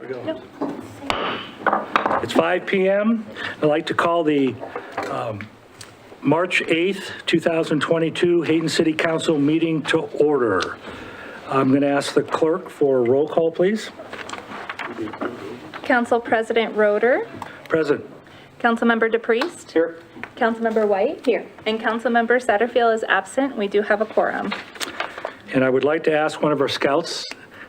There we go. It's 5 p.m. I'd like to call the March 8th, 2022 Hayden City Council meeting to order. I'm going to ask the clerk for a roll call, please. Council President Roeder. Present. Councilmember DePriest. Here. Councilmember White. Here. And Councilmember Satterfield is absent. We do have a quorum. And I would like to ask one of our scouts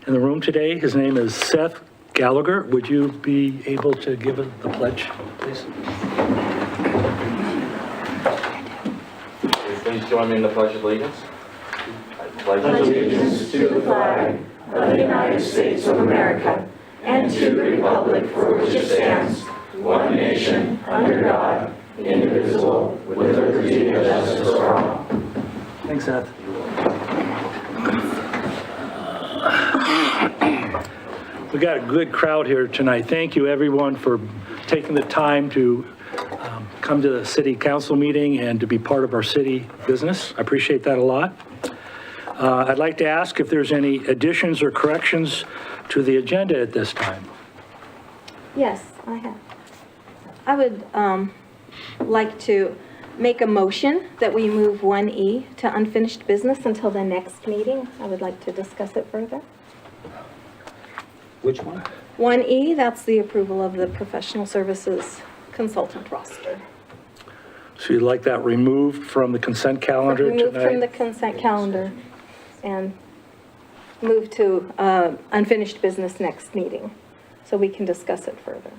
in the room today. His name is Seth Gallagher. Would you be able to give us the pledge, please? Please join me in the Pledge of Allegiance. I pledge allegiance to the flag of the United States of America and to the republic for which it stands, one nation, under God, indivisible, with liberty and justice for all. Thanks, Seth. We got a good crowd here tonight. Thank you, everyone, for taking the time to come to the city council meeting and to be part of our city business. I appreciate that a lot. I'd like to ask if there's any additions or corrections to the agenda at this time. Yes, I have. I would like to make a motion that we move 1E to unfinished business until the next meeting. I would like to discuss it further. Which one? 1E, that's the approval of the professional services consultant roster. So you'd like that removed from the consent calendar tonight? Removed from the consent calendar and move to unfinished business next meeting, so we can discuss it further.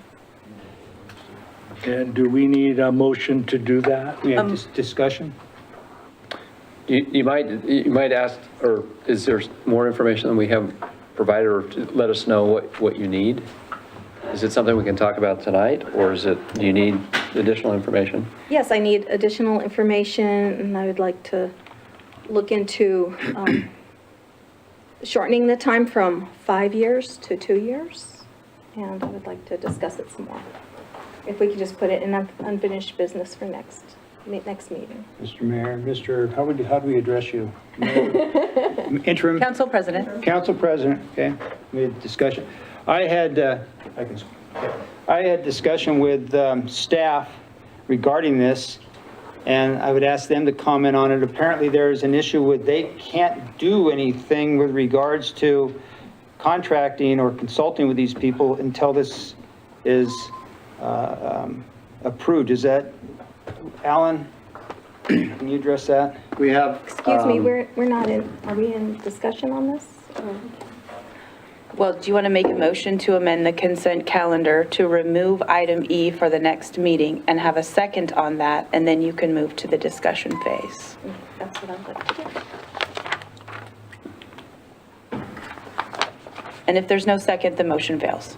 And do we need a motion to do that? We have this discussion? You might ask, or is there more information than we have provided, or to let us know what you need? Is it something we can talk about tonight, or do you need additional information? Yes, I need additional information, and I would like to look into shortening the time from 5 years to 2 years, and I would like to discuss it some more. If we could just put it in unfinished business for next meeting. Mr. Mayor, how do we address you? Interim? Council President. Council President, okay, we had discussion. I had discussion with staff regarding this, and I would ask them to comment on it. Apparently there's an issue with they can't do anything with regards to contracting or consulting with these people until this is approved. Is that, Alan, can you address that? We have. Excuse me, we're not in, are we in discussion on this? Or- Well, do you want to make a motion to amend the consent calendar to remove item E for the next meeting and have a second on that, and then you can move to the discussion phase? That's what I'd like to do. And if there's no second, the motion fails.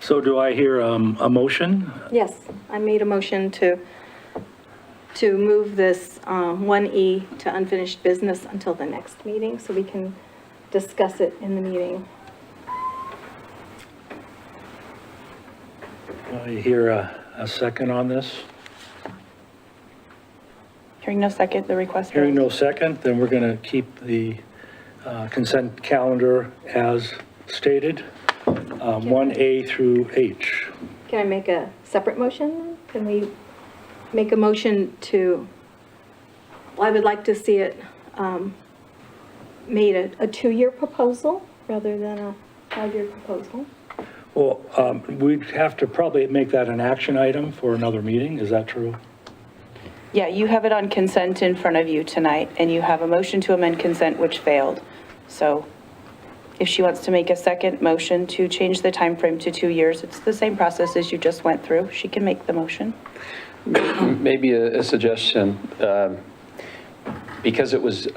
So do I hear a motion? Yes, I made a motion to move this 1E to unfinished business until the next meeting, so we can discuss it in the meeting. I hear a second on this. Hearing no second, the request fails. Hearing no second, then we're going to keep the consent calendar as stated, 1A through H. Can I make a separate motion? Can we make a motion to, well, I would like to see it made a 2-year proposal rather than a 5-year proposal. Well, we'd have to probably make that an action item for another meeting. Is that true? Yeah, you have it on consent in front of you tonight, and you have a motion to amend consent, which failed. So if she wants to make a second motion to change the time frame to 2 years, it's the same process as you just went through. She can make the motion. Maybe a suggestion, because it was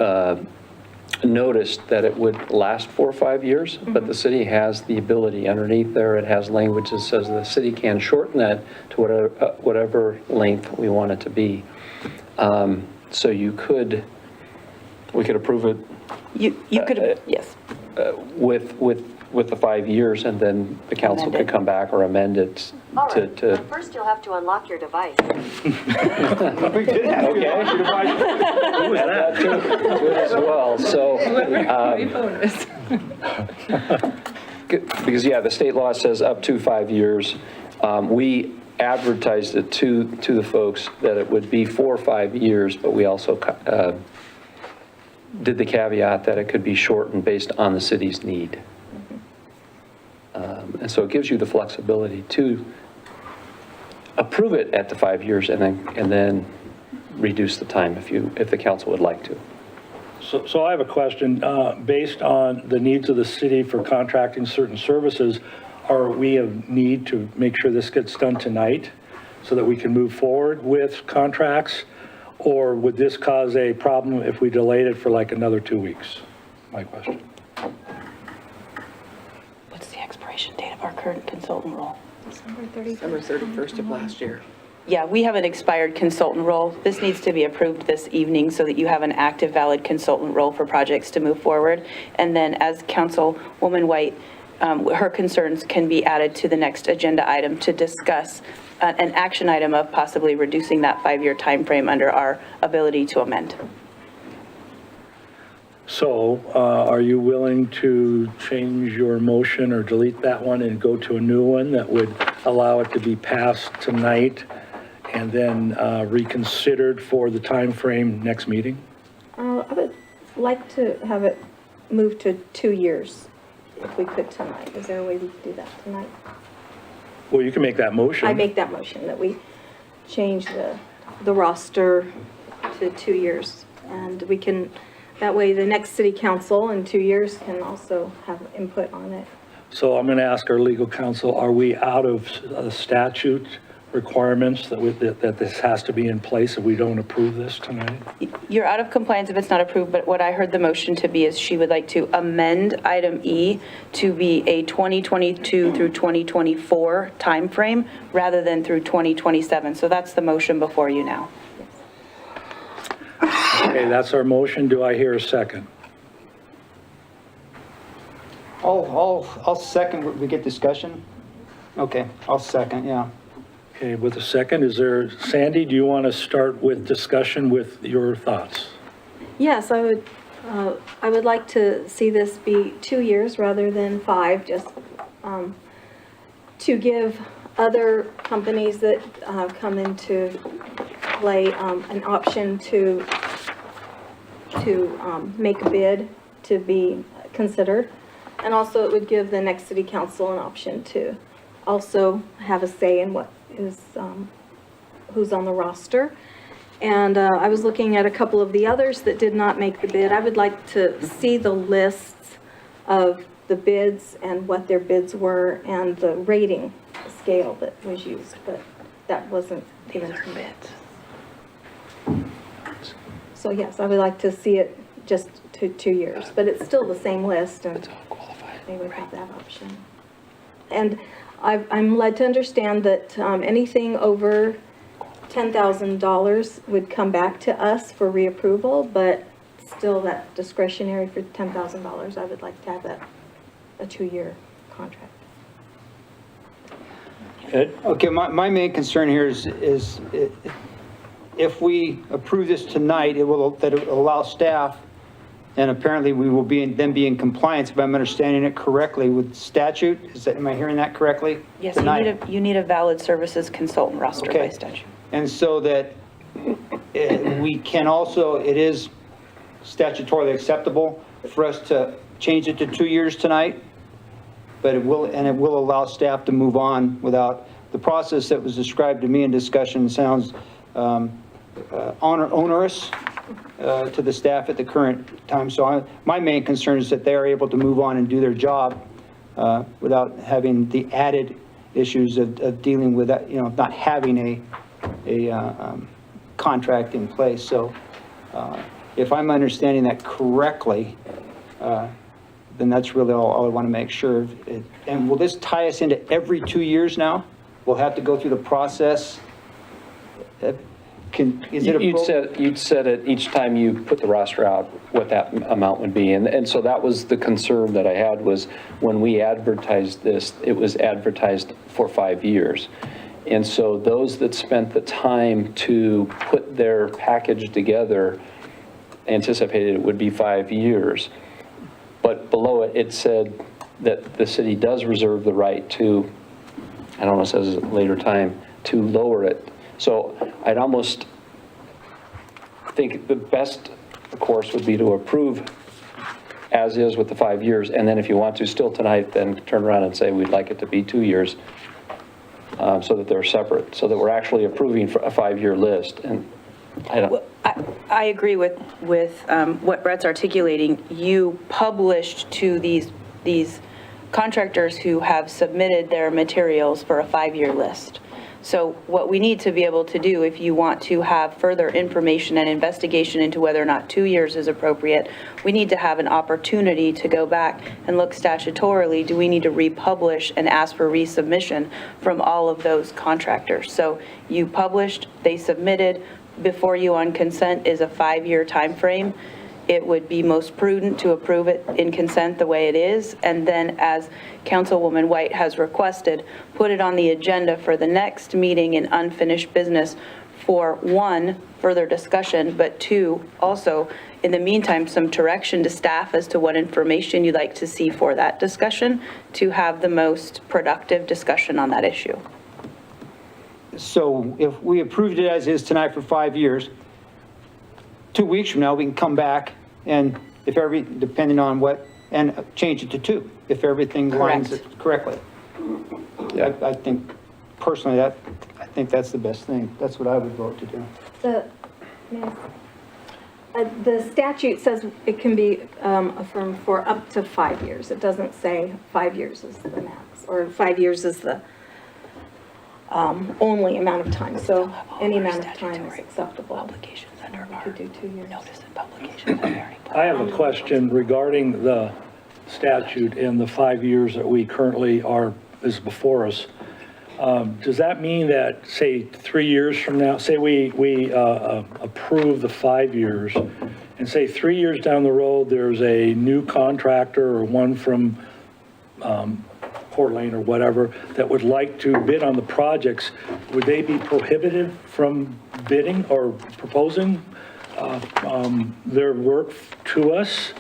noticed that it would last 4 or 5 years, but the city has the ability underneath there, it has language that says the city can shorten that to whatever length we want it to be. So we could approve it. You could, yes. With with the 5 years, and then the council Amend could it. come back or amend it All to, right, to, but first you'll have to unlock your device. We did have to Okay. Who was that? good as well, so. Because, yeah, the state law says up to 5 years. We advertised it to the folks that it would be for 5 years, but we also did the caveat that it could be shortened based on the city's need. And so it gives you the flexibility to approve it at the 5 years and then reduce the time if the council would like to. So I have a question. Based on the needs of the city for contracting certain services, are we of need to make sure this gets done tonight so that we can move forward with contracts? Or would this cause a problem if we delayed it for like another 2 weeks? My question. What's the expiration date of our current consultant role? December 31st of last year. Yeah, we have an expired consultant role. This needs to be approved this evening so that you have an active, valid consultant role for projects to move forward. And then as Councilwoman White, her concerns can be added to the next agenda item to discuss an action item of possibly reducing that 5-year timeframe under our ability to amend. So are you willing to change your motion or delete that one and go to a new one that would allow it to be passed tonight and then reconsidered for the time frame next meeting? I would like to have it moved to 2 years, if we could tonight. Is there a way we could do that tonight? Well, you can make that motion. I make that motion, that we change the roster to 2 years. And we can, that way the next city council in 2 years can also have input on it. So I'm going to ask our legal counsel, are we out of statute requirements that this has to be in place if we don't approve this tonight? You're out of compliance if it's not approved, but what I heard the motion to be is she would like to amend item E to be a 2022 through 2024 timeframe rather than through 2027. So that's the motion before you now. Okay, that's our motion. Do I hear a second? I'll second, we get discussion? Okay, I'll second, yeah. Okay, with a second, is there, Sandy, do you want to start with discussion with your thoughts? Yes, I would like to see this be 2 years rather than 5, just to give other companies that come into play an option to make a bid to be considered. And also it would give the next city council an option to also have a say in what is, who's on the roster. And I was looking at a couple of the others that did not make the bid. I would like to see the lists of the bids and what their bids were and the rating scale that was used, but that wasn't given to me. So yes, I would like to see it just to 2 years, but it's still the same list and they would have that option. And I'm led to understand that anything over $10,000 would come back to us for reapproval, but still that discretionary for $10,000, I would like to have that a 2-year contract. Ed? Okay, my main concern here is if we approve this tonight, it will allow staff, and apparently we will then be in compliance, if I'm understanding it correctly, with statute. Am I hearing that correctly? Yes, Tonight. you need a valid services consultant roster by Okay. statute. And so that we can also, it is statutorily acceptable for us to change it to 2 years tonight, but it will allow staff to move on without, the process that was described to me in discussion sounds onerous to the staff at the current time. So my main concern is that they are able to move on and do their job without having the added issues of dealing with that, not having a contract in place. So if I'm understanding that correctly, then that's really all I want to make sure. And will this tie us into every 2 years now? We'll have to go through the process. is it appropriate? You'd set it each time you put the roster out, what that amount would be. And so that was the concern that I had, was when we advertised this, it was advertised for 5 years. And so those that spent the time to put their package together anticipated it would be 5 years. But below it, it said that the city does reserve the right to, I don't know, it says at a later time, to lower it. So I'd almost think the best course would be to approve as is with the 5 years, and then if you want to still tonight, then turn around and say we'd like it to be 2 years, so that they're separate, so that we're actually approving for a 5-year list. And I don't. I agree with what Brett's articulating. You published to these contractors who have submitted their materials for a 5-year list. So what we need to be able to do, if you want to have further information and investigation into whether or not 2 years is appropriate, we need to have an opportunity to go back and look statutorily. Do we need to republish and ask for resubmission from all of those contractors? So you published, they submitted, before you on consent is a 5-year time frame. It would be most prudent to approve it in consent the way it is, and then, as Councilwoman White has requested, put it on the agenda for the next meeting in unfinished business for, 1, further discussion, but 2, also, in the meantime, some direction to staff as to what information you'd like to see for that discussion, to have the most productive discussion on that issue. So if we approved it as is tonight for 5 years, 2 weeks from now, we can come back and depending on what, and change it to 2, if everything lines it correctly. Yeah. I think, personally, I think that's the best thing. That's what I would vote to do. The statute says it can be affirmed for up to 5 years. It doesn't say 5 years is the max, or 5 years is the only amount of time. So any amount of time is acceptable. Publications under We could do 2 years. notice and publications under hearing. I have a question regarding the statute and the 5 years that we currently is before us. Does that mean that, say, 3 years from now, say we approve the 5 years, and say 3 years down the road, there's a new contractor or one from Coeur d'Alene or whatever that would like to bid on the projects, would they be prohibited from bidding or proposing their work to us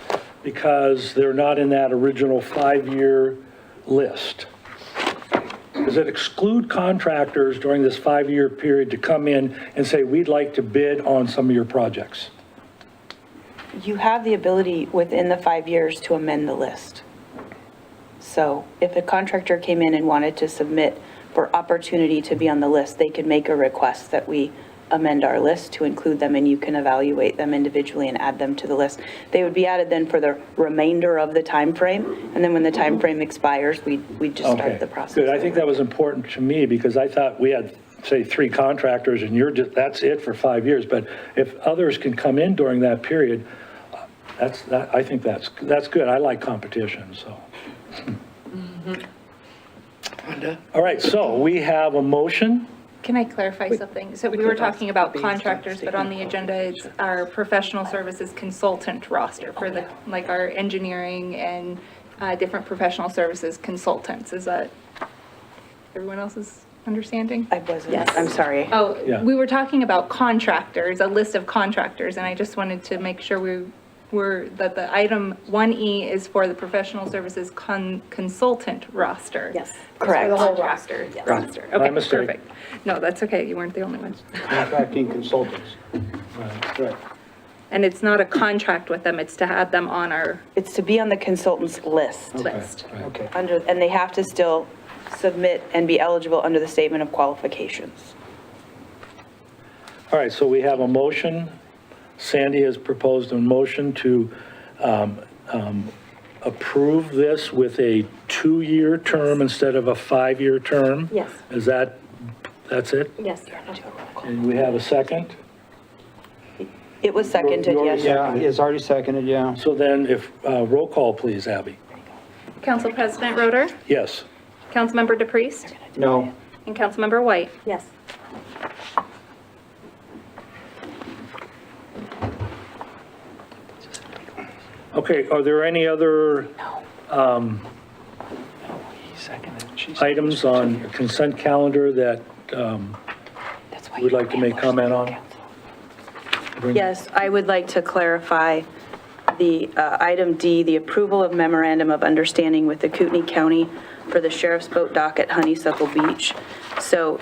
because they're not in that original 5-year list? Does it exclude contractors during this 5-year period to come in and say, we'd like to bid on some of your projects? You have the ability within the 5 years to amend the list. So if a contractor came in and wanted to submit for opportunity to be on the list, they could make a request that we amend our list to include them, and you can evaluate them individually and add them to the list. They would be added then for the remainder of the time frame, and then when the time frame expires, we just Okay, start the process. good. I think that was important to me because I thought we had, say, 3 contractors and that's it for 5 years. But if others can come in during that period, I think that's good. I like competition, so. All right, so we have a motion. Can I clarify something? So we were talking about contractors, but on the agenda, it's our professional services consultant roster for the, like, our engineering and different professional services consultants. Is that everyone else's understanding? I wasn't, Yes. I'm sorry. Oh, Yeah. we were talking about contractors, a list of contractors, and I just wanted to make sure that the item 1E is for the professional services consultant roster. Yes. Correct. For the whole roster. Roster. My Okay, mistake. perfect. No, that's okay. You weren't the only one. Contracting consultants. Right. And it's not a contract with them, it's to add them on our It's to be on the consultant's list. list. Okay. And they have to still submit and be eligible under the statement of qualifications. All right, so we have a motion. Sandy has proposed a motion to approve this with a 2-year term instead of a 5-year term. Yes. That's it? Yes. And we have a second? It was seconded, yes. Yeah, it's already seconded, yeah. So then if, roll call, please, Abby. Council President Roder, Yes. Councilmember DePriest, No. and Councilmember White. Yes. Okay, are there any other items on consent calendar that you would like to make comment on? Yes, I would like to clarify the item D, the approval of memorandum of understanding with the Kootenai County for the sheriff's boat dock at Honeysuckle Beach. So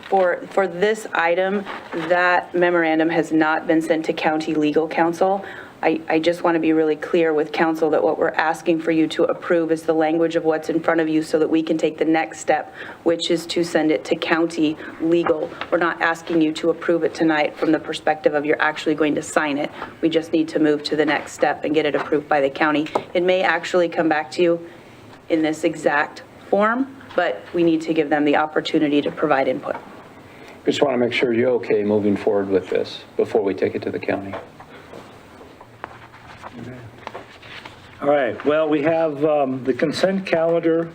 for this item, that memorandum has not been sent to county legal counsel. I just want to be really clear with council that what we're asking for you to approve is the language of what's in front of you so that we can take the next step, which is to send it to county legal. We're not asking you to approve it tonight from the perspective of you're actually going to sign it. We just need to move to the next step and get it approved by the county. It may actually come back to you in this exact form, but we need to give them the opportunity to provide input. Just want to make sure you're okay moving forward with this before we take it to the county. All right, well, we have the consent calendar.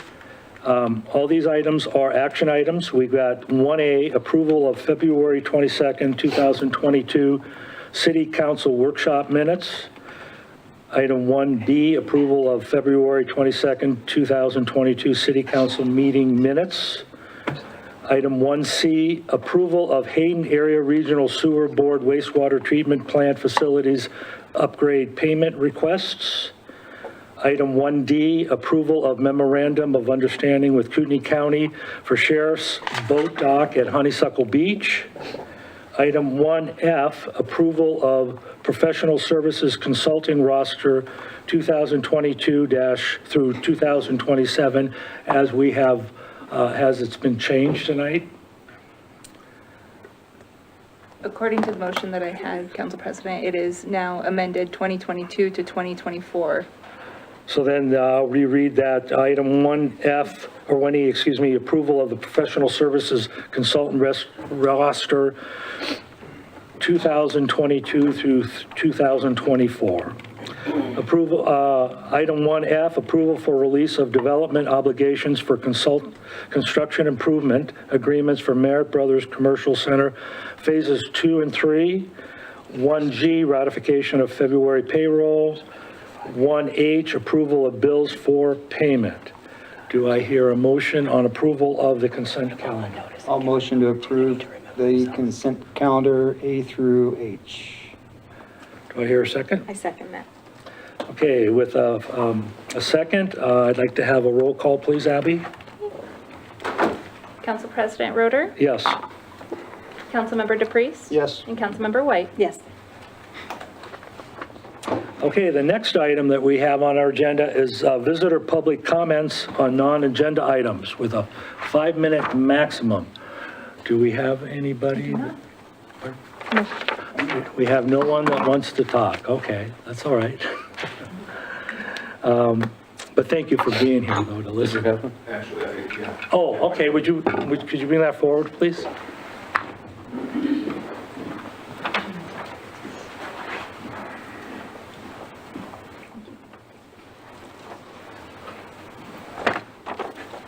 All these items are action items. We've got 1A, approval of February 22nd, 2022 City Council Workshop Minutes. Item 1B, approval of February 22nd, 2022 City Council Meeting Minutes. Item 1C, approval of Hayden Area Regional Sewer Board Wastewater Treatment Plant Facilities Upgrade Payment Requests. Item 1D, approval of memorandum of understanding with Kootenai County for Sheriff's Boat Dock at Honeysuckle Beach. Item 1F, approval of professional services consulting roster 2022 through 2027 as we have, as it's been changed tonight. According to the motion that I had, Council President, it is now amended 2022 to 2024. So then I'll reread that. Item 1F, or 1E, excuse me, approval of the professional services consultant roster 2022 through 2024. Approval, item 1F, approval for release of development obligations for construction improvement agreements for Merritt Brothers Commercial Center, phases 2 and 3. 1G, ratification of February payroll. 1H, approval of bills for payment. Do I hear a motion on approval of the consent calendar? I'll motion to approve the consent calendar A through H. Do I hear a second? I second that. Okay, with a second, I'd like to have a roll call, please, Abby? Council President Roeder? Yes. Councilmember DePriest? Yes. And Councilmember White? Yes. Okay, the next item that we have on our agenda is visitor public comments on non-agenda items with a 5-minute maximum. Do we have anybody? No. We have no one that wants to talk. Okay, that's all right. But thank you for being here, though, to listen. Oh, okay, could you bring that forward, please?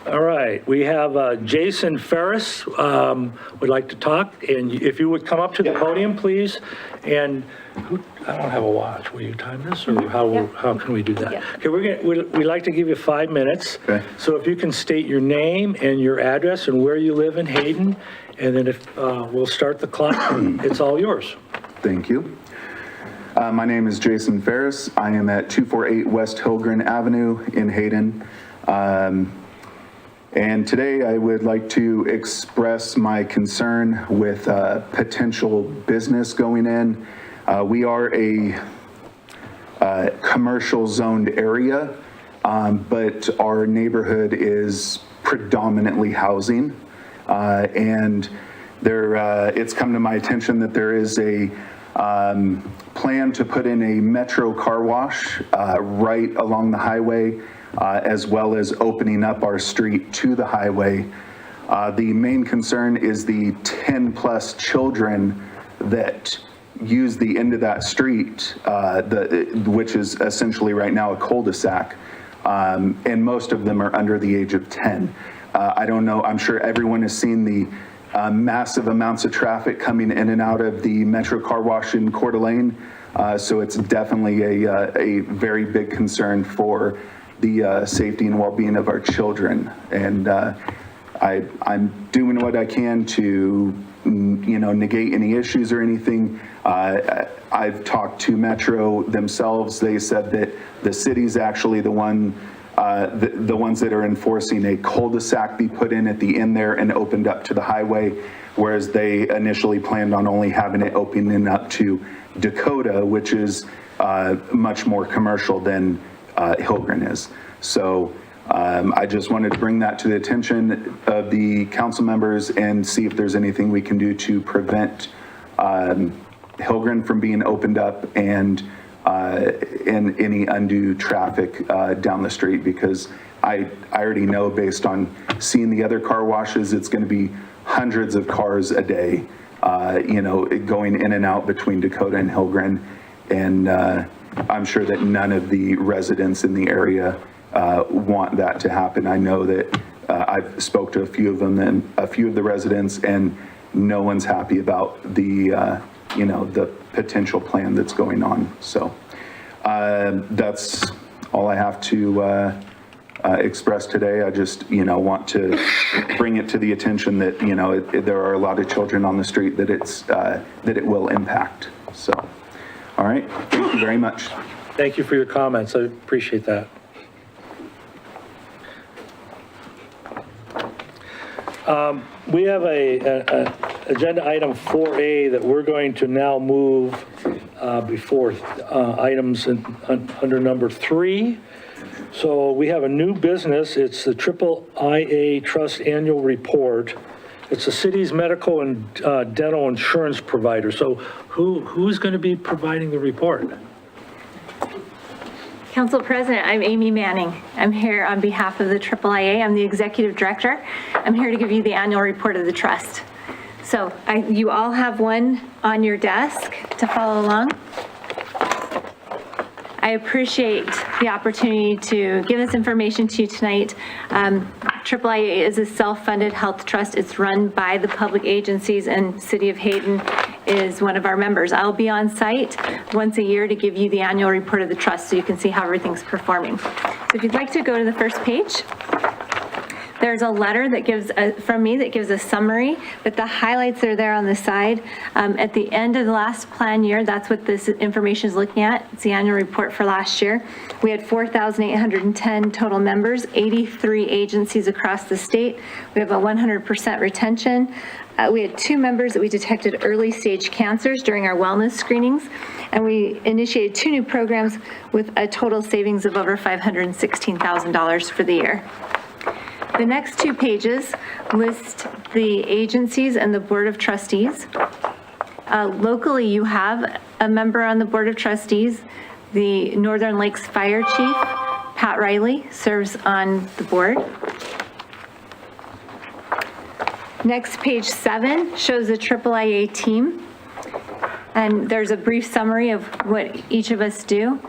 All right, we have Jason Ferris would like to talk, and if you would come up to the podium, please. And I don't have a watch. Will you time this, or how can we do that? Yeah. Okay, we'd like to give you 5 minutes. Okay. So if you can state your name and your address and where you live in Hayden, and then if we'll start the clock, it's all yours. Thank you. My name is Jason Ferris. I am at 248 West Hillgren Avenue in Hayden. And today I would like to express my concern with potential business going in. We are a commercial zoned area, but our neighborhood is predominantly housing. And it's come to my attention that there is a plan to put in a Metro car wash right along the highway, as well as opening up our street to the highway. The main concern is the 10+ children that use the end of that street, which is essentially right now a cul-de-sac, and most of them are under the age of 10. I don't know, I'm sure everyone has seen the massive amounts of traffic coming in and out of the Metro car wash in Coeur d'Alene. So it's definitely a very big concern for the safety and well-being of our children. And I'm doing what I can to, negate any issues or anything. I've talked to Metro themselves. They said that the city's actually the ones that are enforcing a cul-de-sac be put in at the end there and opened up to the highway, whereas they initially planned on only having it opening up to Dakota, which is much more commercial than Hilgren is. So I just wanted to bring that to the attention of the council members and see if there's anything we can do to prevent Hilgren from being opened up and any undue traffic down the street, because I already know, based on seeing the other car washes, it's going to be hundreds of cars a day, going in and out between Dakota and Hilgren. And I'm sure that none of the residents in the area want that to happen. I know that I've spoke to a few of them and a few of the residents, and no one's happy about the potential plan that's going on. So that's all I have to express today. I just, want to bring it to the attention that, there are a lot of children on the street that it will impact. So, all right. Thank you very much. Thank you for your comments. I appreciate that. We have a agenda item 4A that we're going to now move before items under number 3. So we have a new business. It's the IIIA Trust Annual Report. It's the city's medical and dental insurance provider. So who's going to be providing the report? Council President, I'm Amy Manning. I'm here on behalf of the IIIA. I'm the Executive Director. I'm here to give you the annual report of the Trust. So you all have one on your desk to follow along. I appreciate the opportunity to give this information to you tonight. IIIA is a self-funded health trust. It's run by the public agencies, and City of Hayden is one of our members. I'll be on site once a year to give you the annual report of the trust so you can see how everything's performing. So if you'd like to go to the first page. There's a letter that gives from me that gives a summary, but the highlights are there on the side. At the end of the last plan year, that's what this information is looking at. It's the annual report for last year. We had 4,810 total members, 83 agencies across the state. We have a 100% retention. We had 2 members that we detected early stage cancers during our wellness screenings, and we initiated 2 new programs with a total savings of over $516,000 for the year. The next 2 pages list the agencies and the Board of Trustees. Locally, you have a member on the Board of Trustees. The Northern Lakes Fire Chief, Pat Riley, serves on the board. Next, page 7 shows the IIIA team. And there's a brief summary of what each of us do.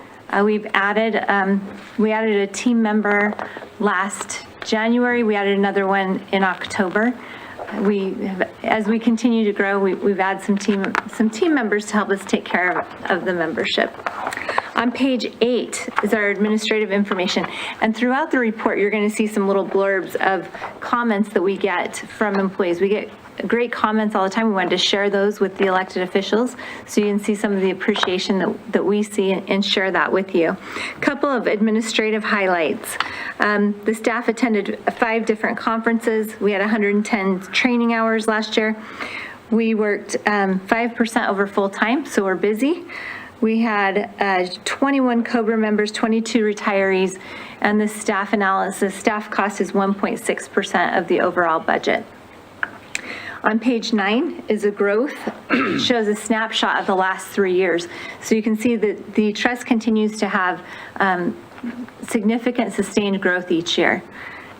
We added a team member last January. We added another one in October. As we continue to grow, we've added some team members to help us take care of the membership. On page 8 is our administrative information, and throughout the report, you're going to see some little blurbs of comments that we get from employees. We get great comments all the time. We wanted to share those with the elected officials so you can see some of the appreciation that we see and share that with you. A couple of administrative highlights. The staff attended 5 different conferences. We had 110 training hours last year. We worked 5% over full time, so we're busy. We had 21 COBRA members, 22 retirees, and the staff cost is 1.6% of the overall budget. On page 9 is a growth. It shows a snapshot of the last 3 years. So you can see that the trust continues to have significant sustained growth each year.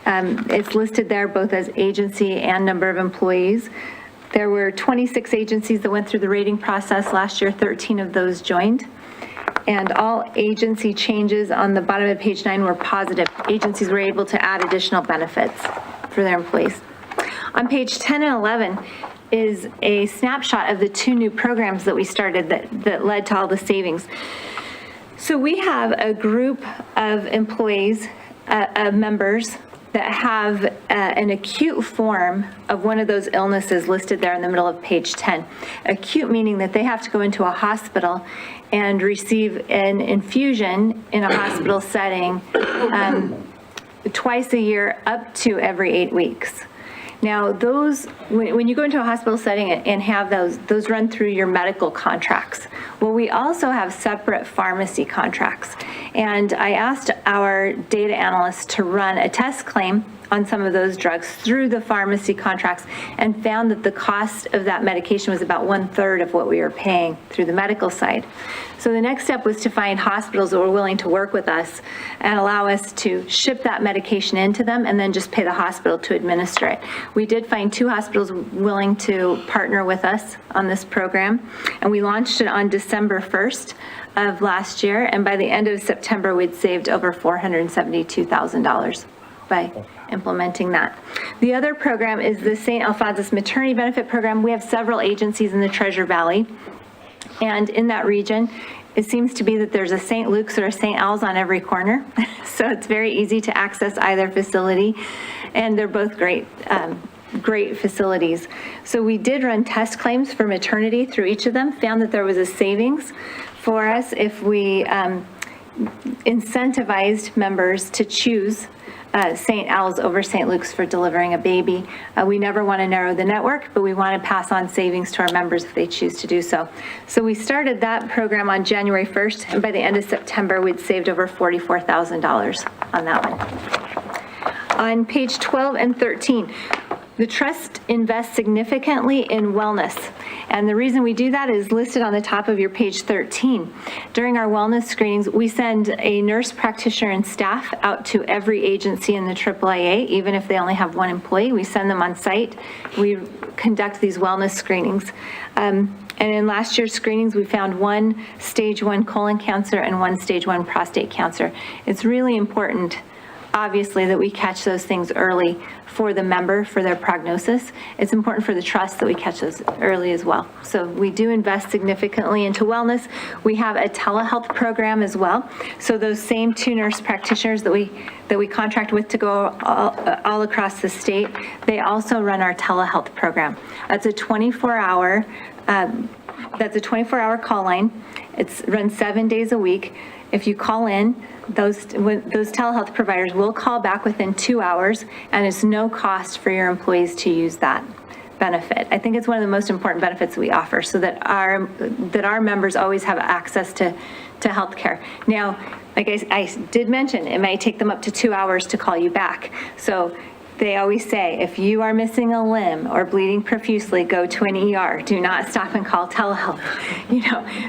It's listed there both as agency and number of employees. There were 26 agencies that went through the rating process last year. 13 of those joined. And all agency changes on the bottom of page 9 were positive. Agencies were able to add additional benefits for their employees. On page 10 and 11, is a snapshot of the 2 new programs that we started that led to all the savings. So we have a group of employees, members, that have an acute form of one of those illnesses listed there in the middle of page 10. Acute meaning that they have to go into a hospital and receive an infusion in a hospital setting twice a year up to every 8 weeks. Now, those, when you go into a hospital setting and have those run through your medical contracts. Well, we also have separate pharmacy contracts. And I asked our data analysts to run a test claim on some of those drugs through the pharmacy contracts and found that the cost of that medication was about 1/3 of what we were paying through the medical side. So the next step was to find hospitals that were willing to work with us and allow us to ship that medication into them and then just pay the hospital to administer it. We did find 2 hospitals willing to partner with us on this program, and we launched it on December 1st of last year, and by the end of September, we'd saved over $472,000 by implementing that. The other program is the St. Alphonsus Maternity Benefit Program. We have several agencies in the Treasure Valley, and in that region, it seems to be that there's a St. Luke's or a St. Al's on every corner, so it's very easy to access either facility, and they're both great facilities. So we did run test claims for maternity through each of them, found that there was a savings for us if we incentivized members to choose St. Al's over St. Luke's for delivering a baby. We never want to narrow the network, but we want to pass on savings to our members if they choose to do so. So we started that program on January 1st, and by the end of September, we'd saved over $44,000 on that one. On page 12 and 13, the trust invests significantly in wellness. And the reason we do that is listed on the top of your page 13. During our wellness screenings, we send a nurse practitioner and staff out to every agency in the AAA, even if they only have 1 employee. We send them on site. We conduct these wellness screenings. And in last year's screenings, we found 1 stage 1 colon cancer and 1 stage 1 prostate cancer. It's really important, obviously, that we catch those things early for the member, for their prognosis. It's important for the trust that we catch those early as well. So we do invest significantly into wellness. We have a telehealth program as well. So those same 2 nurse practitioners that we contract with to go all across the state, they also run our telehealth program. That's a 24-hour call line. It's run 7 days a week. If you call in, those telehealth providers will call back within 2 hours, and it's no cost for your employees to use that benefit. I think it's one of the most important benefits we offer, so that our members always have access to health care. Now, like I did mention, it may take them up to 2 hours to call you back. So they always say, if you are missing a limb or bleeding profusely, go to an ER. Do not stop and call telehealth.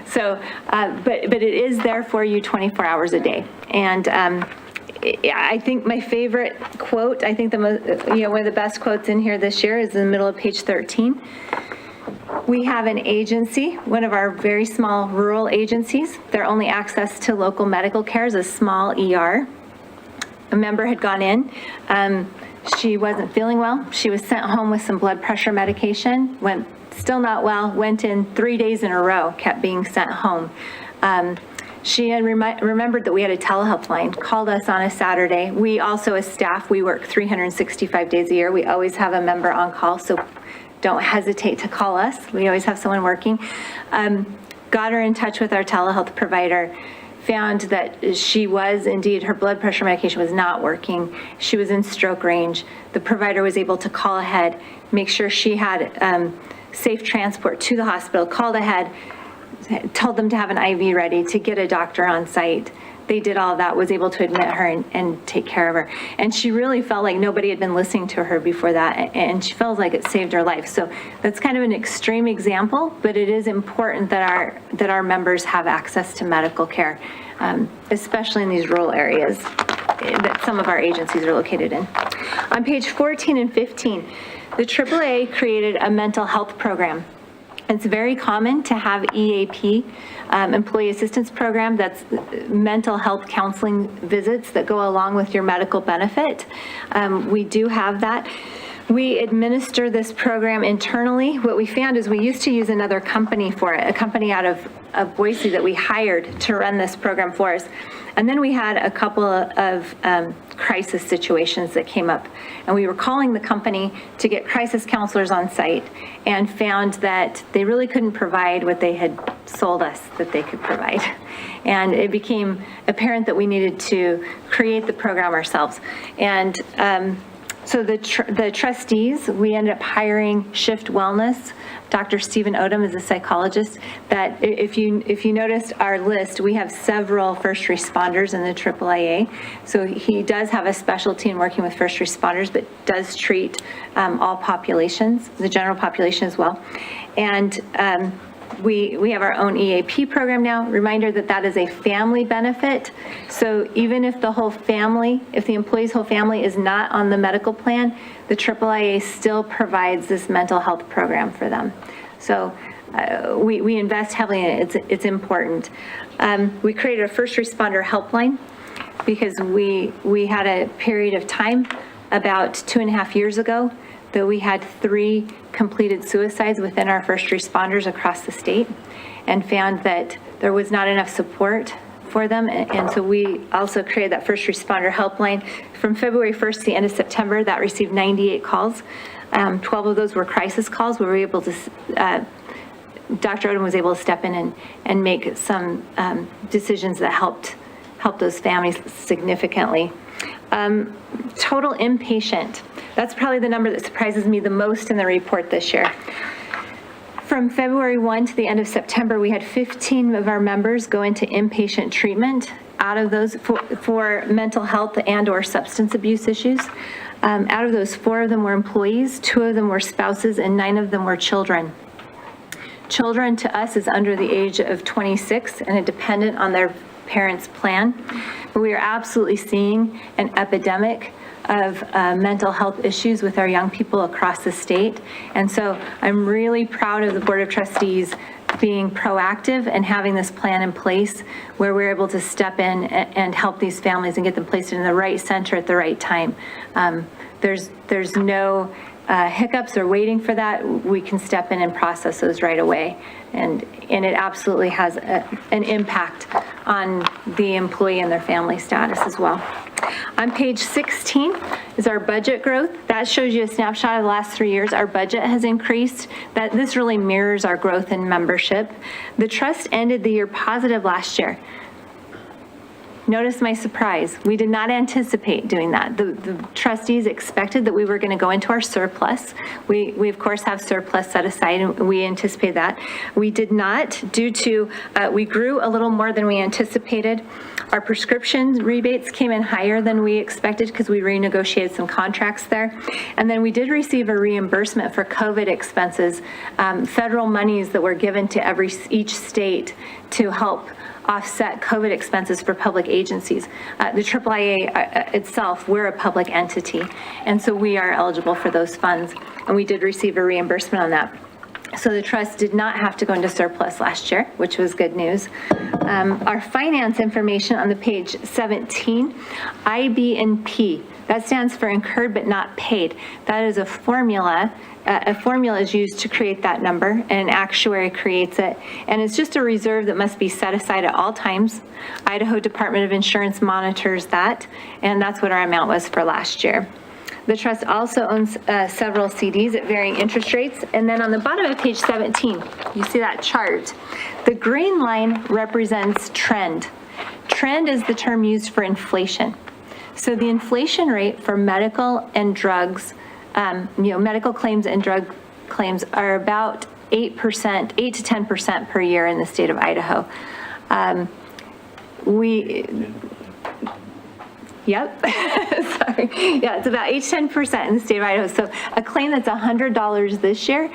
So, but it is there for you 24 hours a day. And I think my favorite quote, I think one of the best quotes in here this year is in the middle of page 13. We have an agency, one of our very small rural agencies. Their only access to local medical care is a small ER. A member had gone in. She wasn't feeling well. She was sent home with some blood pressure medication, went still not well, went in 3 days in a row, kept being sent home. She had remembered that we had a telehealth line, called us on a Saturday. We also, as staff, we work 365 days a year. We always have a member on call, so don't hesitate to call us. We always have someone working. Got her in touch with our telehealth provider, found that she was indeed, her blood pressure medication was not working. She was in stroke range. The provider was able to call ahead, make sure she had safe transport to the hospital, called ahead, told them to have an IV ready, to get a doctor on site. They did all of that, was able to admit her and take care of her. And she really felt like nobody had been listening to her before that, and she felt like it saved her life. So that's kind of an extreme example, but it is important that our members have access to medical care, especially in these rural areas that some of our agencies are located in. On page 14 and 15, the AAA created a mental health program. It's very common to have EAP, Employee Assistance Program, that's mental health counseling visits that go along with your medical benefit. We do have that. We administer this program internally. What we found is we used to use another company for it, a company out of Boise that we hired to run this program for us. And then we had a couple of crisis situations that came up. And we were calling the company to get crisis counselors on site and found that they really couldn't provide what they had sold us that they could provide. And it became apparent that we needed to create the program ourselves. And so the trustees, we ended up hiring Shift Wellness. Dr. Stephen Odom is a psychologist that if you noticed our list, we have several first responders in the AAA. So he does have a specialty in working with first responders, but does treat all populations, the general population as well. And we have our own EAP program now. Reminder that that is a family benefit. So even if the whole family, if the employee's whole family is not on the medical plan, the AAA still provides this mental health program for them. So we invest heavily in it. It's important. We created a first responder helpline because we had a period of time about 2.5 years ago that we had 3 completed suicides within our first responders across the state and found that there was not enough support for them. And so we also created that first responder helpline. From February 1st to the end of September, that received 98 calls. 12 of those were crisis calls where we were able to, Dr. Odom was able to step in and make some decisions that helped those families significantly. Total inpatient. That's probably the number that surprises me the most in the report this year. From February 1 to the end of September, we had 15 of our members go into inpatient treatment. Out of those, for mental health and or substance abuse issues. Out of those, 4 of them were employees, 2 of them were spouses, and 9 of them were children. Children to us is under the age of 26 and are dependent on their parents' plan. But we are absolutely seeing an epidemic of mental health issues with our young people across the state. And so I'm really proud of the Board of Trustees being proactive and having this plan in place where we're able to step in and help these families and get them placed in the right center at the right time. There's no hiccups or waiting for that. We can step in and process those right away. And it absolutely has an impact on the employee and their family status as well. On page 16 is our budget growth. That shows you a snapshot of the last 3 years. Our budget has increased. This really mirrors our growth in membership. The trust ended the year positive last year. Notice my surprise. We did not anticipate doing that. The trustees expected that we were going to go into our surplus. We of course have surplus set aside and we anticipate that. We did not due to, we grew a little more than we anticipated. Our prescription rebates came in higher than we expected because we renegotiated some contracts there. And then we did receive a reimbursement for COVID expenses, federal monies that were given to each state to help offset COVID expenses for public agencies. The AAA itself, we're a public entity, and so we are eligible for those funds, and we did receive a reimbursement on that. So the trust did not have to go into surplus last year, which was good news. Our finance information on the page 17, IB&P, that stands for incurred but not paid. That is a formula. A formula is used to create that number, and an actuary creates it. And it's just a reserve that must be set aside at all times. Idaho Department of Insurance monitors that, and that's what our amount was for last year. The trust also owns several CDs at varying interest rates. And then on the bottom of page 17, you see that chart. The green line represents trend. Trend is the term used for inflation. So the inflation rate for medical and drugs, medical claims and drug claims are about 8%, 8 to 10% per year in the state of Idaho. Yep, sorry. Yeah, it's about 8 to 10% in the state of Idaho. So a claim that's $100 this year,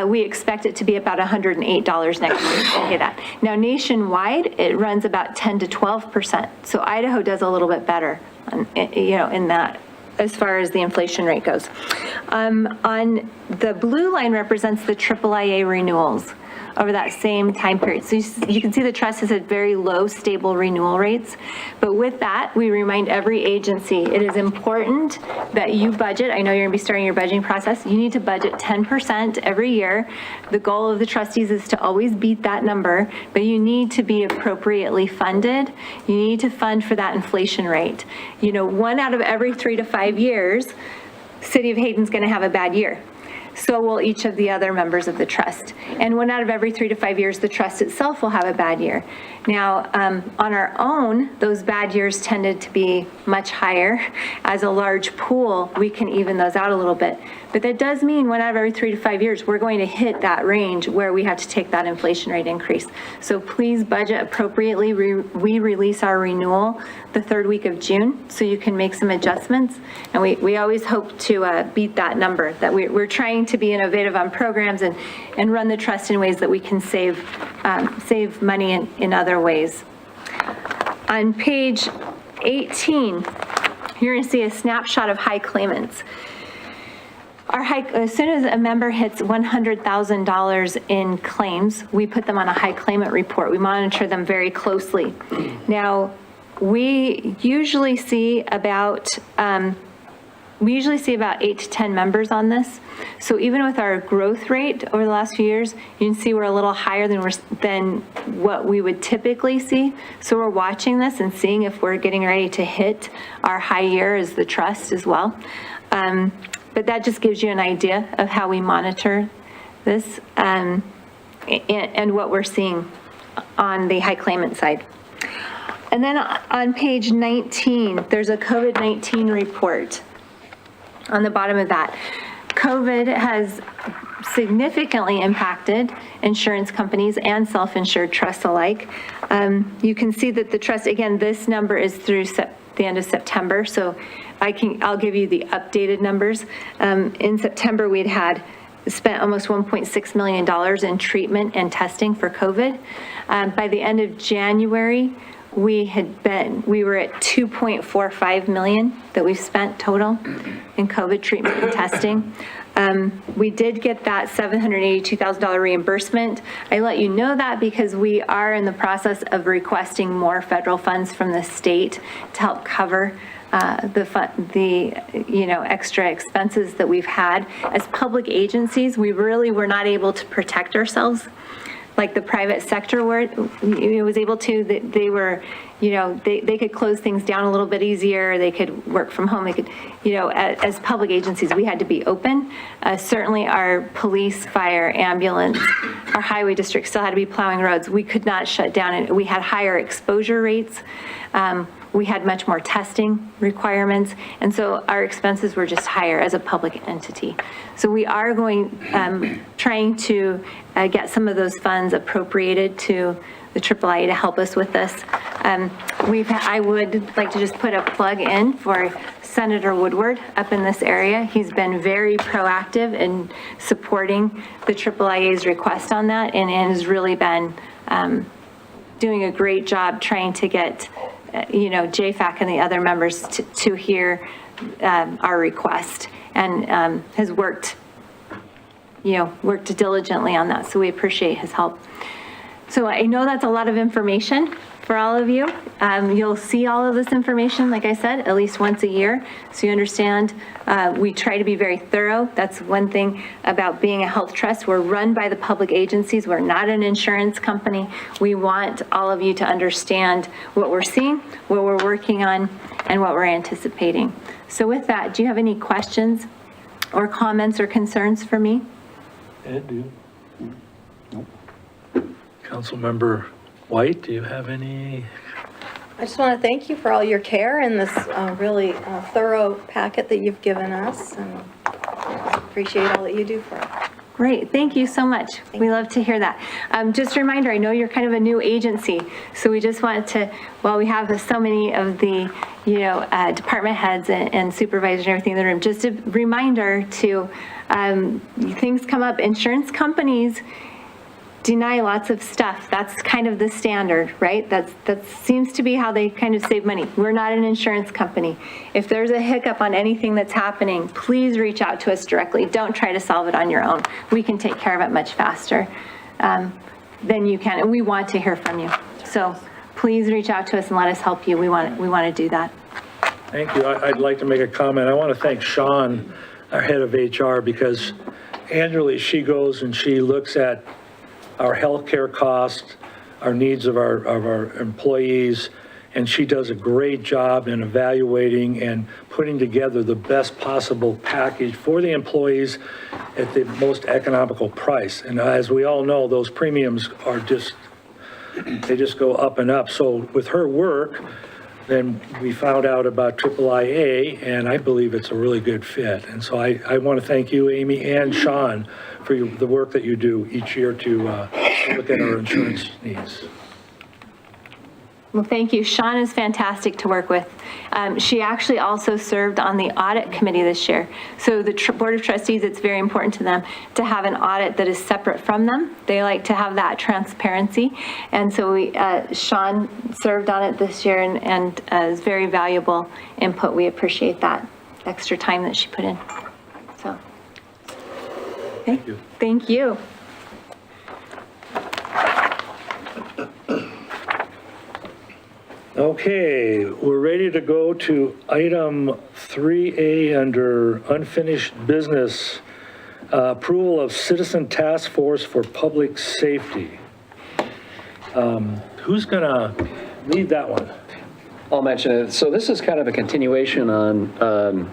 we expect it to be about $108 next year. Okay, that. Now nationwide, it runs about 10 to 12%. So Idaho does a little bit better, in that, as far as the inflation rate goes. On the blue line represents the AAA renewals. over that same time period. So you can see the trust has had very low, stable renewal rates. But with that, we remind every agency, it is important that you budget. I know you're going to be starting your budgeting process. You need to budget 10% every year. The goal of the trustees is to always beat that number, but you need to be appropriately funded. You need to fund for that inflation rate. You know, 1 out of every 3 to 5 years, City of Hayden's going to have a bad year. So will each of the other members of the trust. And 1 out of every 3 to 5 years, the trust itself will have a bad year. Now, on our own, those bad years tended to be much higher. As a large pool, we can even those out a little bit. But that does mean 1 out of every 3 to 5 years, we're going to hit that range where we have to take that inflation rate increase. So please budget appropriately. We release our renewal the 3rd week of June, so you can make some adjustments. And we always hope to beat that number, that we're trying to be innovative on programs and run the trust in ways that we can save money in other ways. On page 18, you're going to see a snapshot of high claimants. As soon as a member hits $100,000 in claims, we put them on a high claimant report. We monitor them very closely. Now, we usually see about 8 to 10 members on this. So even with our growth rate over the last few years, you can see we're a little higher than what we would typically see. So we're watching this and seeing if we're getting ready to hit our high year as the trust as well. But that just gives you an idea of how we monitor this and what we're seeing on the high claimant side. And then on page 19, there's a COVID-19 report on the bottom of that. COVID has significantly impacted insurance companies and self-insured trusts alike. You can see that the trust, again, this number is through the end of September, so I'll give you the updated numbers. In September, we'd had spent almost $1.6 million in treatment and testing for COVID. By the end of January, we were at 2.45 million that we've spent total in COVID treatment and testing. We did get that $782,000 reimbursement. I let you know that because we are in the process of requesting more federal funds from the state to help cover the extra expenses that we've had. As public agencies, we really were not able to protect ourselves like the private sector was able to. They were, they could close things down a little bit easier. They could work from home. They could, as public agencies, we had to be open. Certainly our police, fire, ambulance, our highway district still had to be plowing roads. We could not shut down, and we had higher exposure rates. We had much more testing requirements, and so our expenses were just higher as a public entity. So we are trying to get some of those funds appropriated to the AAA to help us with this. I would like to just put a plug in for Senator Woodward up in this area. He's been very proactive in supporting the AAA's request on that, and has really been doing a great job trying to get JFAC and the other members to hear our request, and has worked diligently on that. So we appreciate his help. So I know that's a lot of information for all of you. You'll see all of this information, like I said, at least once a year, so you understand. We try to be very thorough. That's one thing about being a health trust. We're run by the public agencies. We're not an insurance company. We want all of you to understand what we're seeing, what we're working on, and what we're anticipating. So with that, do you have any questions or comments or concerns for me? Ed, do you? Nope. Councilmember White, do you have any? I just want to thank you for all your care in this really thorough packet that you've given us, and appreciate all that you do for us. Great, thank you so much. We love to hear that. Just a reminder, I know you're kind of a new agency, so we just wanted to, while we have so many of the, department heads and supervisors and everything in the room, just a reminder to, things come up, insurance companies deny lots of stuff. That's kind of the standard, right? That seems to be how they kind of save money. We're not an insurance company. If there's a hiccup on anything that's happening, please reach out to us directly. Don't try to solve it on your own. We can take care of it much faster. then you can, and we want to hear from you. So please reach out to us and let us help you. We want to do that. Thank you. I'd like to make a comment. I want to thank Sean, our head of HR, because annually she goes and she looks at our healthcare costs, our needs of our employees, and she does a great job in evaluating and putting together the best possible package for the employees at the most economical price. And as we all know, those premiums are they just go up and up. So with her work, then we found out about IIIA, and I believe it's a really good fit. And so I want to thank you, Amy, and Sean, for the work that you do each year to look at our insurance needs. Well, thank you. Sean is fantastic to work with. She actually also served on the audit committee this year. So the Board of Trustees, it's very important to them to have an audit that is separate from them. They like to have that transparency. And so Sean served on it this year and is very valuable input. We appreciate that extra time that she put in. So, okay. Thank you. Thank you. Okay, we're ready to go to item 3A under unfinished business, approval of Citizen Task Force for Public Safety. Who's going to lead that one? I'll mention it. So this is kind of a continuation on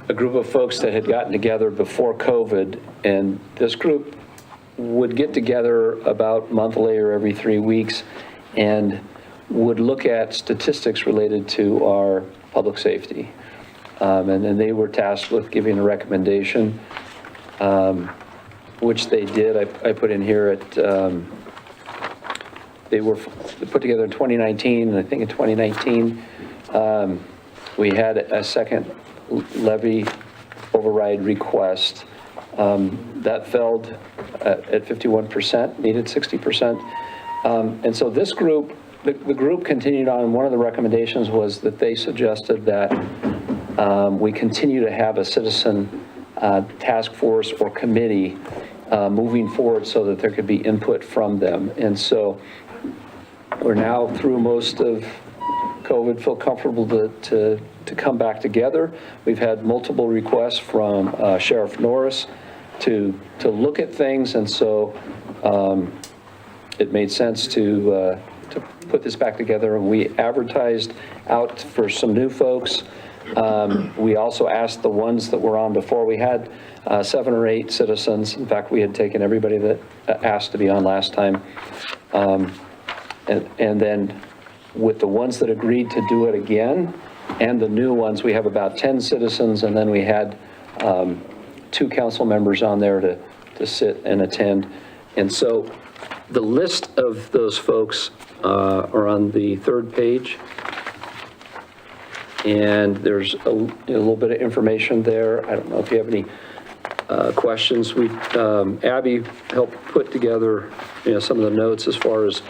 a group of folks that had gotten together before COVID, and this group would get together about monthly or every 3 weeks and would look at statistics related to our public safety. And then they were tasked with giving a recommendation, which they did. I put in here they were put together in 2019, and I think in 2019, we had a second levy override request. That failed at 51%, needed 60%. And so this group, the group continued on. One of the recommendations was that they suggested that we continue to have a citizen task force or committee moving forward so that there could be input from them. And so we're now through most of COVID, feel comfortable to come back together. We've had multiple requests from Sheriff Norris to look at things, and so it made sense to put this back together. We advertised out for some new folks. We also asked the ones that were on before. We had 7 or 8 citizens. In fact, we had taken everybody that asked to be on last time. And then with the ones that agreed to do it again and the new ones, we have about 10 citizens, and then we had 2 council members on there to sit and attend. And so the list of those folks are on the 3rd page. And there's a little bit of information there. I don't know if you have any questions. Abby helped put together, some of the notes as far as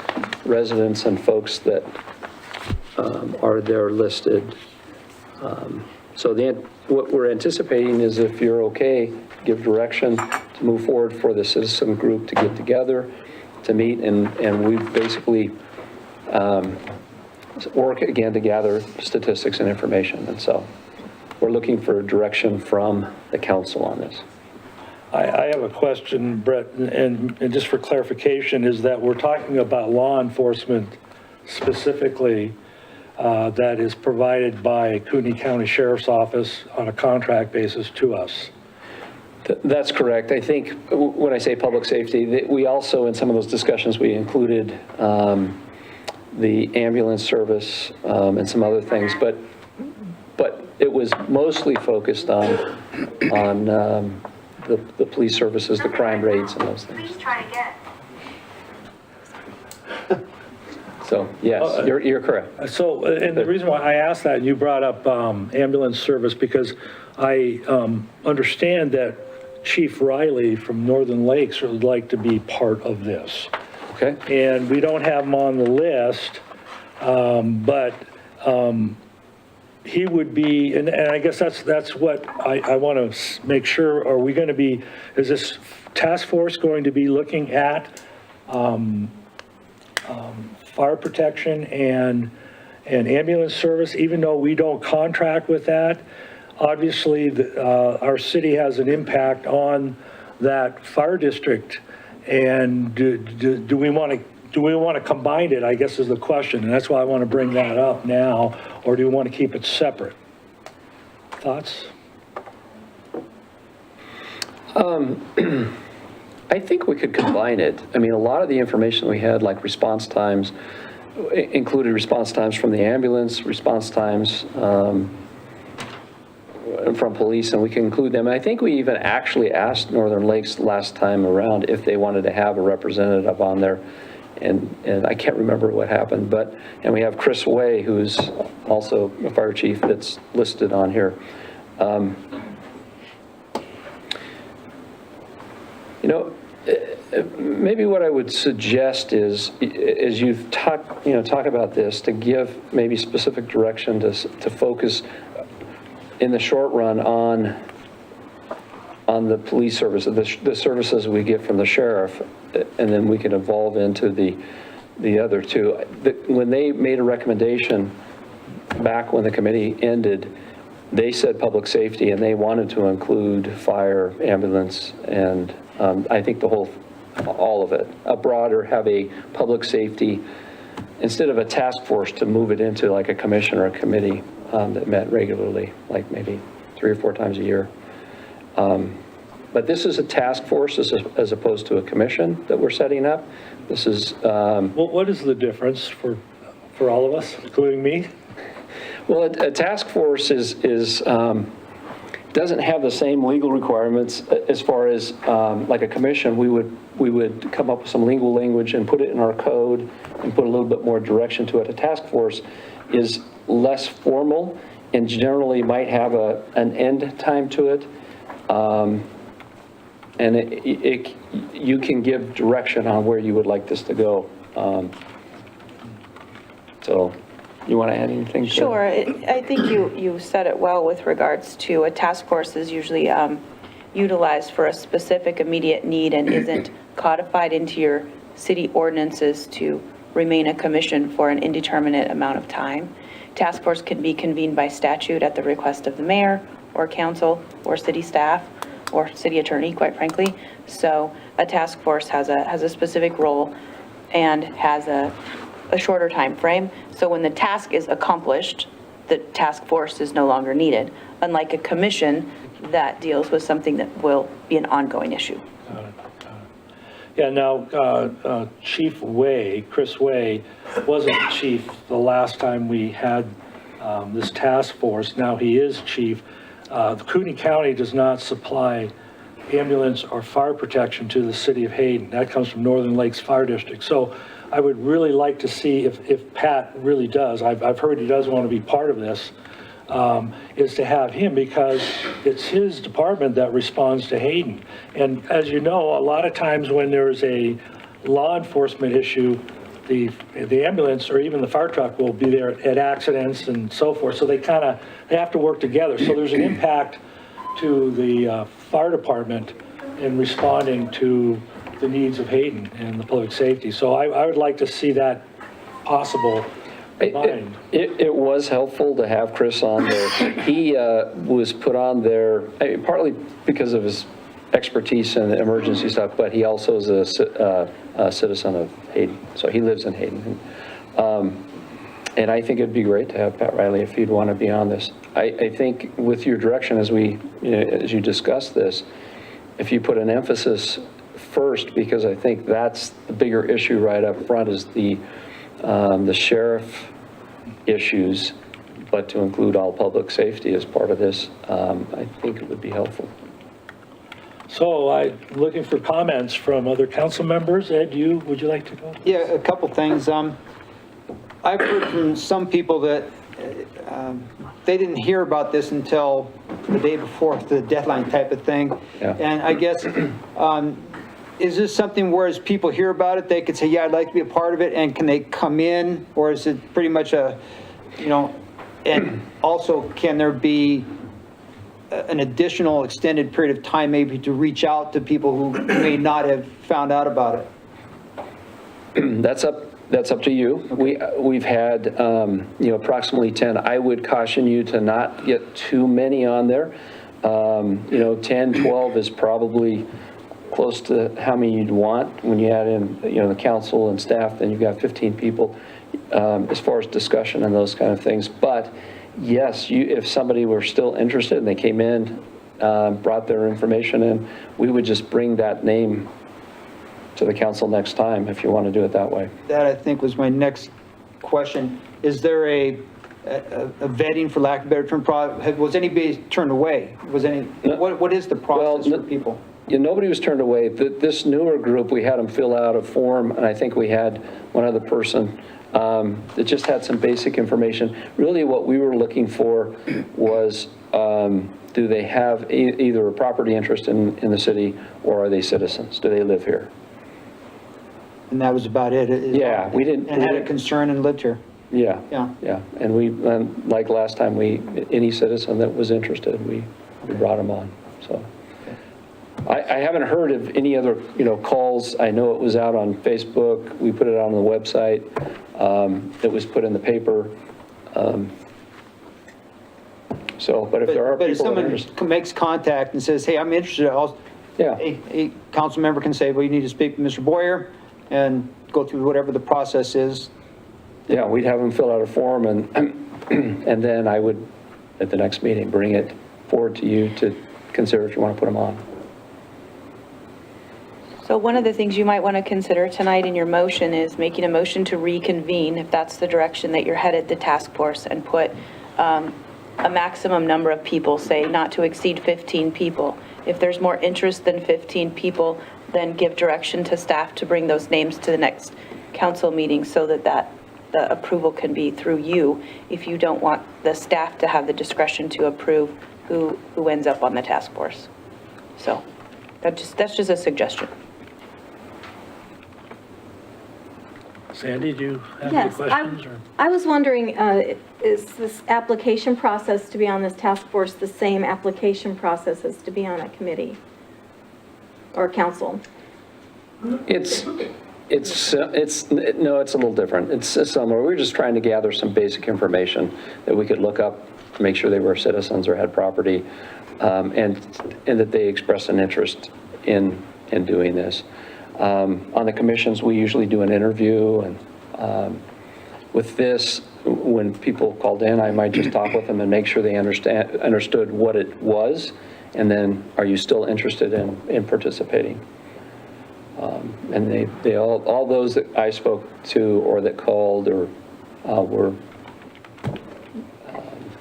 residents and folks that are there listed. So what we're anticipating is, if you're okay, give direction to move forward for the citizen group to get together, to meet, and we basically work again to gather statistics and information. And so we're looking for direction from the council on this. I have a question, Brett, and just for clarification, is that we're talking about law enforcement specifically that is provided by Kootenai County Sheriff's Office on a contract basis to us. That's correct. I think when I say public safety, we also, in some of those discussions, we included the ambulance service and some other things, but it was mostly focused on the police services, the crime rates, and those things. Please try again. So yes, you're correct. So, and the reason why I asked that, and you brought up ambulance service, because I understand that Chief Riley from Northern Lakes would like to be part of this. Okay. And we don't have him on the list, but he would be, and I guess that's what I want to make sure, are we going to be, is this task force going to be looking at fire protection and ambulance service, even though we don't contract with that? Obviously, our city has an impact on that fire district, and do we want to combine it, I guess is the question, and that's why I want to bring that up now, or do we want to keep it separate? Thoughts? I think we could combine it. I mean, a lot of the information we had, like response times, included response times from the ambulance, response times from police, and we can include them. And I think we even actually asked Northern Lakes last time around if they wanted to have a representative on there, and I can't remember what happened, and we have Chris Way, who's also a fire chief that's listed on here. You know, maybe what I would suggest is, as you talk about this, to give maybe specific direction to focus in the short run on the police service, the services we get from the sheriff, and then we can evolve into the other two. When they made a recommendation back when the committee ended, they said public safety, and they wanted to include fire, ambulance, and I think all of it. Have a public safety, instead of a task force, to move it into like a commission or a committee that met regularly, like maybe 3 or 4 times a year. But this is a task force as opposed to a commission that we're setting up. This is... What is the difference for all of us, including me? Well, a task force doesn't have the same legal requirements as far as like a commission. We would come up with some legal language and put it in our code and put a little bit more direction to it. A task force is less formal and generally might have an end time to it. And you can give direction on where you would like this to go. So you want to add anything? Sure. I think you said it well with regards to a task force is usually utilized for a specific immediate need and isn't codified into your city ordinances to remain a commission for an indeterminate amount of time. Task force can be convened by statute at the request of the mayor or council or city staff or city attorney, quite frankly. So a task force has a specific role and has a shorter time frame. So when the task is accomplished, the task force is no longer needed, unlike a commission that deals with something that will be an ongoing issue. Yeah, now, Chief Way, Chris Way, wasn't chief the last time we had this task force. Now he is chief. Cooney County does not supply ambulance or fire protection to the city of Hayden. That comes from Northern Lakes Fire District. So I would really like to see if Pat really does, I've heard he does want to be part of this, is to have him, because it's his department that responds to Hayden. And as you know, a lot of times when there's a law enforcement issue, the ambulance or even the fire truck will be there at accidents and so forth. So they have to work together. So there's an impact to the fire department in responding to the needs of Hayden and the public safety. So I would like to see that possible combined. It was helpful to have Chris on there. He was put on there partly because of his expertise in emergency stuff, but he also is a citizen of Hayden, so he lives in Hayden. And I think it'd be great to have Pat Riley if you'd want to be on this. I think with your direction as you discuss this, if you put an emphasis first, because I think that's the bigger issue right up front, is the sheriff issues, but to include all public safety as part of this, I think it would be helpful. So I'm looking for comments from other council members. Ed, would you like to go? Yeah, a couple things. I've heard from some people that they didn't hear about this until the day before the deadline type of thing. Yeah. And I guess, is this something where as people hear about it, they could say, yeah, I'd like to be a part of it, and can they come in? Or is it pretty much And also, can there be an additional extended period of time maybe to reach out to people who may not have found out about it? That's up to you. We've had, approximately 10. I would caution you to not get too many on there. 10, 12 is probably close to how many you'd want. When you add in, the council and staff, then you've got 15 people as far as discussion and those kind of things. But yes, if somebody were still interested and they came in, brought their information in, we would just bring that name to the council next time if you want to do it that way. That, I think, was my next question. Is there a vetting, for lack of a better term, was anybody turned away? What is the process for people? Nobody was turned away. This newer group, we had them fill out a form, and I think we had one other person that just had some basic information. Really what we were looking for was, do they have either a property interest in the city, or are they citizens? Do they live here? And that was about it? Yeah, we didn't. And had a concern and lived here? Yeah. Yeah. Yeah, and like last time, any citizen that was interested, we brought them on, so. I haven't heard of any other, calls. I know it was out on Facebook. We put it on the website. It was put in the paper. But if there are But if people that are someone interested. makes contact and says, hey, I'm interested, Yeah. a council member can say, well, you need to speak to Mr. Boyer and go through whatever the process is. Yeah, we'd have them fill out a form, and and then I would, at the next meeting, bring it forward to you to consider if you want to put them on. So one of the things you might want to consider tonight in your motion is making a motion to reconvene, if that's the direction that you're headed, the task force, and put a maximum number of people, say not to exceed 15 people. If there's more interest than 15 people, then give direction to staff to bring those names to the next council meeting so that the approval can be through you, if you don't want the staff to have the discretion to approve who ends up on the task force. So that's just a suggestion. Sandy, do you have any Yes, questions? Or? I was wondering, is this application process to be on this task force the same application process as to be on a committee or council? No, it's a little different. It's similar. We're just trying to gather some basic information that we could look up, make sure they were citizens or had property, and that they expressed an interest in doing this. On the commissions, we usually do an interview, and with this, when people called in, I might just talk with them and make sure they understood what it was, and then, are you still interested in participating? And they all those that I spoke to or that called or were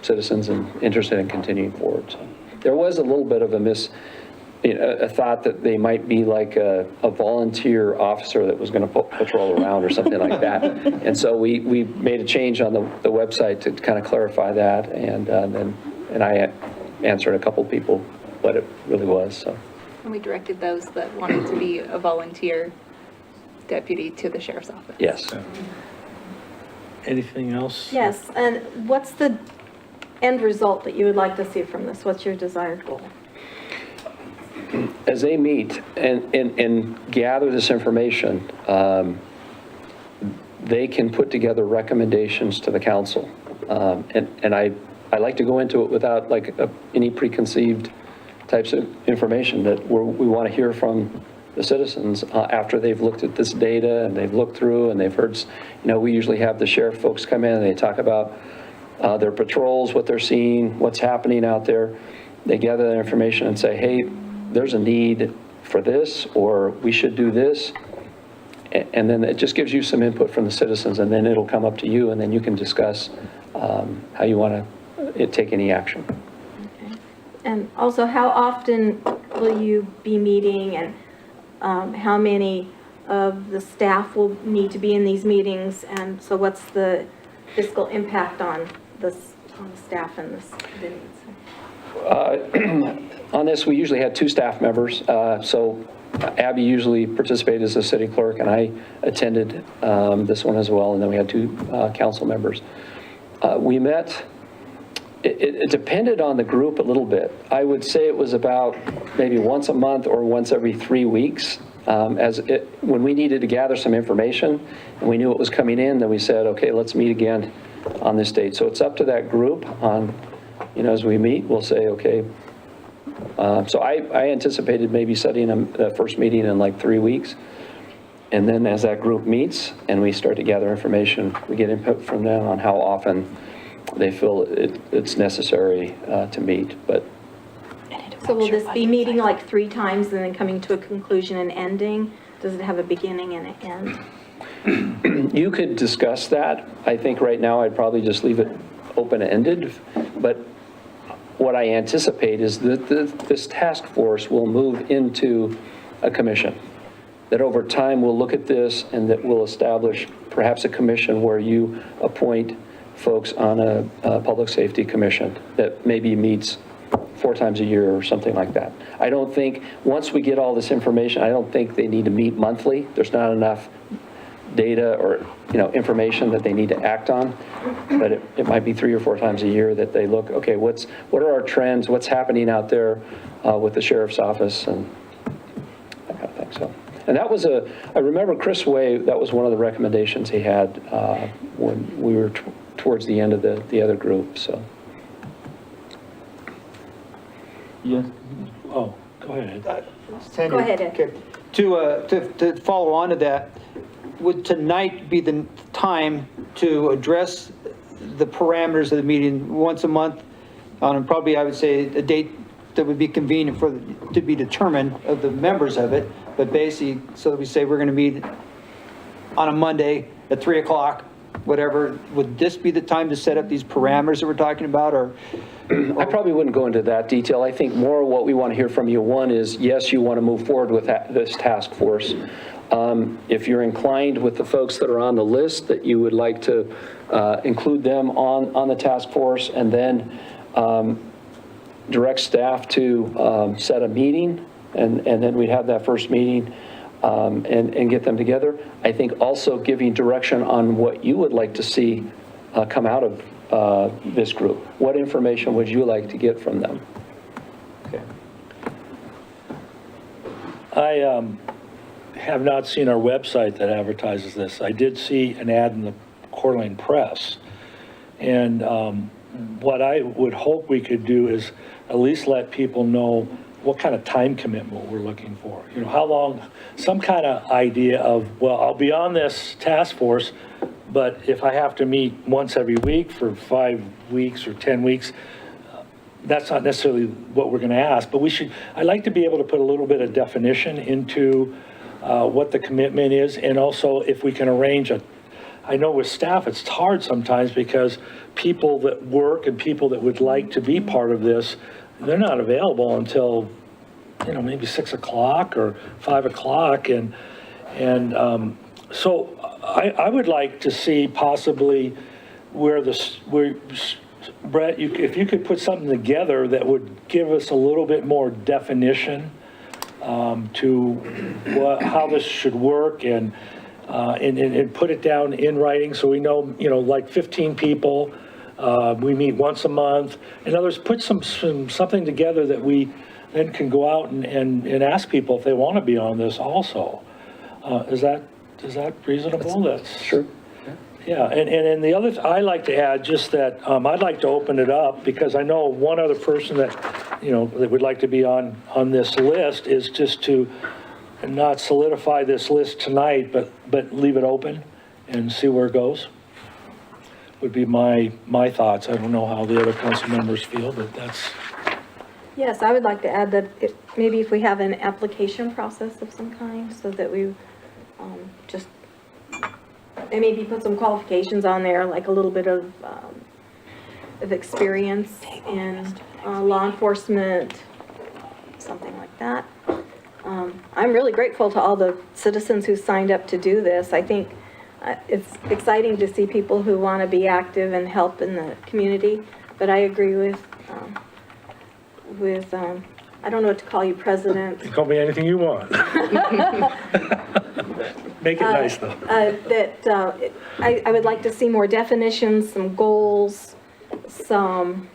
citizens and interested in continuing forward. So there was a little bit of a thought that they might be like a volunteer officer that was going to patrol around or something like that. And so we made a change on the website to kind of clarify that, and I answered a couple people what it really was. So. And we directed those that wanted to be a volunteer deputy to the sheriff's office. Yes. Anything else? Yes, and what's the end result that you would like to see from this? What's your desired goal? As they meet and gather this information, they can put together recommendations to the council. And I like to go into it without any preconceived types of information that we want to hear from the citizens after they've looked at this data and they've looked through and they've heard, we usually have the sheriff folks come in and they talk about their patrols, what they're seeing, what's happening out there. They gather that information and say, hey, there's a need for this, or we should do this. And then it just gives you some input from the citizens, and then it'll come up to you, and then you can discuss how you want to take any action. Okay. And also, how often will you be meeting, and how many of the staff will need to be in these meetings? And so what's the fiscal impact on the staff and the needs? On this, we usually had 2 staff members. So Abby usually participated as the city clerk, and I attended this one as well. And then we had 2 council members. We met It depended on the group a little bit. I would say it was about maybe once a month or once every 3 weeks. When we needed to gather some information and we knew it was coming in, then we said, okay, let's meet again on this date. So it's up to that group on, as we meet, we'll say, okay. So I anticipated maybe setting a first meeting in like 3 weeks. And then as that group meets and we start to gather information, we get input from them on how often they feel it's necessary to meet. But So will this be meeting like 3 times and then coming to a conclusion and ending? Does it have a beginning and an end? you could discuss that. I think right now I'd probably just leave it open-ended. But what I anticipate is that this task force will move into a commission. That over time we'll look at this and that we'll establish perhaps a commission where you appoint folks on a public safety commission that maybe meets 4 times a year or something like that. I don't think, once we get all this information, I don't think they need to meet monthly. There's not enough data or, information that they need to act on. But it might be 3 or 4 times a year that they look, okay, what are our trends? What's happening out there with the sheriff's office and that kind of thing. So, and that was I remember Chris Way, that was one of the recommendations he had when we were towards the end of the other group, so. Yes. Oh, go ahead. Go ahead, Ed. Okay. To follow on to that, would tonight be the time to address the parameters of the meeting once a month? On probably, I would say, a date that would be convenient to be determined of the members of it, but basically, so that we say we're going to meet on a Monday at 3 o'clock, whatever. Would this be the time to set up these parameters that we're talking about, or? I probably wouldn't go into that detail. I think more what we want to hear from you, one is, yes, you want to move forward with this task force. If you're inclined with the folks that are on the list, that you would like to include them on the task force, and then direct staff to set a meeting, and then we'd have that first meeting and get them together. I think also giving direction on what you would like to see come out of this group. What information would you like to get from them? Okay. I have not seen our website that advertises this. I did see an ad in the Coeur d'Alene Press. And what I would hope we could do is at least let people know what kind of time commitment we're looking for. How long, some kind of idea of, well, I'll be on this task force, but if I have to meet once every week for 5 weeks or 10 weeks, that's not necessarily what we're going to ask. But I'd like to be able to put a little bit of definition into what the commitment is, and also if we can arrange I know with staff it's hard sometimes because people that work and people that would like to be part of this, they're not available until, maybe 6 o'clock or 5 o'clock. And so I would like to see possibly where Brett, if you could put something together that would give us a little bit more definition to how this should work, and put it down in writing so we know, like 15 people, we meet once a month. In other words, put something together that we then can go out and ask people if they want to be on this also. Is that reasonable? That's sure. Yeah, and the other, I like to add just that I'd like to open it up, because I know one other person that, that would like to be on this list, is just to not solidify this list tonight, but leave it open and see where it goes. Would be my thoughts. I don't know how the other council members feel, but that's. Yes, I would like to add that maybe if we have an application process of some kind, so that we and maybe put some qualifications on there, like a little bit of experience in law enforcement, something like that. I'm really grateful to all the citizens who signed up to do this. I think it's exciting to see people who want to be active and help in the community, but I agree with I don't know what to call you, President. You call me anything you want. Make it nice, though. I would like to see more definitions, some goals, some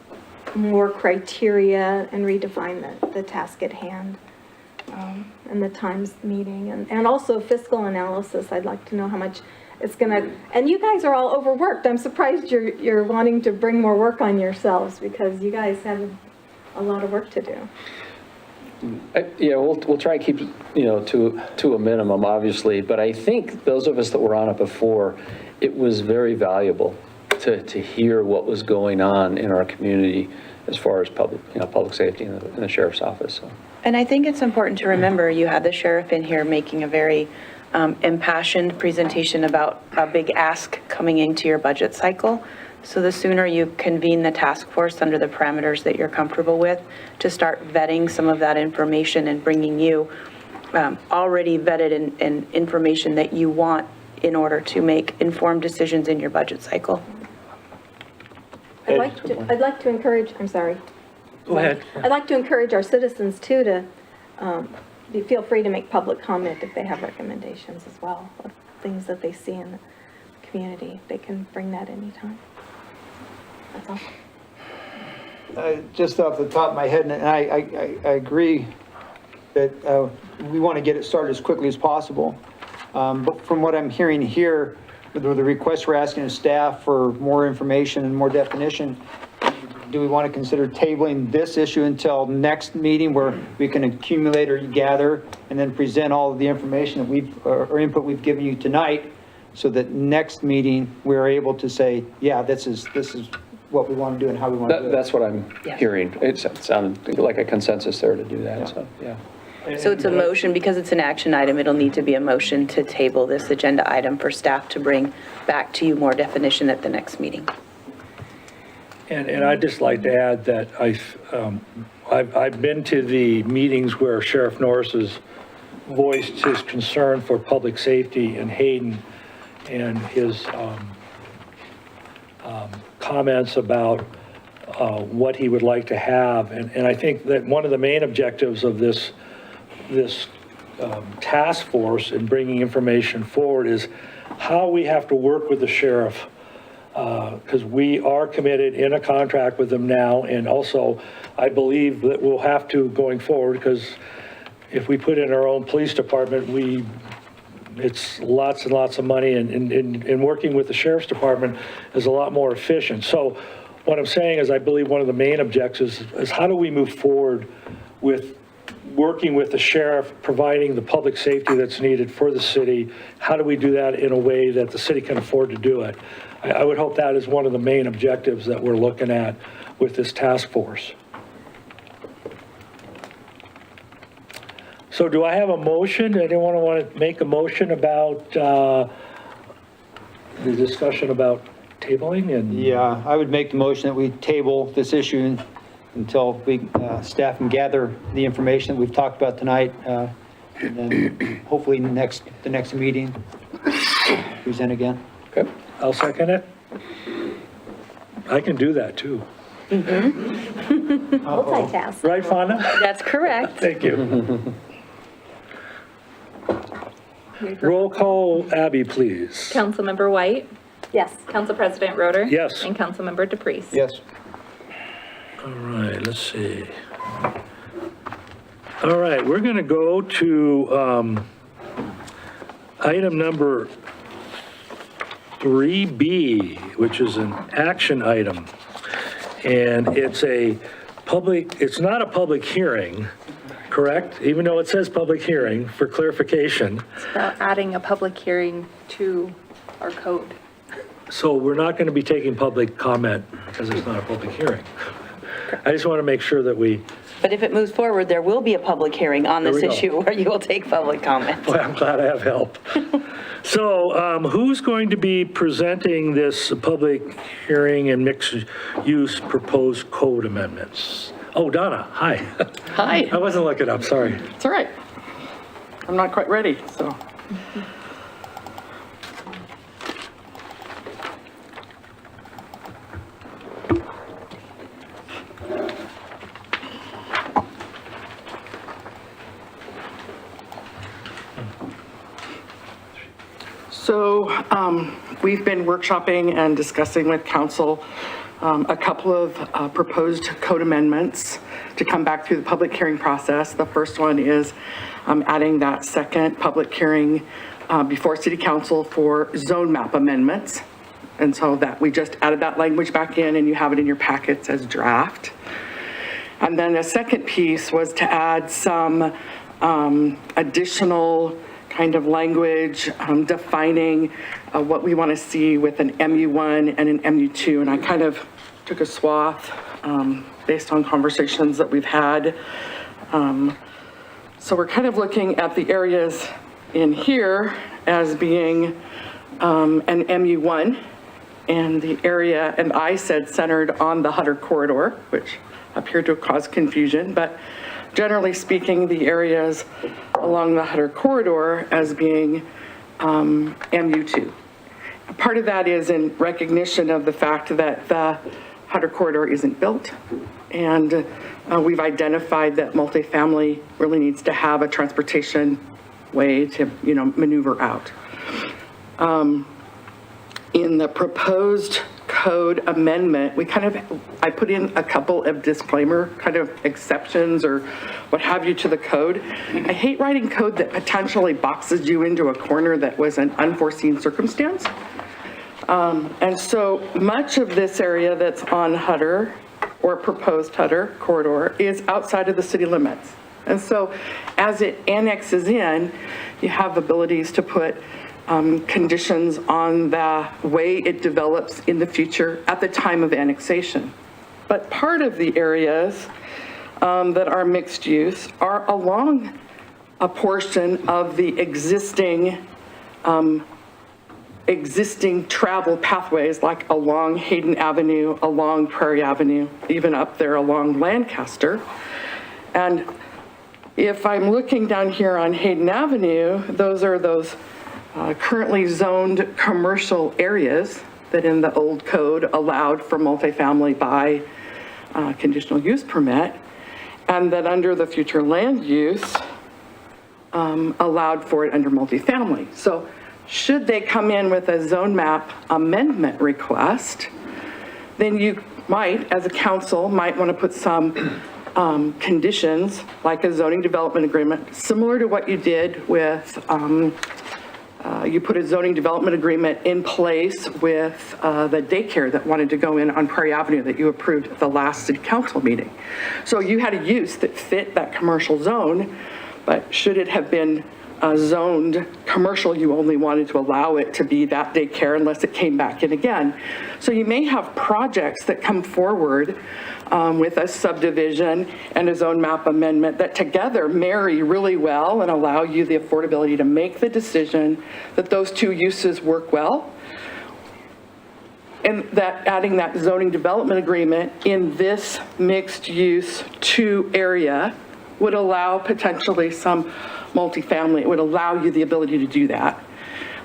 more criteria and redefine the task at hand, and the times meeting, and also fiscal analysis. I'd like to know how much it's gonna, and you guys are all overworked. I'm surprised you're wanting to bring more work on yourselves, because you guys have a lot of work to do. Yeah, we'll try and keep, to a minimum, obviously, but I think those of us that were on it before, it was very valuable to hear what was going on in our community as far as public safety in the sheriff's office, so. And I think it's important to remember, you had the sheriff in here making a very impassioned presentation about a big ask coming into your budget cycle. So the sooner you convene the task force under the parameters that you're comfortable with, to start vetting some of that information and bringing you already vetted and information that you want in order to make informed decisions in your budget cycle. I'd like to encourage, I'm sorry. Go ahead. I'd like to encourage our citizens too to feel free to make public comment if they have recommendations as well, of things that they see in the community. They can bring that anytime. That's all. Just off the top of my head, and I agree that we want to get it started as quickly as possible. But from what I'm hearing here, with the request we're asking of staff for more information and more definition, do we want to consider tabling this issue until next meeting where we can accumulate or gather and then present all of the information that or input we've given you tonight, so that next meeting we're able to say, yeah, this is what we want to do and how we want to do it? That's what I'm hearing. It sounded like a consensus there to do that, so, yeah. So it's a motion, because it's an action item, it'll need to be a motion to table this agenda item for staff to bring back to you more definition at the next meeting. And I'd just like to add that I've been to the meetings where Sheriff Norris has voiced his concern for public safety in Hayden, and his comments about what he would like to have. And I think that one of the main objectives of this task force in bringing information forward is how we have to work with the sheriff, because we are committed in a contract with them now, and also I believe that we'll have to going forward, because if we put in our own police department, it's lots and lots of money, and working with the sheriff's department is a lot more efficient. So what I'm saying is, I believe one of the main objectives is how do we move forward with working with the sheriff, providing the public safety that's needed for the city. How do we do that in a way that the city can afford to do it? I would hope that is one of the main objectives that we're looking at with this task force. So do I have a motion? Anyone want to make a motion about the discussion about tabling? And Yeah, I would make the motion that we table this issue until staff can gather the information that we've talked about tonight, and then hopefully the next meeting, present again. Okay. I'll second it. I can do that too. Multitask. Right, Fonda? That's correct. Thank you. Roll call, Abby, please. Councilmember White, Yes. Council President Roder. Yes. And Councilmember DePreez. Yes. All right, let's see. All right, we're going to go to item number 3B, which is an action item. And it's it's not a public hearing, correct? Even though it says public hearing, for clarification. It's about adding a public hearing to our code. So we're not going to be taking public comment because it's not a public hearing. I just want to make sure that we, But if it moves forward, there will be a public hearing on this There we go. issue where you will take public comment. boy, I'm glad I have help. So who's going to be presenting this public hearing and mixed-use proposed code amendments? Oh, Donna, hi. Hi, I wasn't looking up, sorry. it's all right. I'm not quite ready, so. So we've been workshopping and discussing with council a couple of proposed code amendments to come back through the public hearing process. The first one is adding that second public hearing before city council for zone map amendments. And so that we just added that language back in, and you have it in your packets as draft. And then a second piece was to add some additional kind of language defining what we want to see with an MU1 and an MU2. And I kind of took a swath based on conversations that we've had. So we're kind of looking at the areas in here as being an MU1, and the area, and I said centered on the Hutter corridor, which appeared to cause confusion, but generally speaking, the areas along the Hutter corridor as being MU2. Part of that is in recognition of the fact that the Hutter corridor isn't built, and we've identified that multifamily really needs to have a transportation way to, maneuver out. In the proposed code amendment, I put in a couple of disclaimer kind of exceptions or what have you to the code. I hate writing code that potentially boxes you into a corner that was an unforeseen circumstance. And so much of this area that's on Hutter or proposed Hutter corridor is outside of the city limits. And so as it annexes in, you have abilities to put conditions on the way it develops in the future at the time of annexation. But part of the areas that are mixed use are along a portion of the existing travel pathways, like along Hayden Avenue, along Prairie Avenue, even up there along Lancaster. And if I'm looking down here on Hayden Avenue, those are those currently zoned commercial areas that in the old code allowed for multifamily by conditional use permit, and that under the future land use allowed for it under multifamily. So should they come in with a zone map amendment request, then you might, as a council, might want to put some conditions like a zoning development agreement, similar to what you did with you put a zoning development agreement in place with the daycare that wanted to go in on Prairie Avenue that you approved at the last city council meeting. So you had a use that fit that commercial zone, but should it have been zoned commercial, you only wanted to allow it to be that daycare unless it came back in again. So you may have projects that come forward with a subdivision and a zone map amendment that together marry really well and allow you the affordability to make the decision that those two uses work well. And that adding that zoning development agreement in this mixed use 2 area would allow potentially some multifamily. It would allow you the ability to do that.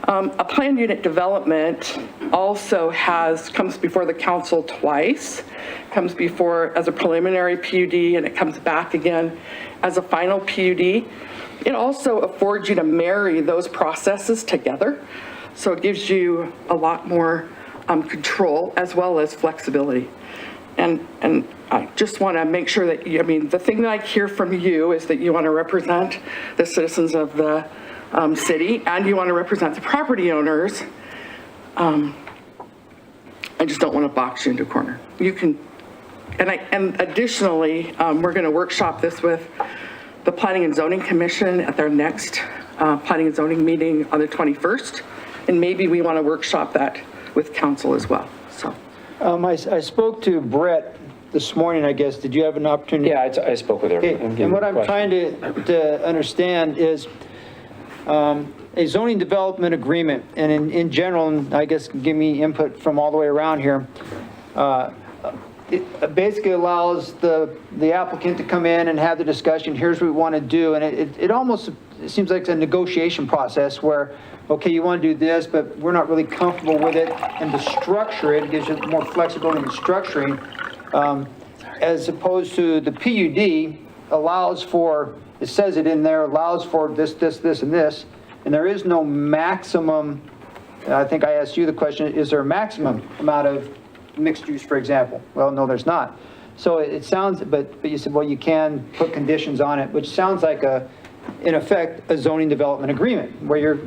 A planned unit development also comes before the council twice, comes before as a preliminary PUD, and it comes back again as a final PUD. It also affords you to marry those processes together. So it gives you a lot more control as well as flexibility. And I just want to make sure that the thing that I hear from you is that you want to represent the citizens of the city, and you want to represent the property owners. I just don't want to box you into a corner. You can, and additionally, we're going to workshop this with the Planning and Zoning Commission at their next Planning and Zoning meeting on the 21st, and maybe we want to workshop that with council as well. So, I spoke to Brett this morning, I guess. Did you have an opportunity? Yeah, I spoke with her. Okay, and what I'm trying to understand is a zoning development agreement, and in general, and I guess give me input from all the way around here, it basically allows the applicant to come in and have the discussion, here's what we want to do, and it almost seems like it's a negotiation process where, okay, you want to do this, but we're not really comfortable with it, and to structure it gives you more flexibility in structuring, as opposed to the PUD allows for, it says it in there, allows for this, and this, and there is no maximum I think I asked you the question, is there a maximum amount of mixed use, for example? Well, no, there's not. So it sounds, but you said, well, you can put conditions on it, which sounds like in effect, a zoning development agreement, where you're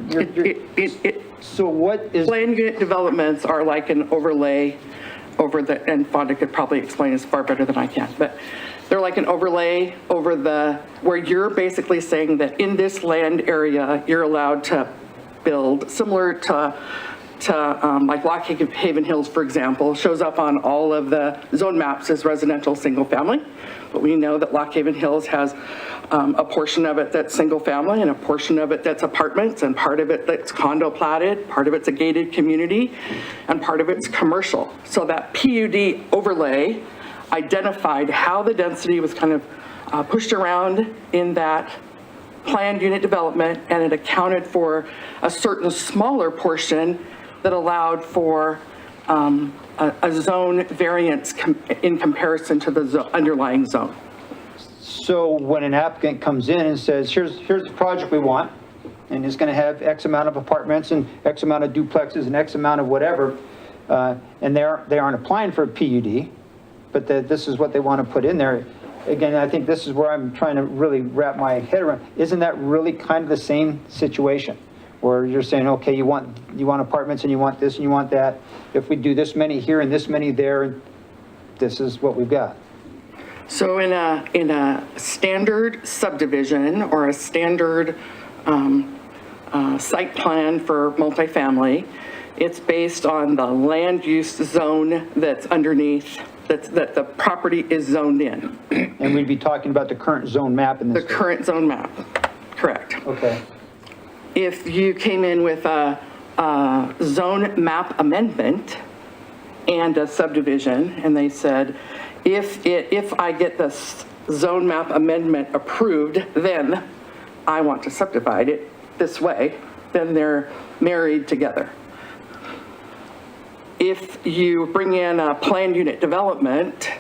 so what is? Land unit developments are like an overlay over the, and Fonda could probably explain this far better than I can, but they're like an overlay over where you're basically saying that in this land area, you're allowed to build, similar to like Lock Haven Hills, for example, shows up on all of the zone maps as residential single family. But we know that Lock Haven Hills has a portion of it that's single family and a portion of it that's apartments and part of it that's condo platted, part of it's a gated community, and part of it's commercial. So that PUD overlay identified how the density was kind of pushed around in that planned unit development, and it accounted for a certain smaller portion that allowed for a zone variance in comparison to the underlying zone. So when an applicant comes in and says, here's the project we want, and it's going to have X amount of apartments and X amount of duplexes and X amount of whatever, and they aren't applying for a PUD, but this is what they want to put in there. Again, I think this is where I'm trying to really wrap my head around. Isn't that really kind of the same situation? Where you're saying, okay, you want apartments and you want this and you want that. If we do this many here and this many there, this is what we've got. So in a standard subdivision or a standard site plan for multifamily, it's based on the land use zone that's underneath, that the property is zoned in. And we'd be talking about the current zone map in this The case. current zone map, correct. Okay. If you came in with a zone map amendment and a subdivision, and they said, if I get this zone map amendment approved, then I want to subdivide it this way, then they're married together. If you bring in a planned unit development,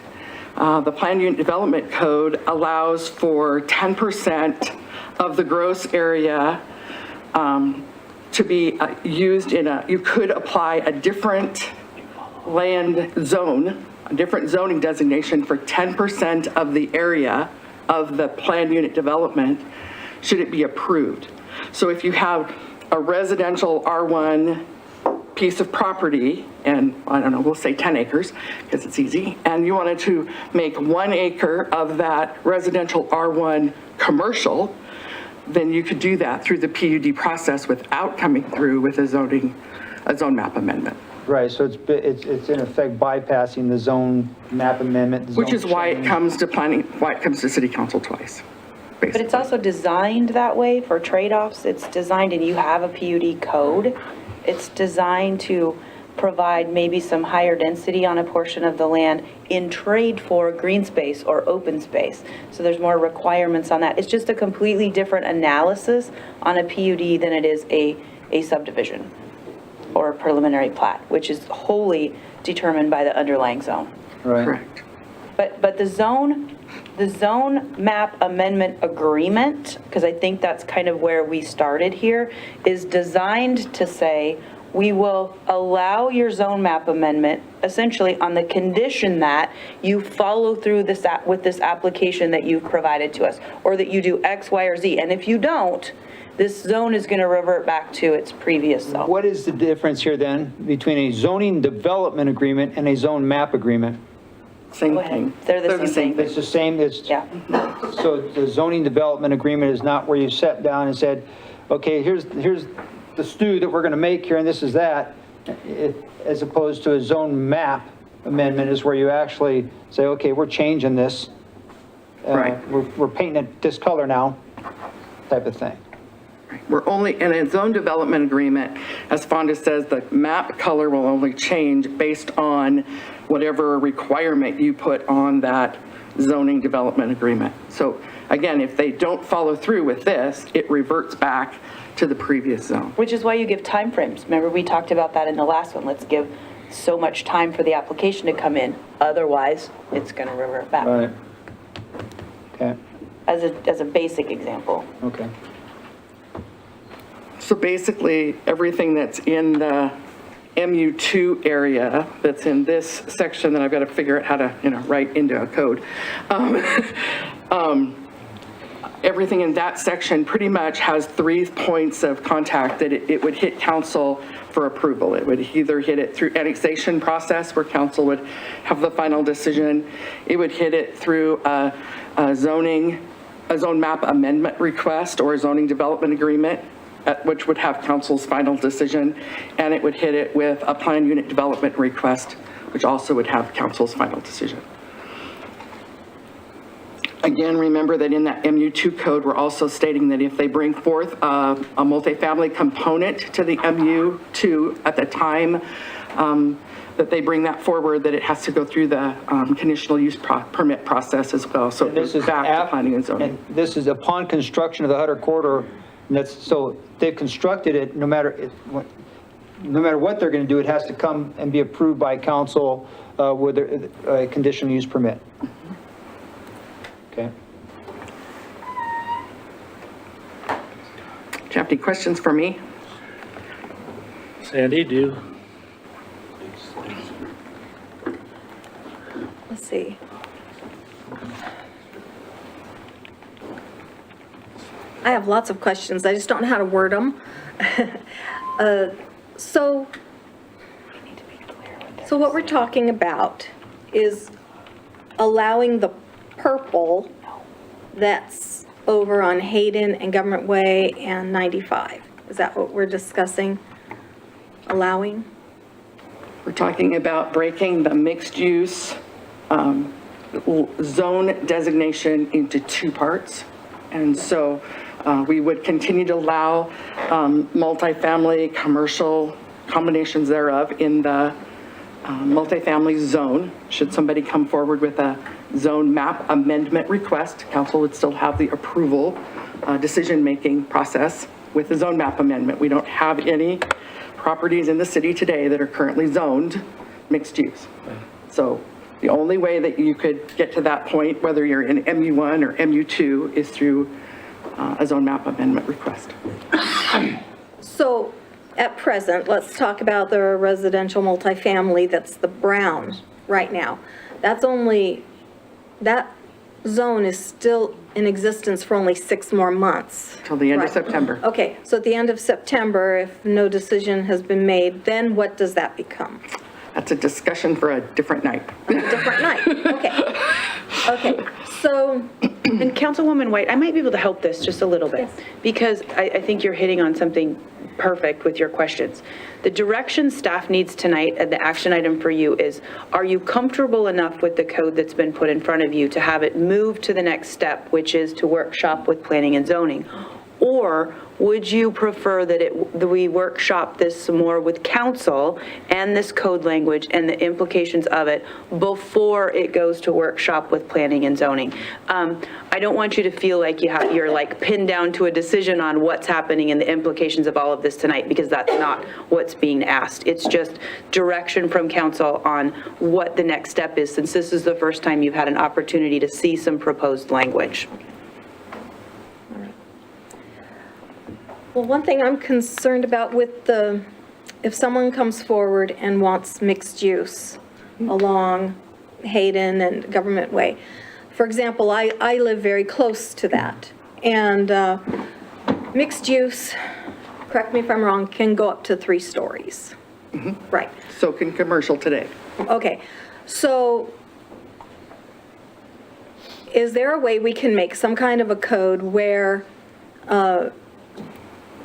the planned unit development code allows for 10% of the gross area to be used you could apply a different land zone, a different zoning designation for 10% of the area of the planned unit development, should it be approved. So if you have a residential R1 piece of property, and I don't know, we'll say 10 acres, because it's easy, and you wanted to make 1 acre of that residential R1 commercial, then you could do that through the PUD process without coming through with a zone map amendment. Right, so it's in effect bypassing the zone map amendment. Which is zone why it change. comes to planning, why it comes to city council twice, But it's also designed that way for trade-offs. It's designed, and you have a PUD code. It's designed to provide maybe some higher density on a portion of the land in trade for green space or open space. So there's more requirements on that. It's just a completely different analysis on a PUD than it is a subdivision or a preliminary plat, which is wholly determined by the underlying zone. Right. correct. But the zone map amendment agreement, because I think that's kind of where we started here, is designed to say, we will allow your zone map amendment essentially on the condition that you follow through with this application that you've provided to us, or that you do X, Y, or Z. And if you don't, this zone is going to revert back to its previous zone. What is the difference here then between a zoning development agreement and a zone map agreement? Same Go ahead. thing. They're the same thing. It's the same, Yeah. so the zoning development agreement is not where you sat down and said, okay, here's the stew that we're going to make here, and this is that, as opposed to a zone map amendment is where you actually say, okay, we're changing this. Right. We're painting it this color now, type of thing. We're only, in a zone development agreement, as Fonda says, the map color will only change based on whatever requirement you put on that zoning development agreement. So again, if they don't follow through with this, it reverts back to the previous zone. Which is why you give timeframes. Remember, we talked about that in the last one. Let's give so much time for the application to come in. Otherwise, it's going to revert back. Right. Okay, As a basic example. okay. So basically, everything that's in the MU2 area, that's in this section that I've got to figure out how to, write into a code. Everything in that section pretty much has 3 points of contact that it would hit council for approval. It would either hit it through annexation process where council would have the final decision. It would hit it through a zone map amendment request or a zoning development agreement, which would have council's final decision. And it would hit it with a plan unit development request, which also would have council's final decision. Again, remember that in that MU2 code, we're also stating that if they bring forth a multifamily component to the MU2 at the time that they bring that forward, that it has to go through the conditional use permit process as well. So This is back to planning and zoning. And this is upon construction of the Hutter corridor. And that's, so they've constructed it, no matter what they're going to do, it has to come and be approved by council with a conditional use permit. Okay. Do you have any questions for me? Sandy, do you? Let's see. I have lots of questions. I just don't know how to word them. So what we're talking about is allowing the purple that's over on Hayden and Government Way and 95. Is that what we're discussing? Allowing? We're talking about breaking the mixed use zone designation into 2 parts. And so we would continue to allow multifamily, commercial combinations thereof in the multifamily zone. Should somebody come forward with a zone map amendment request, council would still have the approval decision-making process with the zone map amendment. We don't have any properties in the city today that are currently zoned mixed use. So the only way that you could get to that point, whether you're in MU1 or MU2, is through a zone map amendment request. So at present, let's talk about the residential multifamily that's the brown right now. That's only, that zone is still in existence for only 6 more months. Till the end of Right. September. Okay, so at the end of September, if no decision has been made, then what does that become? That's a discussion for a different night. Different night, okay. Okay, so, And Councilwoman White, I might be able to help this just a little bit, Yes. because I think you're hitting on something perfect with your questions. The direction staff needs tonight, and the action item for you is, are you comfortable enough with the code that's been put in front of you to have it move to the next step, which is to workshop with planning and zoning? Or would you prefer that we workshop this some more with council and this code language and the implications of it before it goes to workshop with planning and zoning? I don't want you to feel like you're like pinned down to a decision on what's happening and the implications of all of this tonight, because that's not what's being asked. It's just direction from council on what the next step is, since this is the first time you've had an opportunity to see some proposed language. well, one thing I'm concerned about with if someone comes forward and wants mixed use along Hayden and Government Way. For example, I live very close to that. And mixed use, correct me if I'm wrong, can go up to 3 stories. Right. So can commercial today. Okay, so is there a way we can make some kind of a code where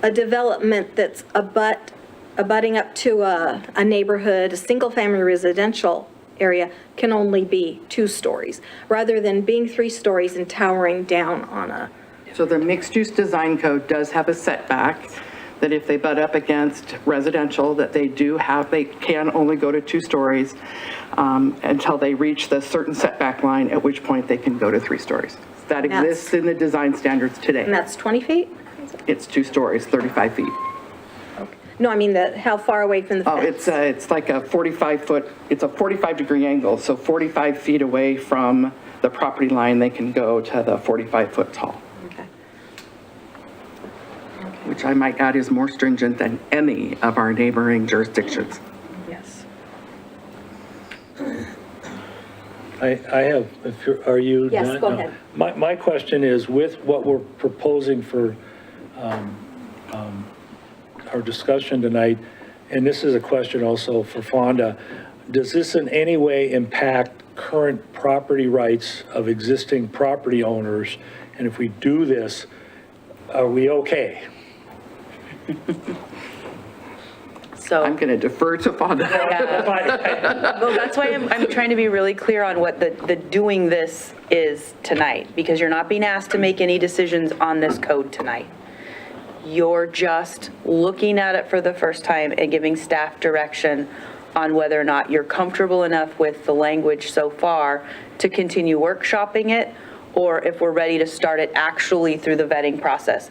a development that's abutting up to a neighborhood, a single-family residential area, can only be 2 stories, rather than being 3 stories and towering down on a... So the mixed-use design code does have a setback that if they butt up against residential, that they can only go to 2 stories until they reach the certain setback line, at which point they can go to 3 stories. That exists in the design standards today. And that's 20 feet? It's 2 stories, 35 feet. No, I mean, how far away from the Oh, fence? it's like a 45-foot, it's a 45-degree angle, so 45 feet away from the property line, they can go to the 45-foot tall. Okay. which I might add is more stringent than any of our neighboring jurisdictions. Yes. I have, if you're, are you? Yes, done? go No. ahead. My question is, with what we're proposing for our discussion tonight, and this is a question also for Fonda, does this in any way impact current property rights of existing property owners? And if we do this, are we okay? So. I'm going to defer to Fonda. Well, that's why I'm trying to be really clear on what the doing this is tonight, because you're not being asked to make any decisions on this code tonight. You're just looking at it for the first time and giving staff direction on whether or not you're comfortable enough with the language so far to continue workshopping it, or if we're ready to start it actually through the vetting process.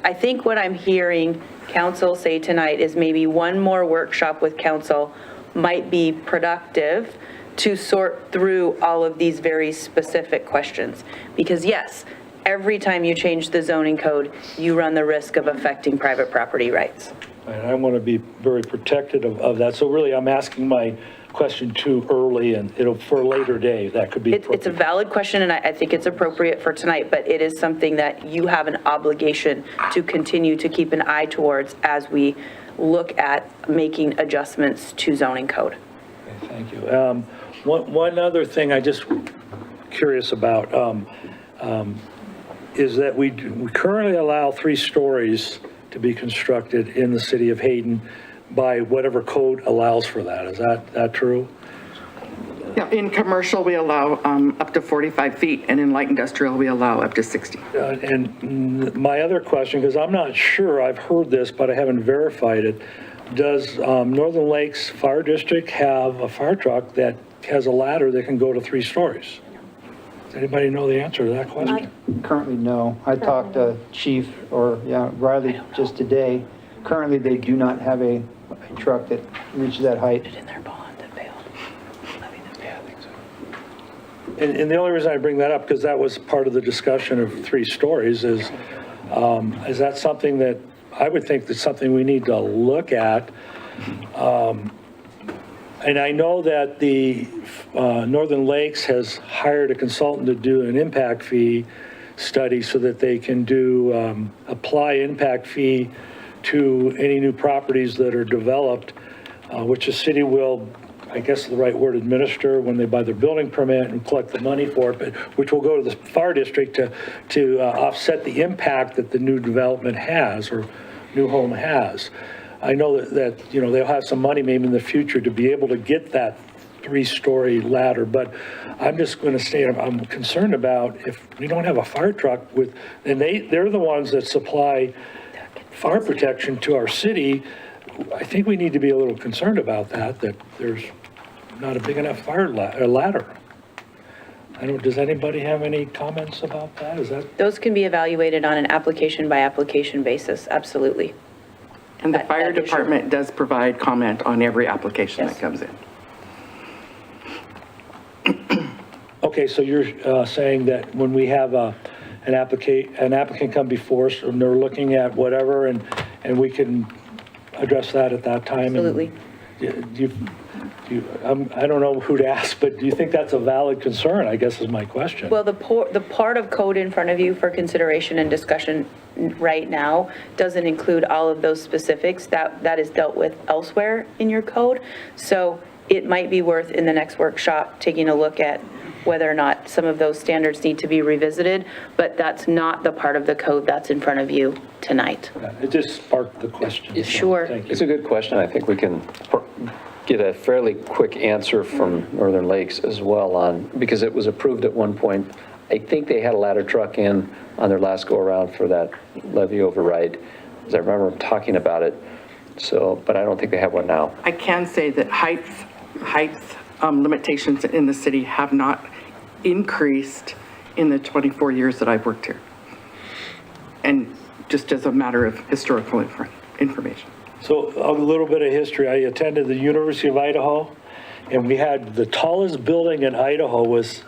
I think what I'm hearing council say tonight is maybe one more workshop with council might be productive to sort through all of these very specific questions. Because yes, every time you change the zoning code, you run the risk of affecting private property rights. And I want to be very protective of that. So really, I'm asking my question too early, and it'll, for a later day, that could be It's a appropriate. valid question, and I think it's appropriate for tonight, but it is something that you have an obligation to continue to keep an eye towards as we look at making adjustments to zoning code. Okay, thank you. One other thing I just curious about is that we currently allow 3 stories to be constructed in the city of Hayden by whatever code allows for that. Is that true? Yeah, in commercial, we allow up to 45 feet, and in light industrial, we allow up to 60. And my other question, because I'm not sure, I've heard this, but I haven't verified it. Does Northern Lakes Fire District have a fire truck that has a ladder that can go to 3 stories? Does anybody know the answer to that question? Currently, no. I talked to Chief, Riley just today. Currently, they do not have a truck that reaches that height. In their bond that failed. Yeah, I think so. And the only reason I bring that up, because that was part of the discussion of 3 stories, is that something that, I would think that's something we need to look at. And I know that the Northern Lakes has hired a consultant to do an impact fee study so that they can do, apply impact fee to any new properties that are developed, which the city will, I guess the right word, administer when they buy their building permit and collect the money for it, but which will go to the fire district to offset the impact that the new development has or new home has. I know that they'll have some money maybe in the future to be able to get that 3-story ladder, but I'm just going to say I'm concerned about if we don't have a fire truck with, and they're the ones that supply fire protection to our city. I think we need to be a little concerned about that there's not a big enough fire ladder. Does anybody have any comments about that? Is that? Those can be evaluated on an application by application basis, absolutely. And the That fire issue. department does provide comment on every application Yes. that comes in. Okay, so you're saying that when we have an applicant come before us and they're looking at whatever and we can address that at that time? Absolutely. I don't know who to ask, but do you think that's a valid concern, I guess is my question? Well, the part of code in front of you for consideration and discussion right now doesn't include all of those specifics. That is dealt with elsewhere in your code. So it might be worth in the next workshop taking a look at whether or not some of those standards need to be revisited, but that's not the part of the code that's in front of you tonight. It just sparked the question. so Sure. Thank you. It's a good question. I think we can get a fairly quick answer from Northern Lakes as well on, because it was approved at one point. I think they had a ladder truck in on their last go-around for that levy override, as I remember them talking about it. So, but I don't think they have one now. I can say that height limitations in the city have not increased in the 24 years that I've worked here. And just as a matter of historical information. So a little bit of history. I attended the University of Idaho, and we had the tallest building in Idaho was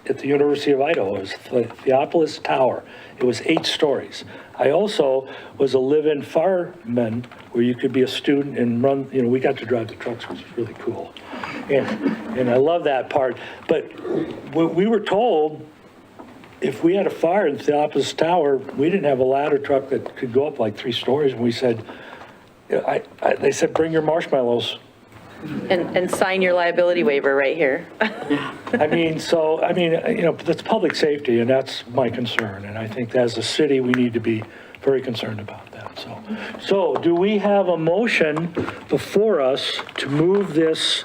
at the University of Idaho. It was Theopolis Tower. It was 8 stories. I also was a live-in fireman where you could be a student and run, we got to drive the trucks, which was really cool. And I love that part. But we were told if we had a fire in Theopolis Tower, we didn't have a ladder truck that could go up like 3 stories. And we said, they said, bring your marshmallows. And sign your liability waiver right here. That's public safety, and that's my concern. And I think as a city, we need to be very concerned about that. So do we have a motion before us to move this?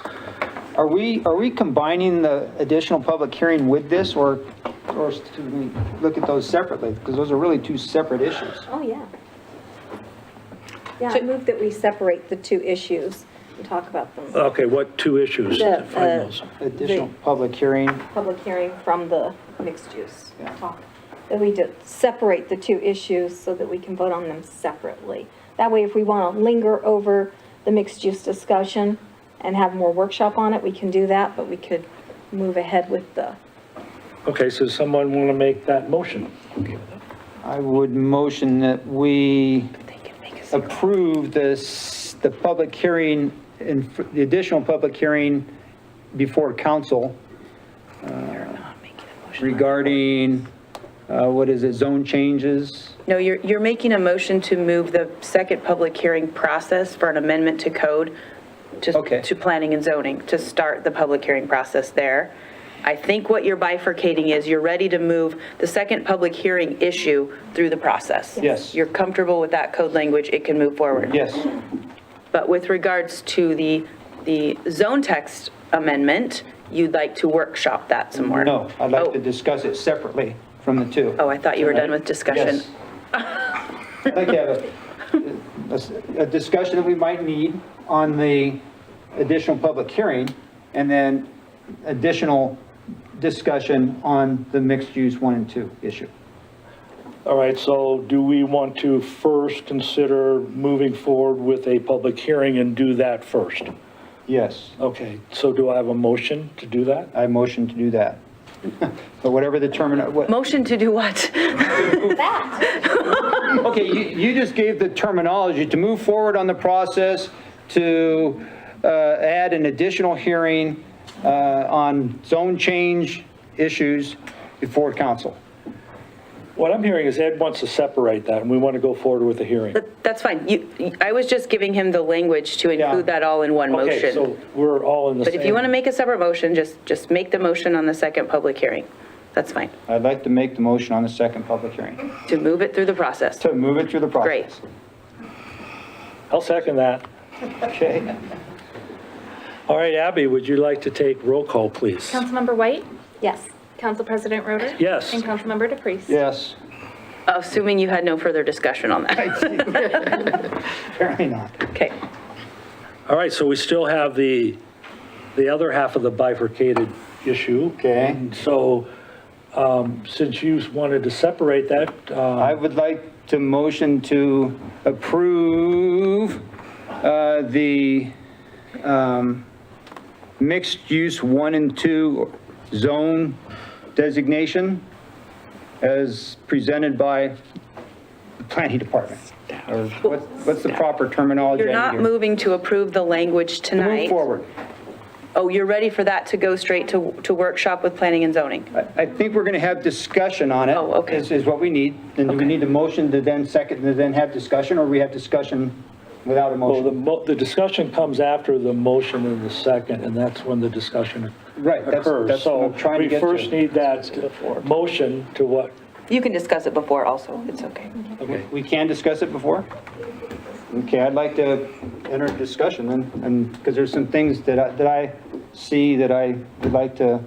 Are we combining the additional public hearing with this, or do we look at those separately? Because those are really 2 separate issues. Oh, yeah. Yeah, I move that we separate the 2 issues and talk about them. Okay, what 2 issues? Define those. Additional public hearing. Public hearing from the mixed use Yeah. talk. That we do separate the 2 issues so that we can vote on them separately. That way, if we want to linger over the mixed use discussion and have more workshop on it, we can do that, but we could move ahead with the. Okay, so someone want to make that motion? Okay with that. I would motion that we approve the public hearing, the additional public hearing before council regarding, zone changes? No, you're making a motion to move the second public hearing process for an amendment to code to planning and zoning, to start the public hearing process there. I think what you're bifurcating is you're ready to move the second public hearing issue through the process. Yes. You're comfortable with that code language, it can move forward. Yes. But with regards to the zone text amendment, you'd like to workshop that some more? No, I'd like to discuss it separately from the 2. Oh, I thought you were done with discussion. Yes. I'd like to have a discussion that we might need on the additional public hearing, and then additional discussion on the mixed use 1 and 2 issue. All right, so do we want to first consider moving forward with a public hearing and do that first? Yes, Okay, so do I have a motion to do that? I motion to do that. But whatever the Motion to do what? okay, you just gave the terminology to move forward on the process, to add an additional hearing on zone change issues before council. What I'm hearing is Ed wants to separate that, and we want to go forward with the hearing. That's fine. I was just giving him the language to include that all in one motion. Okay, so we're all in the same. But if you want to make a separate motion, just make the motion on the second public hearing. That's fine. I'd like to make the motion on the second public hearing. To move it through the process. To move it through the process. Great. I'll second that. Okay. All right, Abby, would you like to take roll call, please? Councilmember White? Yes. Council President Roder? Yes. And Councilmember DePriest? Yes. Assuming you had no further discussion on that. Apparently not. Okay. All right, so we still have the other half of the bifurcated issue. Okay. And so since you wanted to separate that, I would like to motion to approve the mixed use 1 and 2 zone designation as presented by the planning department. Or what's the proper terminology? You're not moving to approve the language To tonight. move forward. Oh, you're ready for that to go straight to workshop with planning and zoning? I think we're going to have discussion on it. Oh, okay. Is what we need. And do we need a motion to then second, to then have discussion, or we have discussion without a well, motion? the discussion comes after the motion and the second, and that's when the discussion Right, that's occurs. what I'm trying to get to. So we first need that motion to what? You can discuss it before also, it's okay. Okay. We can discuss it before? Okay, I'd like to enter discussion, and, because there's some things that I see that I would like to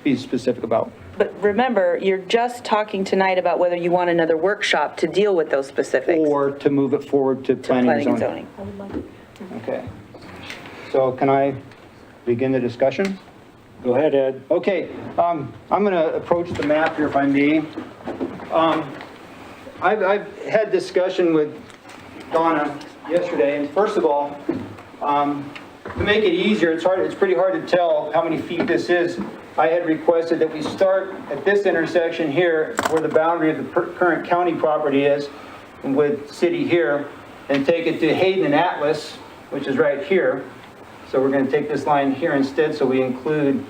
be specific about. But remember, you're just talking tonight about whether you want another workshop to deal with those specifics. Or to move it forward to planning and Planning and zoning. zoning. Okay. So can I begin the discussion? Go ahead, Ed. Okay, I'm going to approach the map here if I may. I've had discussion with Donna yesterday, and first of all, to make it easier, it's pretty hard to tell how many feet this is I had requested that we start at this intersection here, where the boundary of the current county property is, with city here, and take it to Hayden and Atlas, which is right here. So we're going to take this line here instead, so we include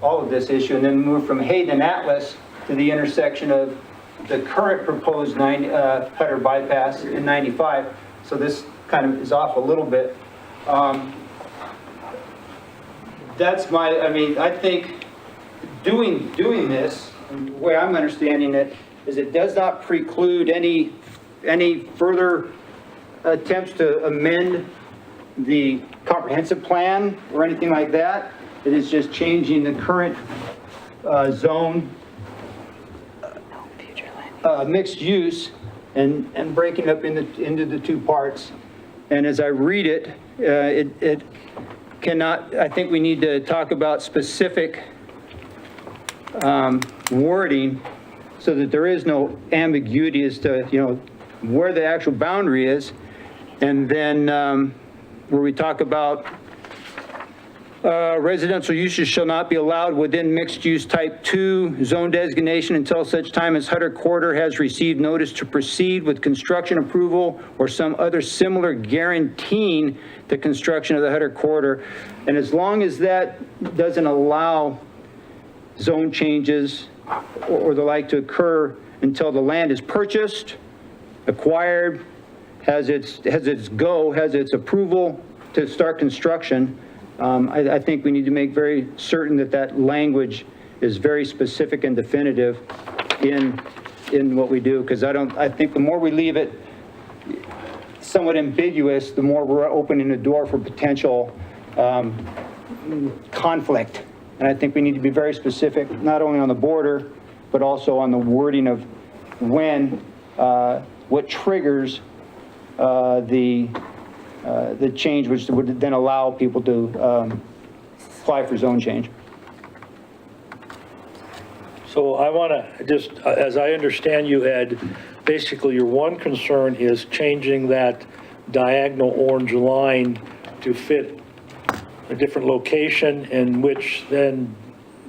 all of this issue, and then move from Hayden and Atlas to the intersection of the current proposed Hutter bypass in 95. So this kind of is off a little bit. That's my, I think doing this, the way I'm understanding it, is it does not preclude any further attempts to amend the comprehensive plan or anything like that. It is just changing the current zone mixed use and breaking up into the two parts. And as I read it, it cannot, I think we need to talk about specific wording so that there is no ambiguity as to, where the actual boundary is. And then where we talk about residential uses shall not be allowed within mixed-use type 2 zone designation until such time as Hutter Quarter has received notice to proceed with construction approval or some other similar guaranteeing the construction of the Hutter Quarter. And as long as that doesn't allow zone changes or the like to occur until the land is purchased, acquired, has its approval to start construction, I think we need to make very certain that that language is very specific and definitive in what we do, because I think the more we leave it somewhat ambiguous, the more we're opening the door for potential conflict. And I think we need to be very specific, not only on the border, but also on the wording of when, what triggers the change, which would then allow people to apply for zone change. So I want to just, as I understand you, Ed, basically your one concern is changing that diagonal orange line to fit a different location, in which then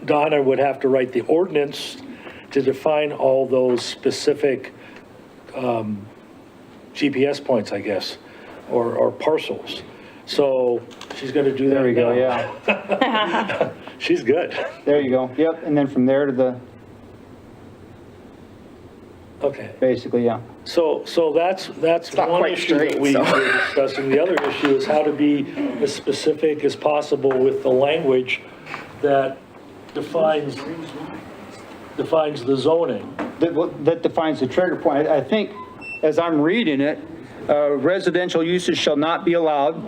Donna would have to write the ordinance to define all those specific GPS points, I guess, or parcels. So she's going to do that. There we go, now. yeah. She's good. There you go, yep, and then from there to the, Okay. basically, yeah. So that's not one quite issue straight, that we so. were discussing. The other issue is how to be as specific as possible with the language that defines the zoning. That defines the trigger point. I think, as I'm reading it, residential uses shall not be allowed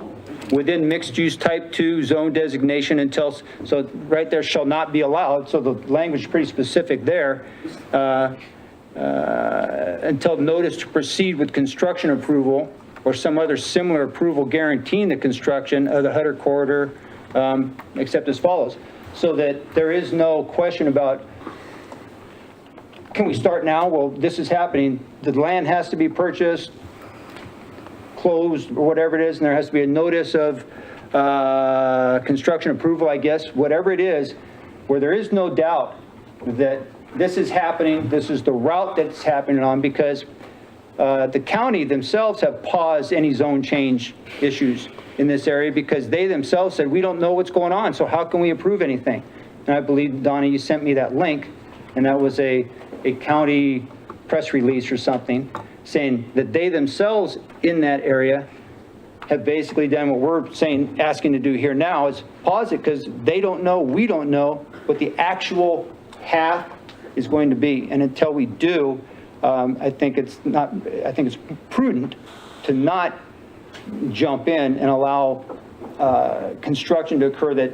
within mixed-use type 2 zone designation until, so right there, shall not be allowed, so the language is pretty specific there, until notice to proceed with construction approval or some other similar approval guaranteeing the construction of the Hutter Corridor, except as follows. So that there is no question about, can we start now? Well, this is happening. The land has to be purchased, closed, or whatever it is, and there has to be a notice of construction approval, I guess, whatever it is, where there is no doubt that this is happening, this is the route that's happening on, because the county themselves have paused any zone change issues in this area because they themselves said, we don't know what's going on, so how can we approve anything? And I believe, Donna, you sent me that link, and that was a county press release or something saying that they themselves in that area have basically done what we're saying, asking to do here now, is pause it, because they don't know, we don't know what the actual path is going to be. And until we do, I think it's prudent to not jump in and allow construction to occur that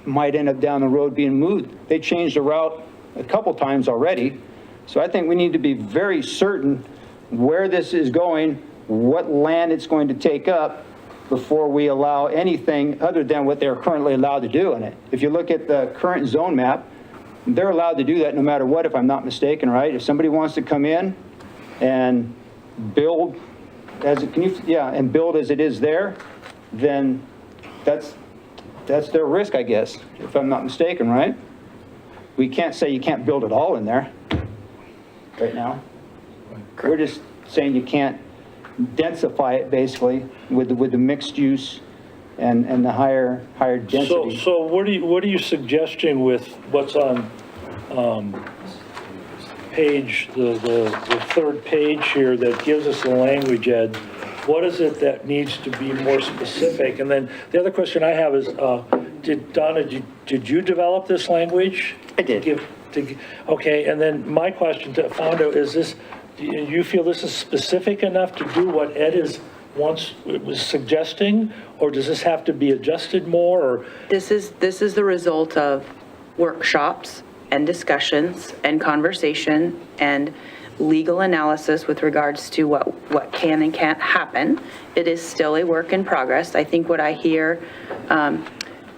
might end up down the road being moved. They changed the route a couple times already. So I think we need to be very certain where this is going, what land it's going to take up, before we allow anything other than what they're currently allowed to do in it. If you look at the current zone map, they're allowed to do that no matter what, if I'm not mistaken, right? If somebody wants to come in and build as it, and build as it is there, then that's their risk, I guess, if I'm not mistaken, right? we can't say you can't build it all in there right now. We're just saying you can't densify it basically with the mixed use and the higher density. So what are you suggesting with what's on page, the third page here that gives us the language, Ed? What is it that needs to be more specific? And then the other question I have is, Donna, did you develop this language? I did. Okay, and then my question to Fondo is this, do you feel this is specific enough to do what Ed was suggesting? Or does this have to be adjusted more, or? This is the result of workshops and discussions and conversation and legal analysis with regards to what can and can't happen. It is still a work in progress. I think what I hear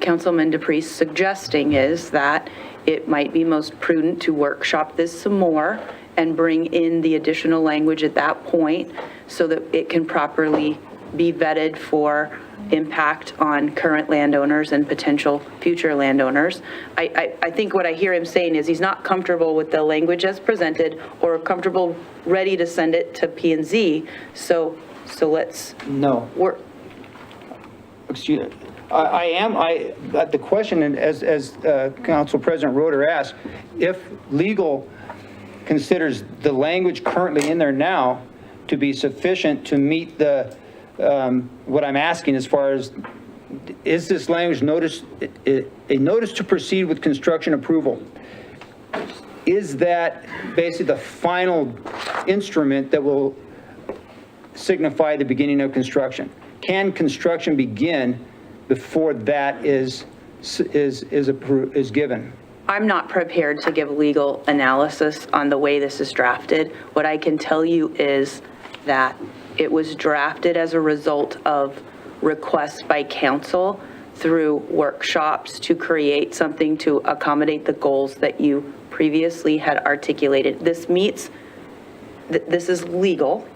Councilman DePriest suggesting is that it might be most prudent to workshop this some more and bring in the additional language at that point so that it can properly be vetted for impact on current landowners and potential future landowners. I think what I hear him saying is he's not comfortable with the language as presented or comfortable, ready to send it to P&Z. So let's No. work. Excuse, the question, as Council President Roeder asked, if legal considers the language currently in there now to be sufficient to meet the, what I'm asking as far as, is this language a notice to proceed with construction approval? Is that basically the final instrument that will signify the beginning of construction? Can construction begin before that is given? I'm not prepared to give legal analysis on the way this is drafted. What I can tell you is that it was drafted as a result of requests by council through workshops to create something to accommodate the goals that you previously had articulated. This is legal.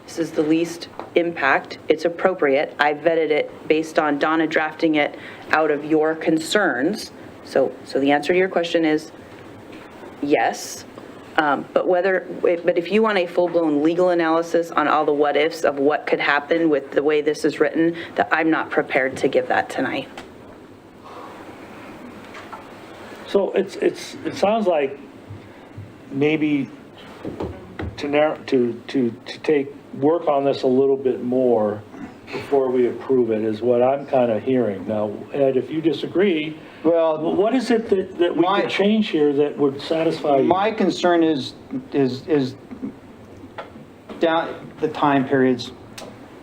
This is the least impact. It's appropriate. I vetted it based on Donna drafting it out of your concerns. So the answer to your question is yes. But if you want a full-blown legal analysis on all the what-ifs of what could happen with the way this is written, that I'm not prepared to give that tonight. So it sounds like maybe to take work on this a little bit more before we approve it is what I'm kind of hearing. Now, Ed, if you disagree, well, what is it that we could change here that would satisfy you? My concern is down the time periods.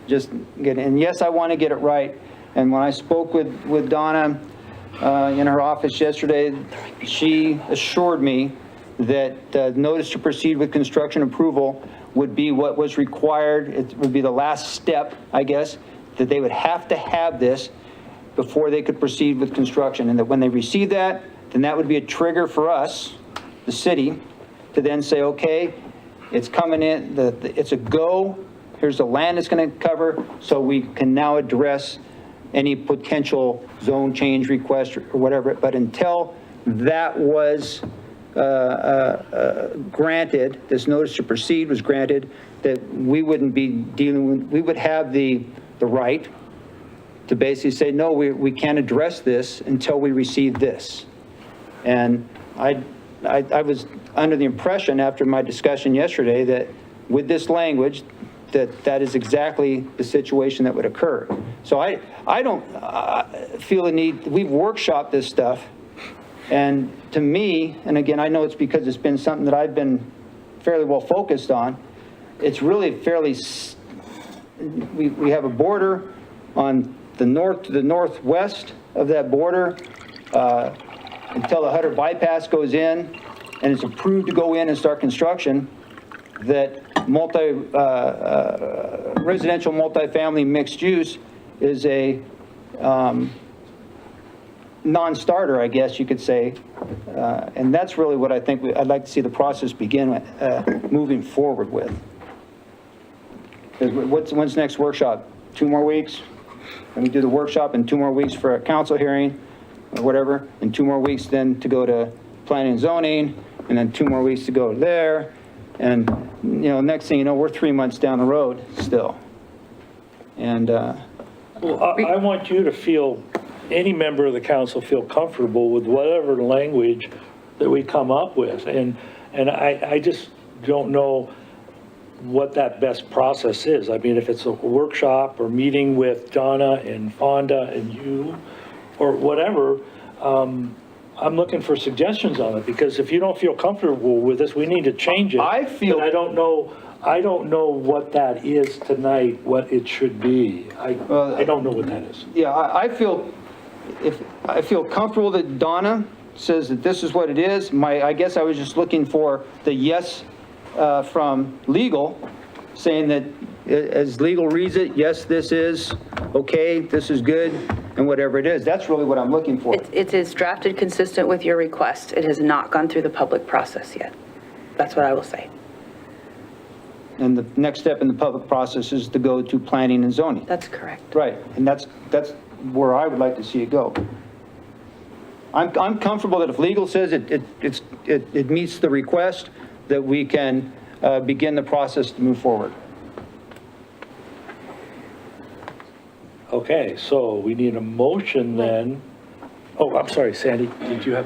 Just get, and yes, I want to get it right. And when I spoke with Donna in her office yesterday, she assured me that notice to proceed with construction approval would be what was required. It would be the last step, I guess, that they would have to have this before they could proceed with construction. And that when they receive that, then that would be a trigger for us, the city, to then say, okay, it's coming in, it's a go, here's the land it's going to cover, so we can now address any potential zone change request or whatever. But until that was granted, this notice to proceed was granted, that we wouldn't be dealing with, we would have the right to basically say, no, we can't address this until we receive this. And I was under the impression after my discussion yesterday that with this language, that is exactly the situation that would occur. So I don't feel the need, we've workshopped this stuff. And to me, and again, I know it's because it's been something that I've been fairly well focused on, it's really fairly, we have a border on the north to the northwest of that border until the Hutter bypass goes in and it's approved to go in and start construction, that residential multifamily mixed use is a non-starter, I guess you could say. And that's really what I think I'd like to see the process begin moving forward with. When's next workshop? 2 more weeks? And we do the workshop in 2 more weeks for a council hearing or whatever, and 2 more weeks then to go to planning and zoning, and then 2 more weeks to go there. And, next thing you know, we're 3 months down the road still. And, Well, I want you to feel, any member of the council feel comfortable with whatever language that we come up with. And I just don't know what that best process is. I mean, if it's a workshop or meeting with Donna and Fonda and you or whatever, I'm looking for suggestions on it, because if you don't feel comfortable with this, we need to change it. I feel- But I don't know what that is tonight, what it should be. I don't know what that is. yeah, I feel comfortable that Donna says that this is what it is. I guess I was just looking for the yes from legal, saying that as legal reads it, yes, this is okay, this is good, and whatever it is. That's really what I'm looking for. It is drafted consistent with your request. It has not gone through the public process yet. That's what I will say. And the next step in the public process is to go to planning and zoning. That's correct. Right, and that's where I would like to see it go. I'm comfortable that if legal says it meets the request, that we can begin the process to move forward. Okay, so we need a motion then. Oh, I'm sorry, Sandy, did you have?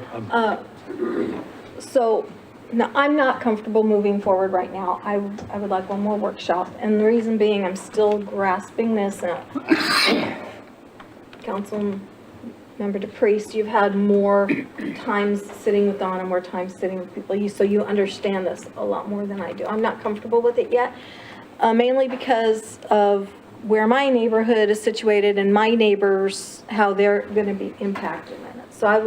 So, no, I'm not comfortable moving forward right now. I would like one more workshop, and the reason being, I'm still grasping this. Councilmember DePriest, you've had more times sitting with Donna, more times sitting with people, so you understand this a lot more than I do. I'm not comfortable with it yet, mainly because of where my neighborhood is situated and my neighbors, how they're going to be impacted in it. So I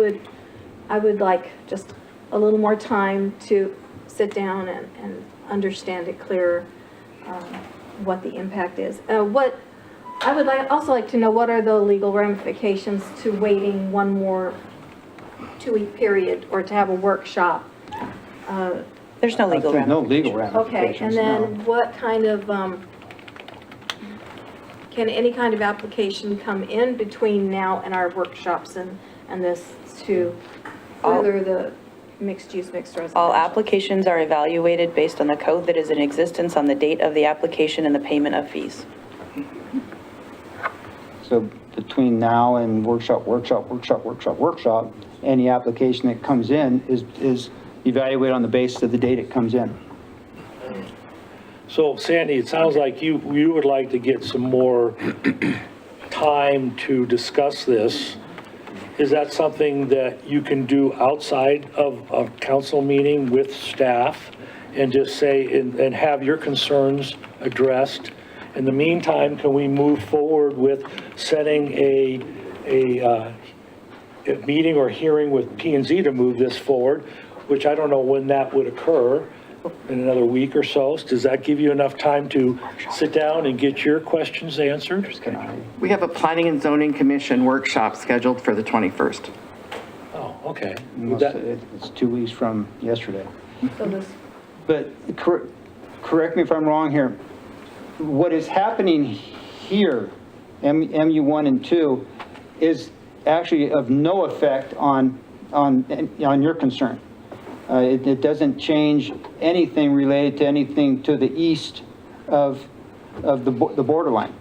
would like just a little more time to sit down and understand it clearer, what the impact is. What I would also like to know, what are the legal ramifications to waiting one more 2-week period or to have a workshop? There's no legal No ramifications. legal Okay, ramifications, and no. then what kind of, can any kind of application come in between now and our workshops and this to further the mixed use, mixed residential? All applications are evaluated based on the code that is in existence on the date of the application and the payment of fees. So between now and workshop, any application that comes in is evaluated on the basis of the date it comes in. So Sandy, it sounds like you would like to get some more time to discuss this. Is that something that you can do outside of a council meeting with staff and just say, and have your concerns addressed? In the meantime, can we move forward with setting a meeting or hearing with P&Z to move this forward, which I don't know when that would occur, in another week or so? Does that give you enough time to sit down and get your questions answered? We have a Planning and Zoning Commission workshop scheduled for the 21st. Oh, okay. Would that- It's 2 weeks from yesterday. So this, But correct me if I'm wrong here. What is happening here, MU1 and 2, is actually of no effect on your concern. It doesn't change anything related to anything to the east of the borderline.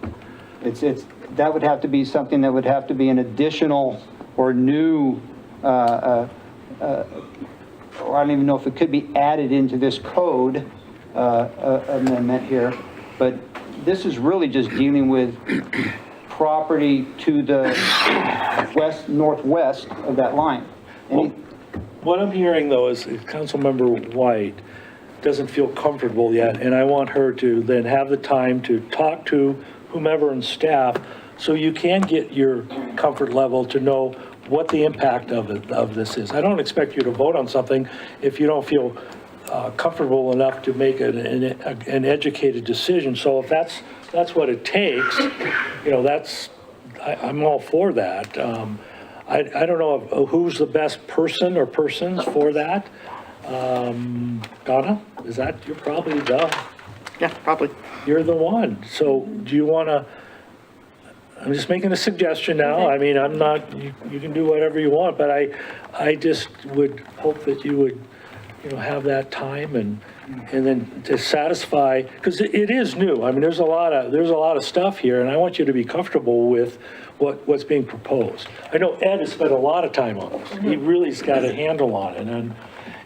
That would have to be something that would have to be an additional or new, or I don't even know if it could be added into this code amendment here, but this is really just dealing with property to the northwest of that line. What I'm hearing, though, is Councilmember White doesn't feel comfortable yet, and I want her to then have the time to talk to whomever in staff so you can get your comfort level to know what the impact of this is. I don't expect you to vote on something if you don't feel comfortable enough to make an educated decision. So if that's what it takes, I'm all for that. I don't know who's the best person or persons for that. Donna, you're probably Yeah, probably. you're the one. So do you want to, I'm just making a suggestion now. I mean, I'm not, you can do whatever you want, but I just would hope that you would, have that time and then to satisfy, because it is new. I mean, there's a lot of stuff here, and I want you to be comfortable with what's being proposed. I know Ed has spent a lot of time on this. He really's got a handle on it,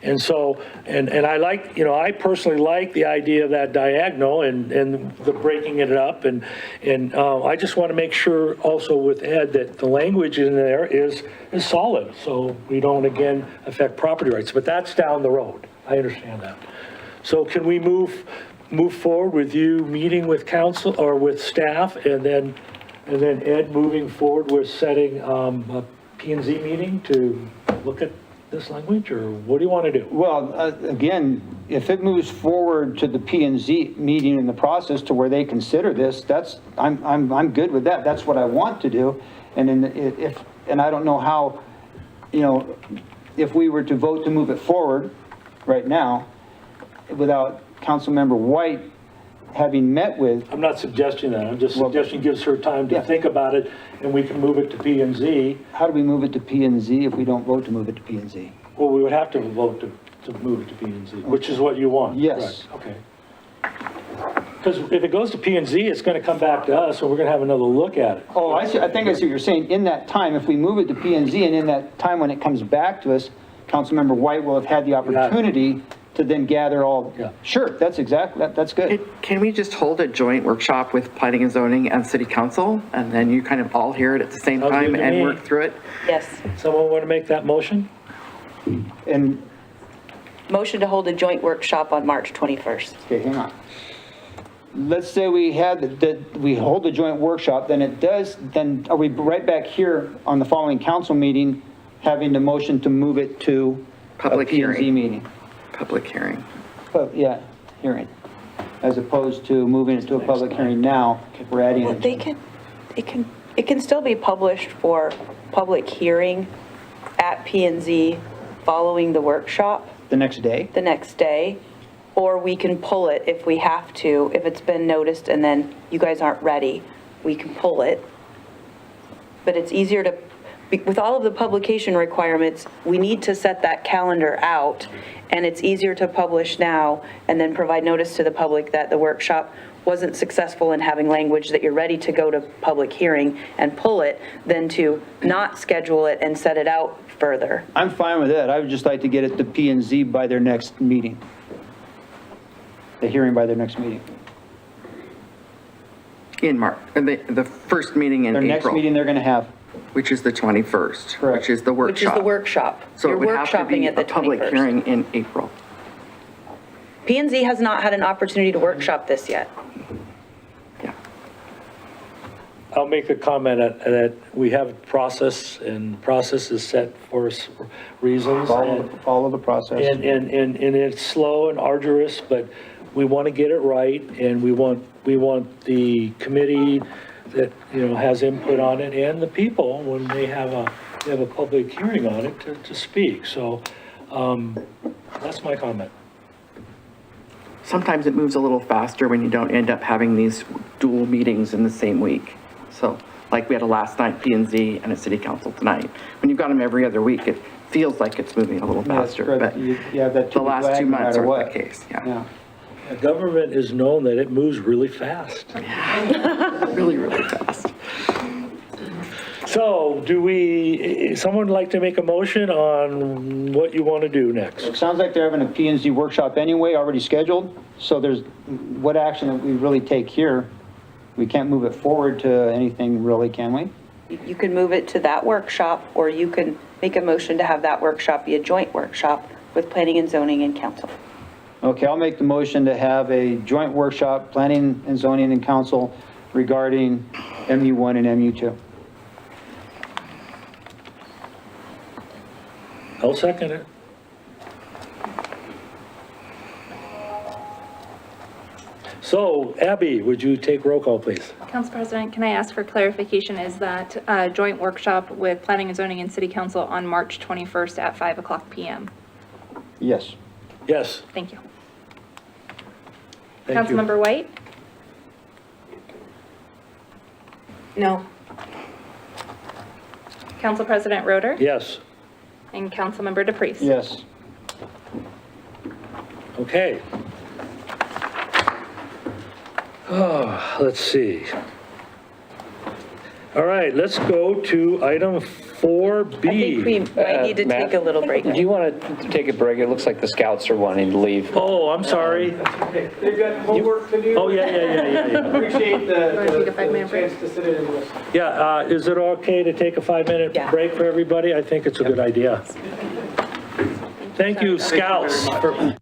and so, and I like, I personally like the idea of that diagonal and the breaking it up, and I just want to make sure also with Ed that the language in there is solid, so we don't again affect property rights, but that's down the road. I understand that. So can we move forward with you meeting with council or with staff, and then Ed moving forward with setting a P&Z meeting to look at this language, or what do you want to do? Well, again, if it moves forward to the P&Z meeting in the process to where they consider this, I'm good with that. That's what I want to do. And and I don't know how, if we were to vote to move it forward right now, without Councilmember White having met with. I'm not suggesting that. I'm just suggesting gives her time to think about it, and we can move it to P&Z. How do we move it to P&Z if we don't vote to move it to P&Z? Well, we would have to vote to move it to P&Z, which is what you want. Yes. Correct. Okay. Because if it goes to P&Z, it's going to come back to us, and we're going to have another look at it. Oh, I see. I think I see what you're saying. In that time, if we move it to P&Z, and in that time when it comes back to us, Councilmember White will have had the opportunity to then gather all. Yeah. Sure, that's good. Can we just hold a joint workshop with planning and zoning and city council, and then you kind of all hear it at the same Sounds time good to and me. work through it? Yes. Someone want to make that motion? And, Motion to hold a joint workshop on March 21st. okay, hang on. Let's say we hold the joint workshop, then are we right back here on the following council meeting, having the motion to move it to Public a P&Z hearing. meeting? Public hearing. Yeah, hearing, as opposed to moving it to a public hearing now, we're adding. Well, it can still be published for public hearing at P&Z following the workshop The next day? the next day, or we can pull it if we have to, if it's been noticed and then you guys aren't ready, we can pull it. But it's easier to, with all of the publication requirements, we need to set that calendar out, and it's easier to publish now and then provide notice to the public that the workshop wasn't successful in having language that you're ready to go to public hearing and pull it, than to not schedule it and set it out further. I'm fine with that. I would just like to get it to P&Z by their next meeting. The hearing by their next meeting. In March, the first meeting in Their April. next meeting they're going to have. Which is the 21st. Correct. Which is the workshop. Which is the workshop. So You're it would have to workshopping be at the a public 21st. hearing in April. P&Z has not had an opportunity to workshop this yet. Yeah. I'll make the comment that we have a process, and process is set for reasons. Follow the process. And it's slow and arduous, but we want to get it right, and we want the committee that, has input on it, and the people, when they have a public hearing on it, to speak. So that's my comment. Sometimes it moves a little faster when you don't end up having these dual meetings in the same week. So like we had a last night P&Z and a city council tonight. When you've got them every other week, it feels like it's moving a little faster, but You have that the last lag 2 no months matter aren't what. the case, yeah. Yeah. The government is known that it moves really fast. Really, really fast. So someone like to make a motion on what you want to do next? It sounds like they're having a P&Z workshop anyway, already scheduled. So what action that we really take here, we can't move it forward to anything really, can we? You can move it to that workshop, or you can make a motion to have that workshop be a joint workshop with planning and zoning and council. Okay, I'll make the motion to have a joint workshop, planning and zoning and council regarding MU1 and MU2. I'll second it. So Abby, would you take roll call, please? Council President, can I ask for clarification? Is that a joint workshop with Planning and Zoning and City Council on March 21st at 5:00 PM? Yes. Yes. Thank you. Thank you. Councilmember White? No, Council President Roder? Yes. And Councilmember DePreez? Yes. Okay. Oh, let's see. All right, let's go to item 4B. I think we might need to Matt, take a little break. Do you want to take a break? It looks like the scouts are wanting to leave. Oh, I'm sorry. They've got homework to do. Oh, yeah. Appreciate Wanna take a 5-minute break? chance to sit in and listen. Yeah, is it okay to take a 5-minute Yeah. break for everybody? I think it's a good idea. Thank you, scouts, for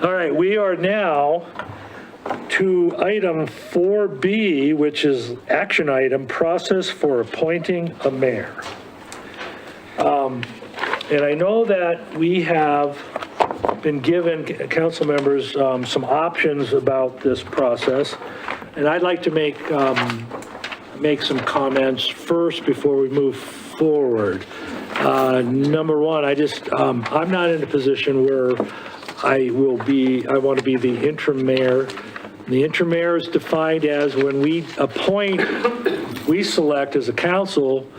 All right, we are now to item 4B, which is action item, process for appointing a mayor. And I know that we have been given, council members, some options about this process, and I'd like to make some comments first before we move forward. Number one, I'm not in a position where I want to be the interim mayor. The interim mayor is defined as when we appoint, we select as a council,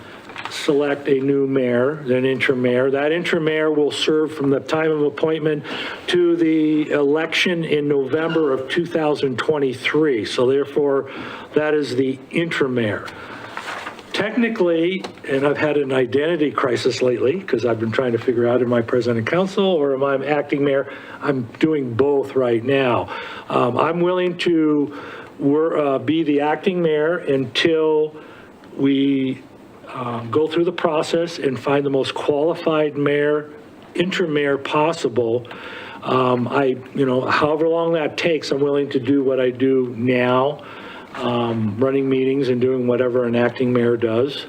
select a new mayor, an interim mayor. That interim mayor will serve from the time of appointment to the election in November of 2023. So therefore, that is the interim mayor. Technically, and I've had an identity crisis lately because I've been trying to figure out, am I president of council or am I acting mayor? I'm doing both right now. I'm willing to be the acting mayor until we go through the process and find the most qualified mayor, interim mayor possible. However long that takes, I'm willing to do what I do now, running meetings and doing whatever an acting mayor does.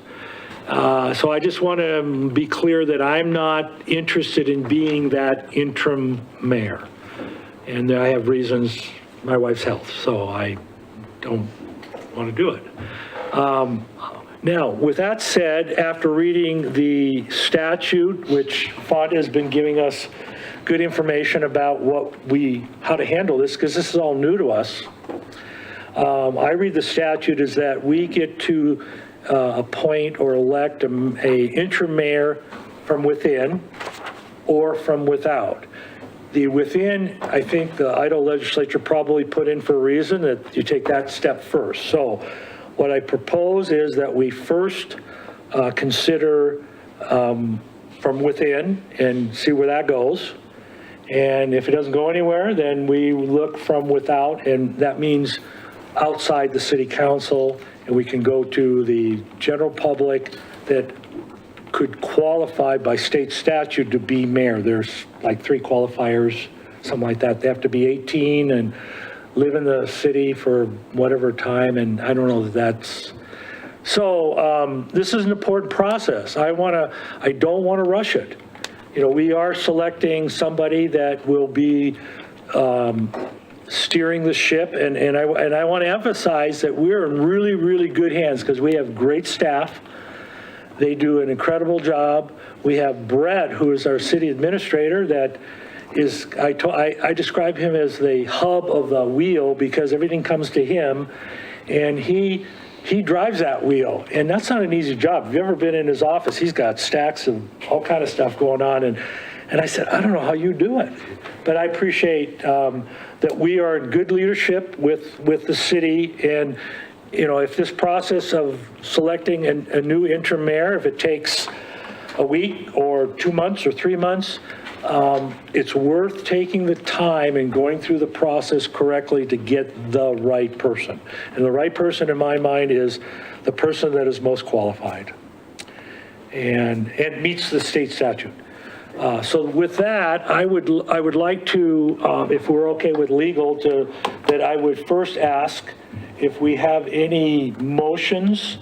So I just want to be clear that I'm not interested in being that interim mayor. And I have reasons, my wife's health, so I don't want to do it. Now, with that said, after reading the statute, which Font has been giving us good information about how to handle this, because this is all new to us. I read the statute as that we get to appoint or elect a interim mayor from within or from without. The within, I think the Idaho legislature probably put in for a reason that you take that step first. So what I propose is that we first consider from within and see where that goes. And if it doesn't go anywhere, then we look from without, and that means outside the city council, and we can go to the general public that could qualify by state statute to be mayor. There's like 3 qualifiers, something like that. They have to be 18 and live in the city for whatever time, and I don't know that that's... So this is an important process. I don't want to rush it. We are selecting somebody that will be steering the ship, and I want to emphasize that we're in really, really good hands because we have great staff. They do an incredible job. We have Brett, who is our city administrator, that is, I describe him as the hub of the wheel because everything comes to him, and he drives that wheel, and that's not an easy job. If you've ever been in his office, he's got stacks of all kind of stuff going on, and I said, I don't know how you do it, but I appreciate that we are in good leadership with the city, and if this process of selecting a new interim mayor, if it takes a week or 2 months or 3 months, it's worth taking the time and going through the process correctly to get the right person. And the right person in my mind is the person that is most qualified and meets the state statute. So with that, I would like to, if we're okay with legal, that I would first ask if we have any motions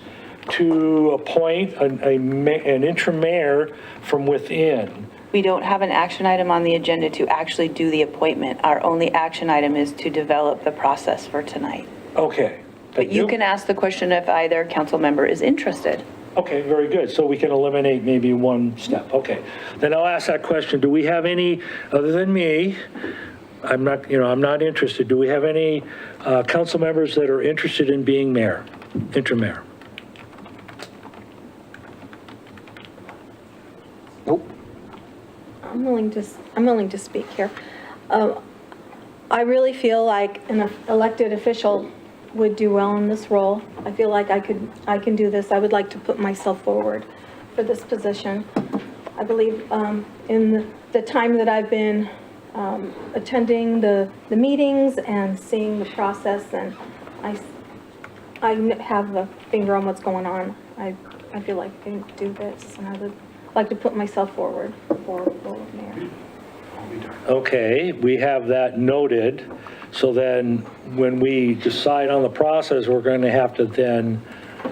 to appoint an interim mayor from within. We don't have an action item on the agenda to actually do the appointment. Our only action item is to develop the process for tonight. Okay. But you can ask the question if either council member is interested. Okay, very good. So we can eliminate maybe one step. Okay. Then I'll ask that question. Do we have any, other than me, I'm not interested. Do we have any council members that are interested in being mayor, interim mayor? Nope. I'm willing to speak here. I really feel like an elected official would do well in this role. I feel like I can do this. I would like to put myself forward for this position. I believe in the time that I've been attending the meetings and seeing the process, and I have a finger on what's going on. I feel like I can do this, and I would like to put myself forward for the role of mayor. Okay, we have that noted. So then, when we decide on the process, we're going to have to then,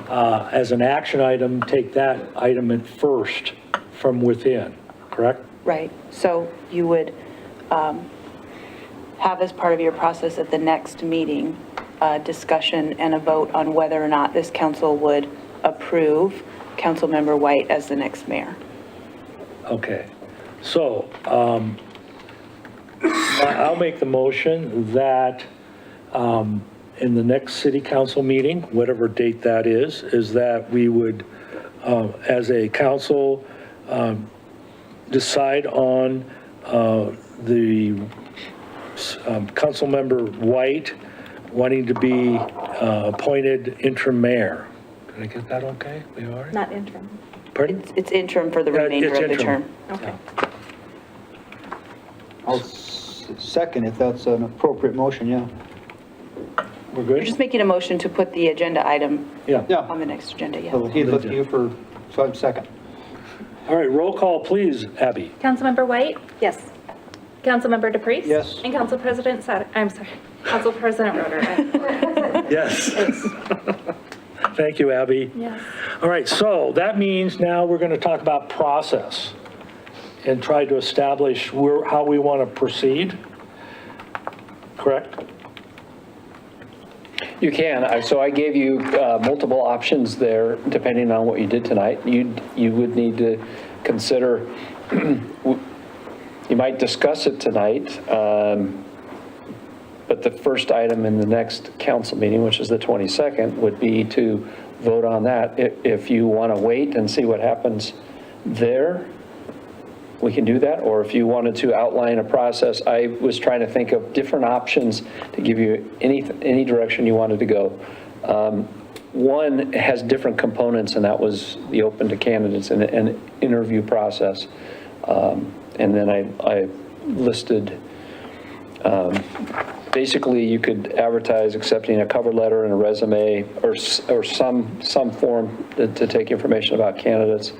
as an action item, take that item at first from within, correct? Right, so you would have as part of your process at the next meeting, a discussion and a vote on whether or not this council would approve Councilmember White as the next mayor. Okay, so I'll make the motion that in the next city council meeting, whatever date that is that we would, as a council, decide on the Councilmember White wanting to be appointed interim mayor. Did I get that okay? We all right? Not interim. Pardon? It's interim for the Yeah, remainder it's of the interim. term. Okay. I'll second if that's an appropriate motion, yeah. We're You're good? just making a motion to put the agenda item Yeah. Yeah, on the next agenda, yeah. so he'd look to you for, so I'm second. All right, roll call, please, Abby. Councilmember White, Yes. Councilmember DePriest? Yes. And Council President I'm sorry, Council President Roder? Yes. Thank you, Abby. Yes. All right, so that means now we're going to talk about process and try to establish how we want to proceed, correct? You can. So I gave you multiple options there, depending on what you did tonight. You would need to consider, you might discuss it tonight, but the first item in the next council meeting, which is the 22nd, would be to vote on that. If you want to wait and see what happens there, we can do that. Or if you wanted to outline a process, I was trying to think of different options to give you any direction you wanted to go. One has different components, and that was the open to candidates and interview process. And then I listed, basically you could advertise accepting a cover letter and a resume or some form to take information about candidates.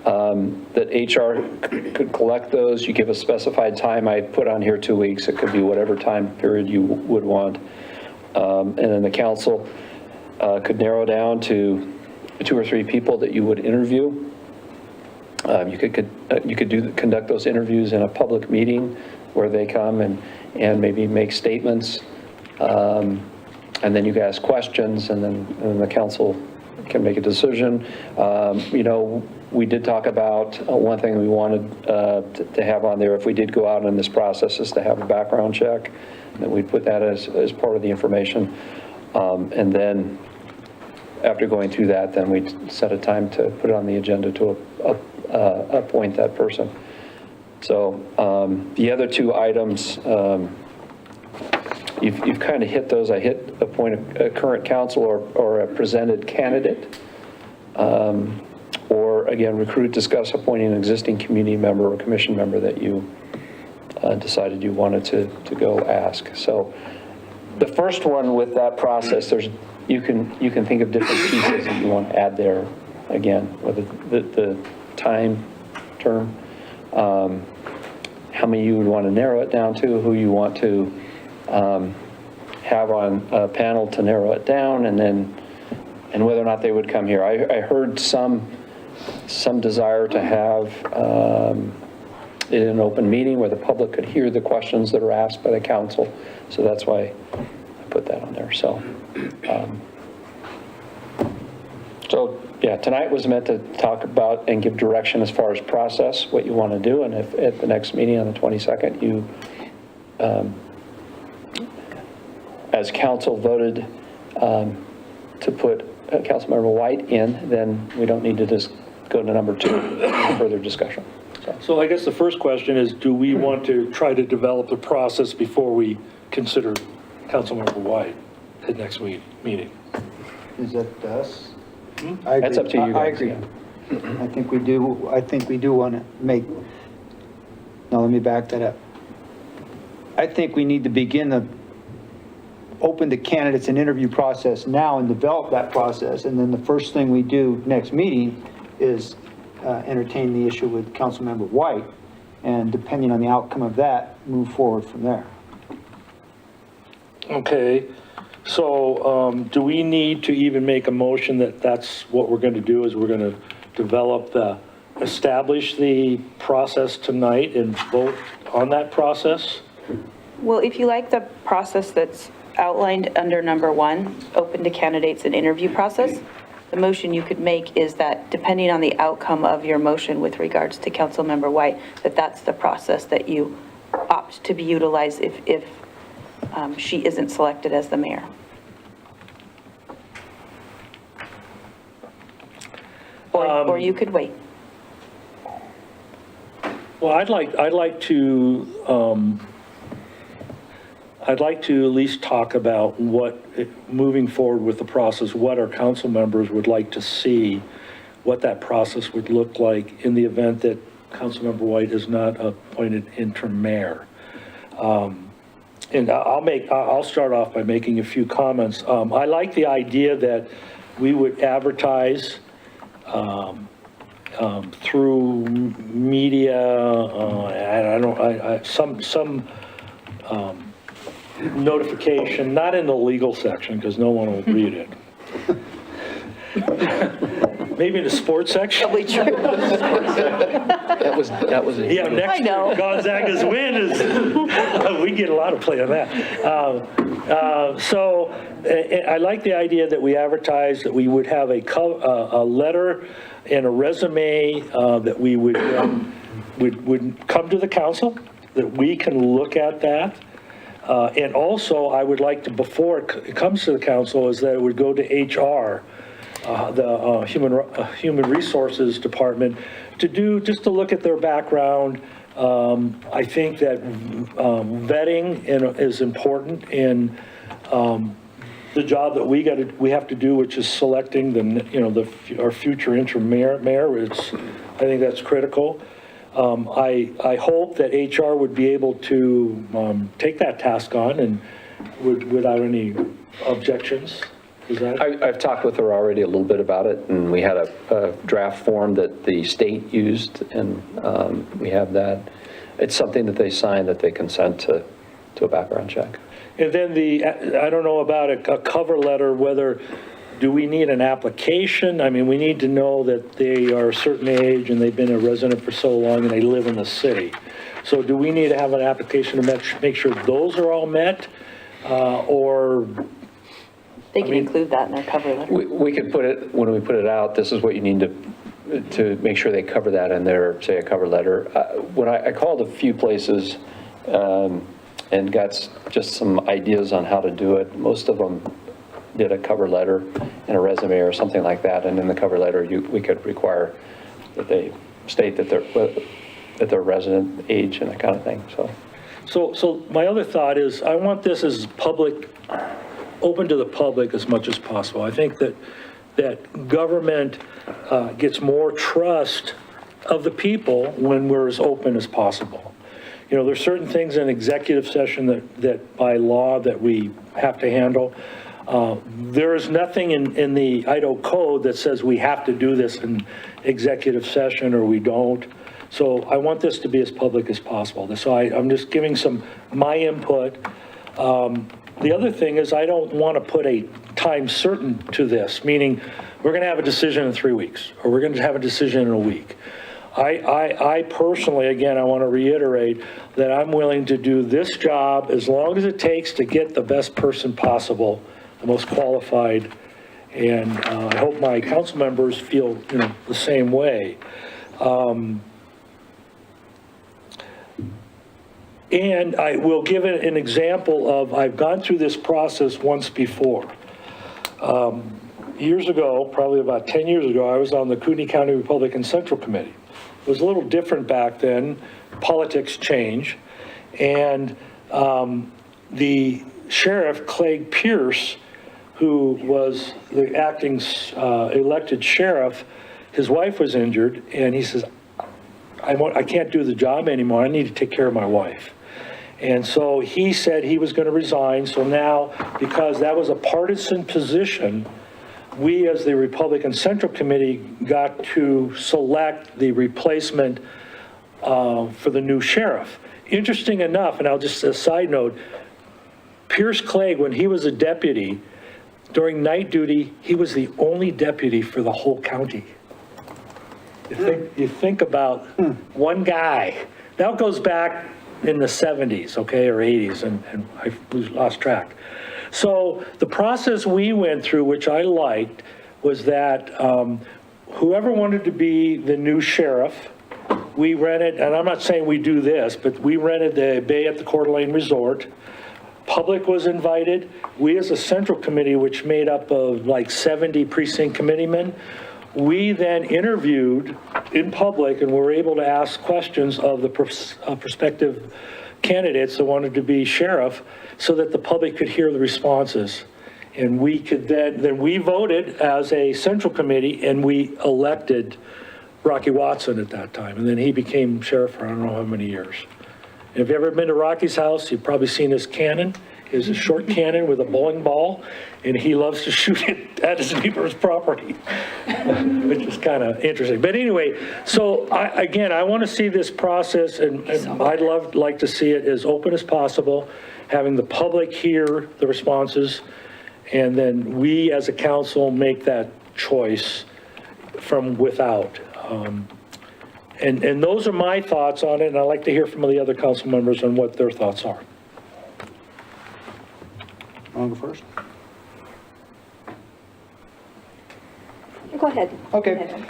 That HR could collect those. You give a specified time. I put on here 2 weeks. It could be whatever time period you would want. And then the council could narrow down to 2 or 3 people that you would interview. You could conduct those interviews in a public meeting where they come and maybe make statements. And then you can ask questions, and then the council can make a decision. We did talk about one thing we wanted to have on there if we did go out in this process is to have a background check, and we'd put that as part of the information. And then after going through that, then we'd set a time to put it on the agenda to appoint that person. So the other 2 items, you've kind of hit those. I hit appoint a current council or a presented candidate. Or again, recruit, discuss appointing an existing community member or commission member that you decided you wanted to go ask. So the first one with that process, you can think of different pieces that you want to add there. Again, whether the time term, how many you would want to narrow it down to, who you want to have on a panel to narrow it down, and whether or not they would come here. I heard some desire to have it in an open meeting where the public could hear the questions that are asked by the council. So that's why I put that on there. So, yeah, tonight was meant to talk about and give direction as far as process, what you want to do. And if at the next meeting on the 22nd, you, as council voted to put Councilmember White in, then we don't need to just go to number 2 for further discussion. So I guess the first question is, do we want to try to develop the process before we consider Councilmember White at next meeting? Is that us? Hmm? That's up to you guys. I agree. I think we do want to make, now let me back that up. I think we need to begin the open to candidates and interview process now and develop that process. And then the first thing we do next meeting is entertain the issue with Councilmember White and depending on the outcome of that, move forward from there. Okay, so do we need to even make a motion that that's what we're going to do, is we're going to establish the process tonight and vote on that process? Well, if you like the process that's outlined under number 1, open to candidates and interview process, the motion you could make is that depending on the outcome of your motion with regards to Councilmember White, that's the process that you opt to be utilized if she isn't selected as the mayor. Or you could wait. Well, I'd like to at least talk about what, moving forward with the process, what our council members would like to see, what that process would look like in the event that Councilmember White is not appointed interim mayor. And I'll start off by making a few comments. I like the idea that we would advertise through media, some notification, not in the legal section, because no one will read it. Maybe in the sports section? Probably true. That was a. Yeah, next I know. year, Gonzaga's win is, we get a lot of play on that. So I like the idea that we advertise, that we would have a letter and a resume that we would come to the council, that we can look at that. And also, I would like to, before it comes to the council, is that it would go to HR, the Human Resources Department, just to look at their background. I think that vetting is important in the job that we have to do, which is selecting our future interim mayor. I think that's critical. I hope that HR would be able to take that task on and without any objections. Is that? I've talked with her already a little bit about it, and we had a draft form that the state used, and we have that. It's something that they sign, that they consent to a background check. And then I don't know about a cover letter, do we need an application? I mean, we need to know that they are a certain age and they've been a resident for so long and they live in the city. So do we need to have an application to make sure those are all met? Or They can include that in their cover letter. We could put it, when we put it out, this is what you need to make sure they cover that in their, say, a cover letter. When I called a few places and got just some ideas on how to do it, most of them did a cover letter and a resume or something like that, and in the cover letter we could require that they state that they're resident, age, and that kind of thing. So my other thought is, I want this as public, open to the public as much as possible. I think that government gets more trust of the people when we're as open as possible. You know, there's certain things in executive session that by law that we have to handle. There is nothing in the Idaho code that says we have to do this in executive session or we don't. So I want this to be as public as possible. So I'm just giving my input. The other thing is, I don't want to put a time certain to this, meaning we're going to have a decision in 3 weeks or we're going to have a decision in a week. I personally, again, I want to reiterate that I'm willing to do this job as long as it takes to get the best person possible, the most qualified, and I hope my council members feel, the same way. And I will give it an example of, I've gone through this process once before. Years ago, probably about 10 years ago, I was on the Kootenai County Republican Central Committee. It was a little different back then. Politics change. And the sheriff, Clegg Pierce, who was the acting elected sheriff, his wife was injured, and he says, I can't do the job anymore. I need to take care of my wife. And so he said he was going to resign. So now, because that was a partisan position, we as the Republican Central Committee got to select the replacement for the new sheriff. Interesting enough, and I'll just, a side note, Pierce Clegg, when he was a deputy, during night duty, he was the only deputy for the whole county. You think about one guy. That goes back in the 70s, okay, or 80s, and I lost track. So the process we went through, which I liked, was that whoever wanted to be the new sheriff, we rented, and I'm not saying we do this, but we rented the bay at the Coeur d'Alene Resort. Public was invited. We as a central committee, which made up of like 70 precinct committeemen, we then interviewed in public and were able to ask questions of the prospective candidates that wanted to be sheriff so that the public could hear the responses. And we could then we voted as a central committee and we elected Rocky Watson at that time. And then he became sheriff for I don't know how many years. And if you've ever been to Rocky's house, you've probably seen his cannon. It's a short cannon with a bowling ball, and he loves to shoot it at his neighbor's property, which is kind of interesting. But anyway, so I want to see this process, and I'd like to see it as open as possible, having the public hear the responses, and then we as a council make that choice from without. And those are my thoughts on it, and I'd like to hear from the other council members on what their thoughts are. Want to go first? Go ahead. Okay.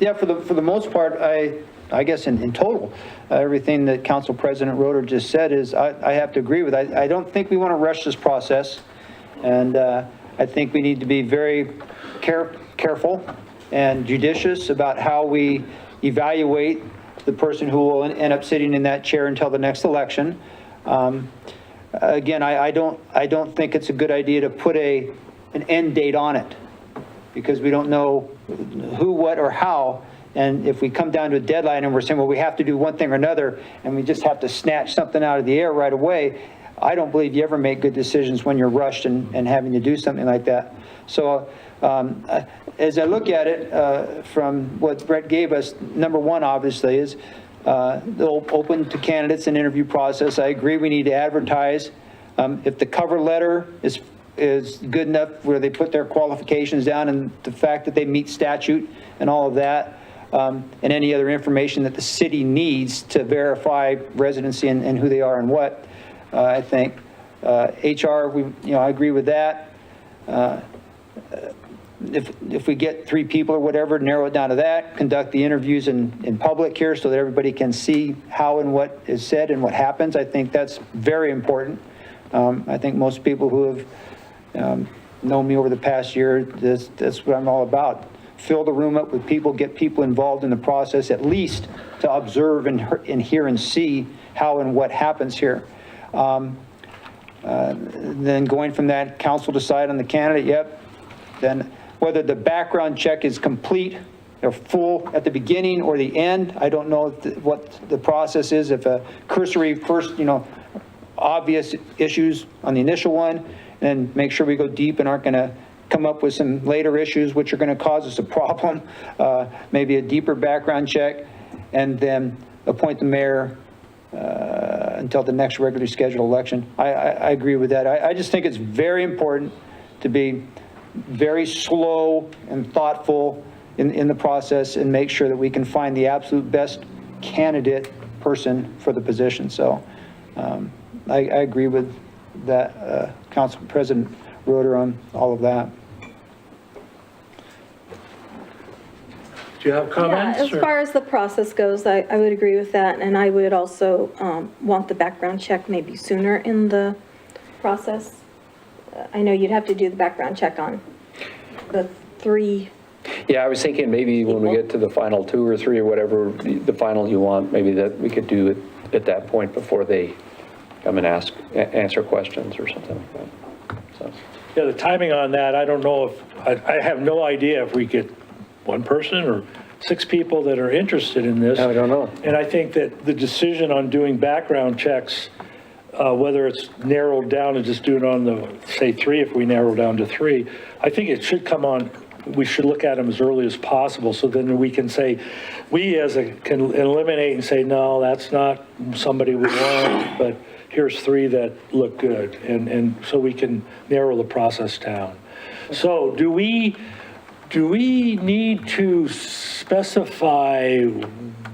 Yeah, for the most part, I guess in total, everything that Council President Roeder just said is, I have to agree with. I don't think we want to rush this process. And I think we need to be very careful and judicious about how we evaluate the person who will end up sitting in that chair until the next election. Again, I don't think it's a good idea to put an end date on it because we don't know who, what, or how. And if we come down to a deadline and we're saying, well, we have to do one thing or another, and we just have to snatch something out of the air right away, I don't believe you ever make good decisions when you're rushed and having to do something like that. So as I look at it from what Brett gave us, number one, obviously, is they'll open to candidates and interview process. I agree we need to advertise. If the cover letter is good enough where they put their qualifications down and the fact that they meet statute and all of that, and any other information that the city needs to verify residency and who they are and what, I think. HR, I agree with that. If we get 3 people or whatever, narrow it down to that, conduct the interviews in public here so that everybody can see how and what is said and what happens. I think that's very important. I think most people who have known me over the past year, that's what I'm all about. Fill the room up with people, get people involved in the process, at least to observe and hear and see how and what happens here. Then going from that, council decide on the candidate, yep. Then whether the background check is complete or full at the beginning or the end, I don't know what the process is. If a cursory first, obvious issues on the initial one, and make sure we go deep and aren't going to come up with some later issues which are going to cause us a problem, maybe a deeper background check, and then appoint the mayor until the next regularly scheduled election. I agree with that. I just think it's very important to be very slow and thoughtful in the process and make sure that we can find the absolute best candidate person for the position. So I agree with that, Council President Roeder, on all of that. Do you have comments? Yeah, as far as the process goes, I would agree with that, and I would also want the background check maybe sooner in the process. I know you'd have to do the background check on the 3. Yeah, I was thinking maybe when we get to the final 2 or 3 or whatever, the final you want, maybe that we could do it at that point before they come and answer questions or something like that. So. Yeah, the timing on that, I don't know if, I have no idea if we get 1 person or 6 people that are interested in this. I don't know. And I think that the decision on doing background checks, whether it's narrowed down and just do it on the, say, 3, if we narrow down to 3, I think it should come on we should look at them as early as possible, so then we can say, can eliminate and say, no, that's not somebody we want, but here's 3 that look good, and so we can narrow the process down. So do we need to specify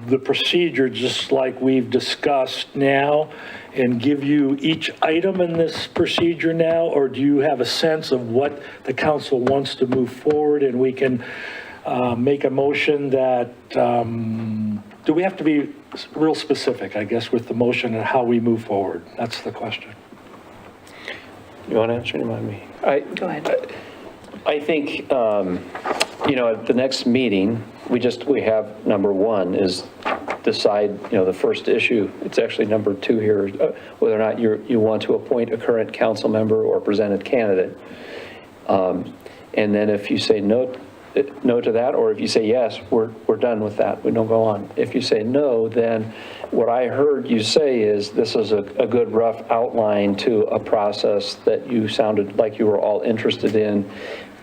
the procedure just like we've discussed now and give you each item in this procedure now, or do you have a sense of what the council wants to move forward and we can make a motion that, do we have to be real specific, I guess, with the motion and how we move forward? That's the question. You want to answer? Remind me. Go ahead. I think, at the next meeting, we have number 1 is decide, the first issue. It's actually number 2 here, whether or not you want to appoint a current council member or presented candidate. And then if you say no to that, or if you say yes, we're done with that. We don't go on. If you say no, then what I heard you say is this is a good rough outline to a process that you sounded like you were all interested in,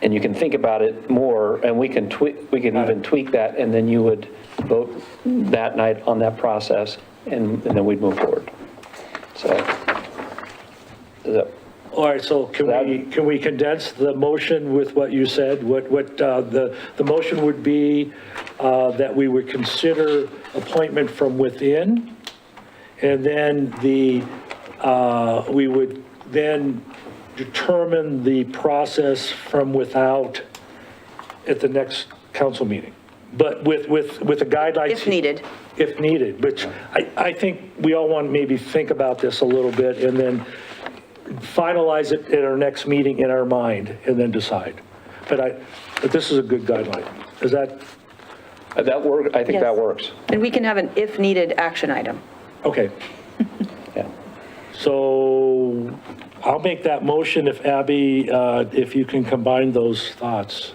and you can think about it more, and we can even tweak that, and then you would vote that night on that process, and then we'd move forward. So, is that? All right, so can we condense the motion with what you said? What the motion would be that we would consider appointment from within, and then we would then determine the process from without at the next council meeting, but with the guidelines. If needed. If needed, which I think we all want to maybe think about this a little bit and then finalize it at our next meeting in our mind and then decide. But this is a good guideline. Is that? That work? I think Yes. that works. And we can have an if needed action item. Okay. Yeah. So I'll make that motion if Abby, if you can combine those thoughts.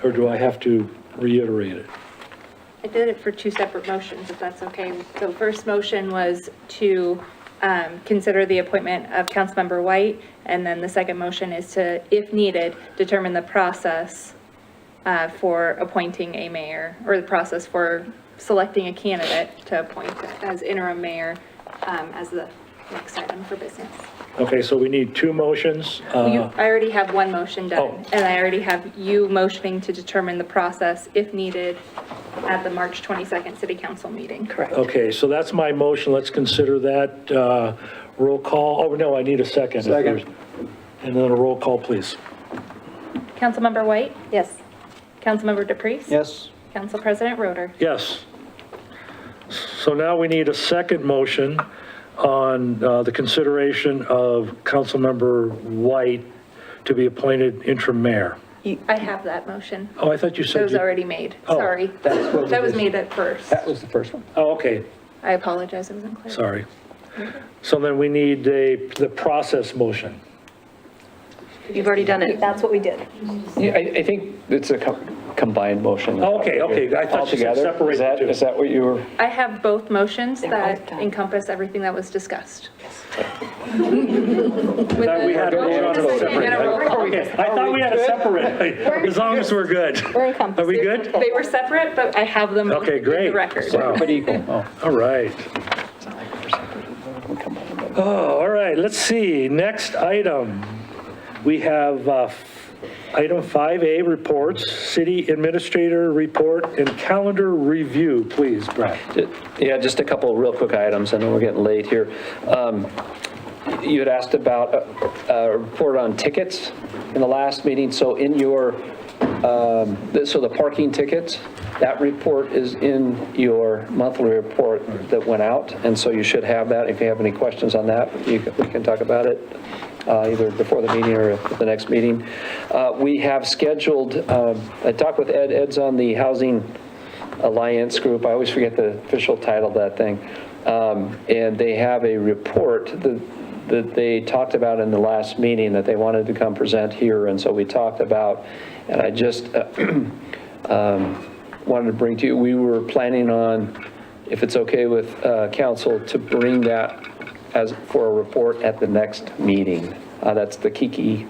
Or do I have to reiterate it? I did it for 2 separate motions, if that's okay. So first motion was to consider the appointment of Councilmember White, and then the second motion is to, if needed, determine the process for appointing a mayor, or the process for selecting a candidate to appoint as interim mayor as the next item for business. Okay, so we need 2 motions. I already have 1 motion done, Oh. and I already have you motioning to determine the process, if needed, at the March 22nd City Council meeting. Correct. Okay, so that's my motion. Let's consider that. Roll call. Oh, no, I need a second. Second. And then a roll call, please. Councilmember White? Yes. Councilmember DePreez? Yes? Council President Roeder? Yes. So now we need a second motion on the consideration of Councilmember White to be appointed interim mayor. I have that motion. Oh, I thought you It said was you... already made. Oh. Sorry. That was made at first. That was the first one. Oh, okay, I apologize, it wasn't clear. sorry. So then we need the process motion. You've already done it. That's what we did. Yeah, I think it's a combined motion. Okay, I thought you said Altogether? separate the two. Is that what you were? I have both motions They're that both done. encompass everything that was discussed. Thought we had to vote on it separate. Okay, I thought we had to separate, as long as we're good. We're encompassed. Are we good? They were separate, but I have them Okay, in great. the record. Wow. But equal. Oh. All right. It's not like we're separated. We'll come on. Oh, all right, let's see, next item. We have item 5A, reports, city administrator report and calendar review, please, Brad. Yeah, just a couple of real quick items. I know we're getting late here. You had asked about a report on tickets in the last meeting. So in your, so the parking tickets, that report is in your monthly report that went out. And so you should have that. If you have any questions on that, we can talk about it either before the meeting or at the next meeting. We have scheduled, I talked with Ed. Ed's on the Housing Alliance group. I always forget the official title of that thing. And they have a report that they talked about in the last meeting that they wanted to come present here. And so we talked about, and I just wanted to bring to you, we were planning on, if it's okay with council, to bring that as for a report at the next meeting. That's the Kiki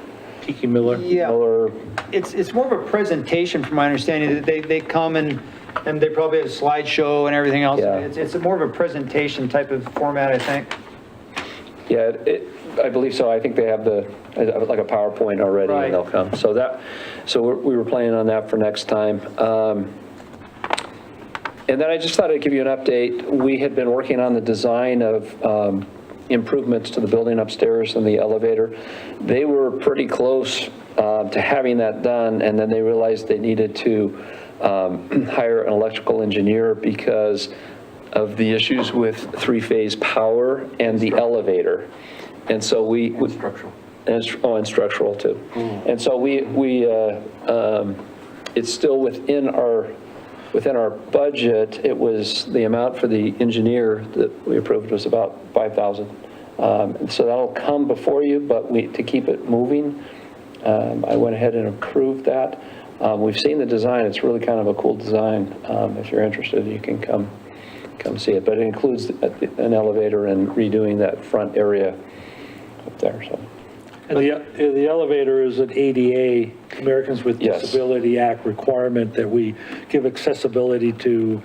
Tiki Miller. Yeah, Or, it's more of a presentation from my understanding, that they come and they probably have a slideshow and everything else. Yeah. It's more of a presentation type of format, I think. yeah, I believe so. I think they have like a PowerPoint already, Right. and they'll come. So we were planning on that for next time. And then I just thought I'd give you an update. We had been working on the design of improvements to the building upstairs and the elevator. They were pretty close to having that done, and then they realized they needed to hire an electrical engineer because of the issues with three-phase power and the elevator. And so we... Structural. And structural too. And so it's still within our budget. It was, the amount for the engineer that we approved was about $5,000. So that'll come before you, but to keep it moving, I went ahead and approved that. We've seen the design. It's really kind of a cool design. If you're interested, you can come see it. But it includes an elevator and redoing that front area up there, so. And the elevator is an ADA, Americans with Yes. Disability Act requirement that we give accessibility to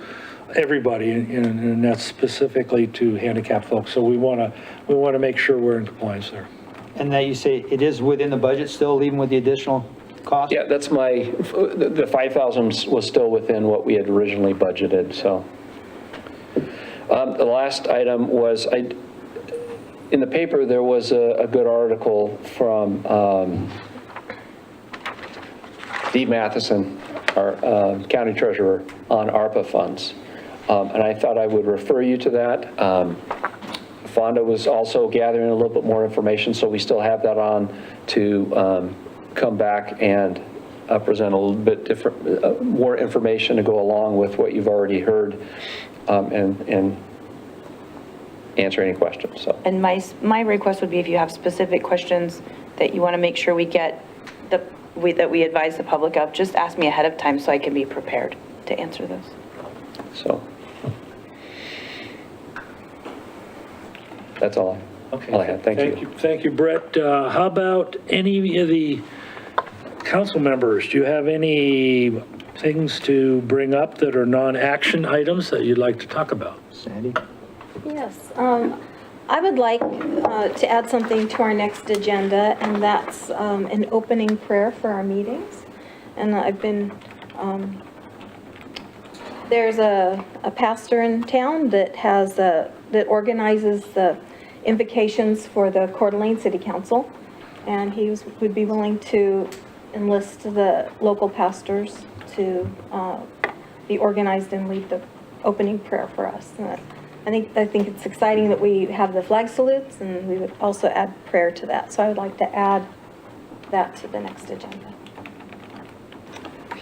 everybody, and that's specifically to handicapped folks. So we want to make sure we're in compliance there. And that you say it is within the budget still, even with the additional cost? Yeah, that's the 5,000 was still within what we had originally budgeted, so. The last item was, in the paper, there was a good article from Dee Matheson, our county treasurer, on ARPA funds. And I thought I would refer you to that. Fonda was also gathering a little bit more information, so we still have that on to come back and present a little bit different, more information to go along with what you've already heard, and answer any questions. So. And my request would be, if you have specific questions that you want to make sure we get, that we advise the public of, just ask me ahead of time so I can be prepared to answer those. So that's all I had. Thank you. Thank you, Brett. How about any of the council members? Do you have any things to bring up that are non-action items that you'd like to talk about? Sandy? Yes, I would like to add something to our next agenda, and that's an opening prayer for our meetings. And I've been, there's a pastor in town that has, that organizes the invocations for the Coeur d'Alene City Council, and he would be willing to enlist the local pastors to be organized and lead the opening prayer for us. And I think it's exciting that we have the flag salutes, and we would also add prayer to that. So I would like to add that to the next agenda.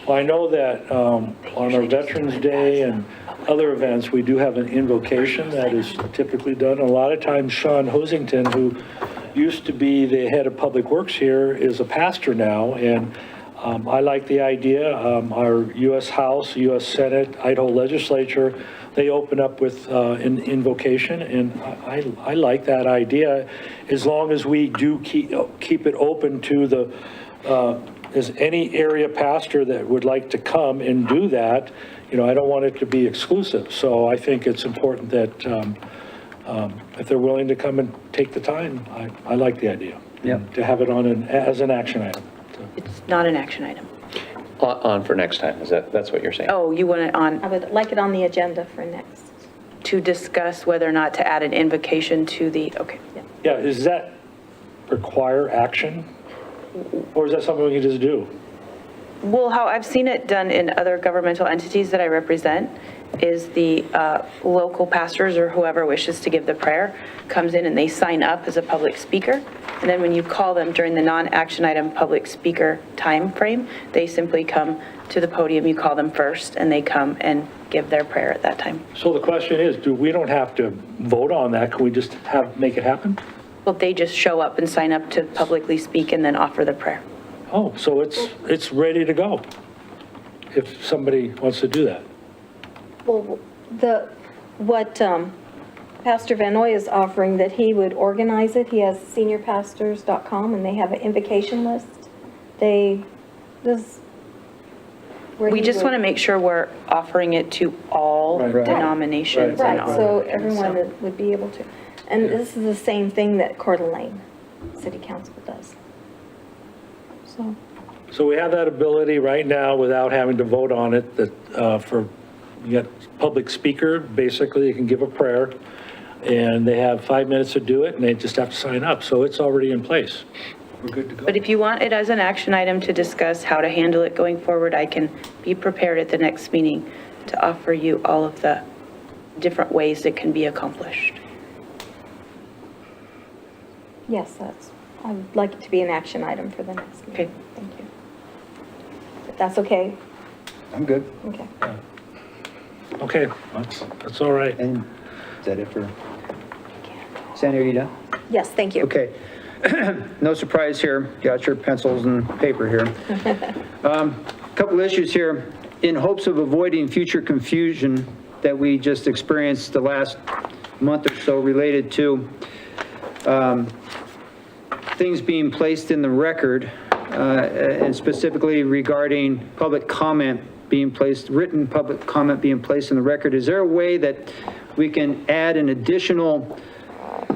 Well, I know that on our Veterans Day and other events, we do have an invocation that is typically done. A lot of times Sean Hosington, who used to be the head of Public Works here, is a pastor now, and I like the idea. Our U.S. House, U.S. Senate, Idaho Legislature, they open up with an invocation, and I like that idea, as long as we do keep it open to the, is any area pastor that would like to come and do that. You know, I don't want it to be exclusive, so I think it's important that if they're willing to come and take the time, I like the idea. Yeah. To have it on as an action item. So. It's not an action item. On for next time, that's what you're saying? Oh, you want it on, I would like it on the agenda for next. to discuss whether or not to add an invocation to the, okay. Yeah, does that require action? Or is that something we can just do? Well, how I've seen it done in other governmental entities that I represent is the local pastors or whoever wishes to give the prayer comes in and they sign up as a public speaker. And then when you call them during the non-action item public speaker time frame, they simply come to the podium, you call them first, and they come and give their prayer at that time. So the question is, we don't have to vote on that? Can we just make it happen? Well, they just show up and sign up to publicly speak and then offer the prayer. Oh, so it's ready to go if somebody wants to do that. Well, what Pastor Van Noy is offering, that he would organize it. He has seniorpastors.com, and they have an invocation list. they, this. where We he just would- want to make sure we're offering it to all Right. denominations. Right, and all. so everyone would be able to. And this is the same thing that Coeur d'Alene City Council does. So, So we have that ability right now without having to vote on it, that you got public speaker, basically, you can give a prayer, and they have 5 minutes to do it, and they just have to sign up. So it's already in place. We're good to go. But if you want it as an action item to discuss how to handle it going forward, I can be prepared at the next meeting to offer you all of the different ways it can be accomplished. yes, I would like it to be an action item for the next meeting. Okay. Thank you. If that's okay? I'm good. Okay. Okay, that's all right. And is that it for? Sandy, are you done? Yes, thank you. Okay. No surprise here. Got your pencils and paper here. Couple issues here. In hopes of avoiding future confusion that we just experienced the last month or so related to things being placed in the record, and specifically regarding public comment being placed, written public comment being placed in the record, is there a way that we can add an additional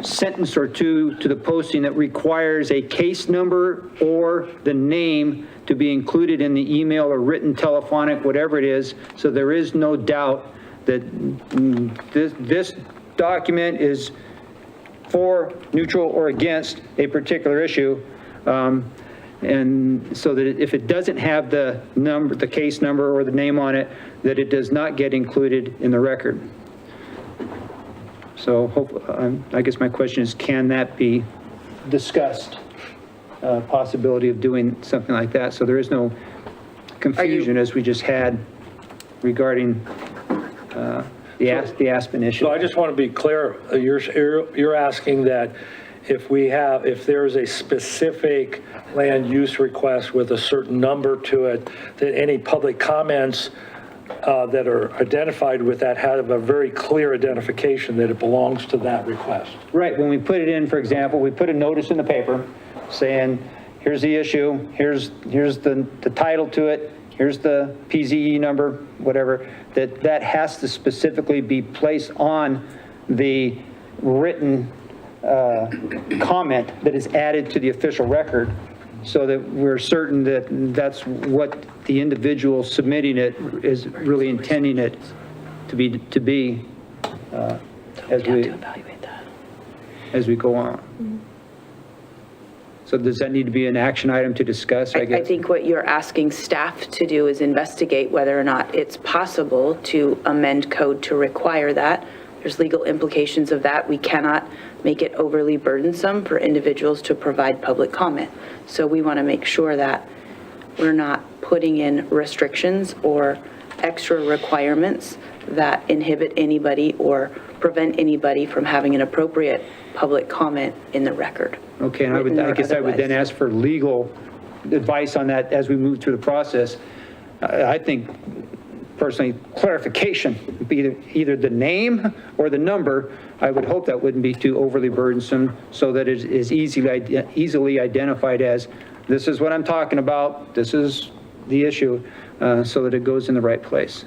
sentence or two to the posting that requires a case number or the name to be included in the email or written telephonic, whatever it is, so there is no doubt that this document is for, neutral, or against a particular issue, and so that if it doesn't have the number, the case number or the name on it, that it does not get included in the record. So I guess my question is, can that be discussed? Possibility of doing something like that, so there is no confusion as we just had regarding the Aspen issue. So I just want to be clear, you're asking that if there's a specific land use request with a certain number to it, that any public comments that are identified with that have a very clear identification that it belongs to that request. Right, when we put it in, for example, we put a notice in the paper saying, here's the issue, here's the title to it, here's the PZE number, whatever, that has to specifically be placed on the written comment that is added to the official record, so that we're certain that that's what the individual submitting it is really intending it to be as we go on. So does that need to be an action item to discuss, I guess? I think what you're asking staff to do is investigate whether or not it's possible to amend code to require that. There's legal implications of that. We cannot make it overly burdensome for individuals to provide public comment. So we want to make sure that we're not putting in restrictions or extra requirements that inhibit anybody or prevent anybody from having an appropriate public comment in the record. Okay, and I guess I would then ask for legal advice on that as we move through the process. I think personally, clarification, either the name or the number. I would hope that wouldn't be too overly burdensome, so that it is easily identified as, this is what I'm talking about, this is the issue, so that it goes in the right place.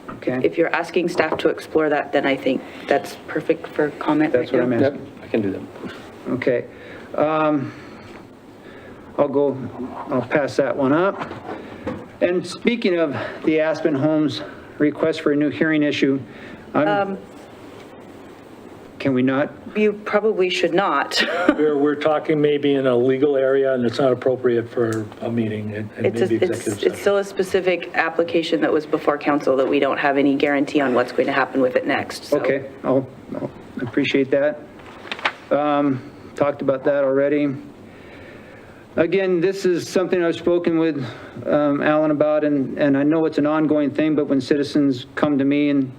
Okay? If you're asking staff to explore that, then I think that's perfect for comment right That's what I'm now. asking. Yep, I can do that. Okay. I'll pass that one up. And speaking of the Aspen Homes request for a new hearing issue, can we not? You probably should not. We're talking maybe in a legal area, and it's not appropriate for a meeting and maybe executive It's session. still a specific application that was before council that we don't have any guarantee on what's going to happen with it next. So Okay, I'll appreciate that. Talked about that already. Again, this is something I've spoken with Alan about, and I know it's an ongoing thing, but when citizens come to me and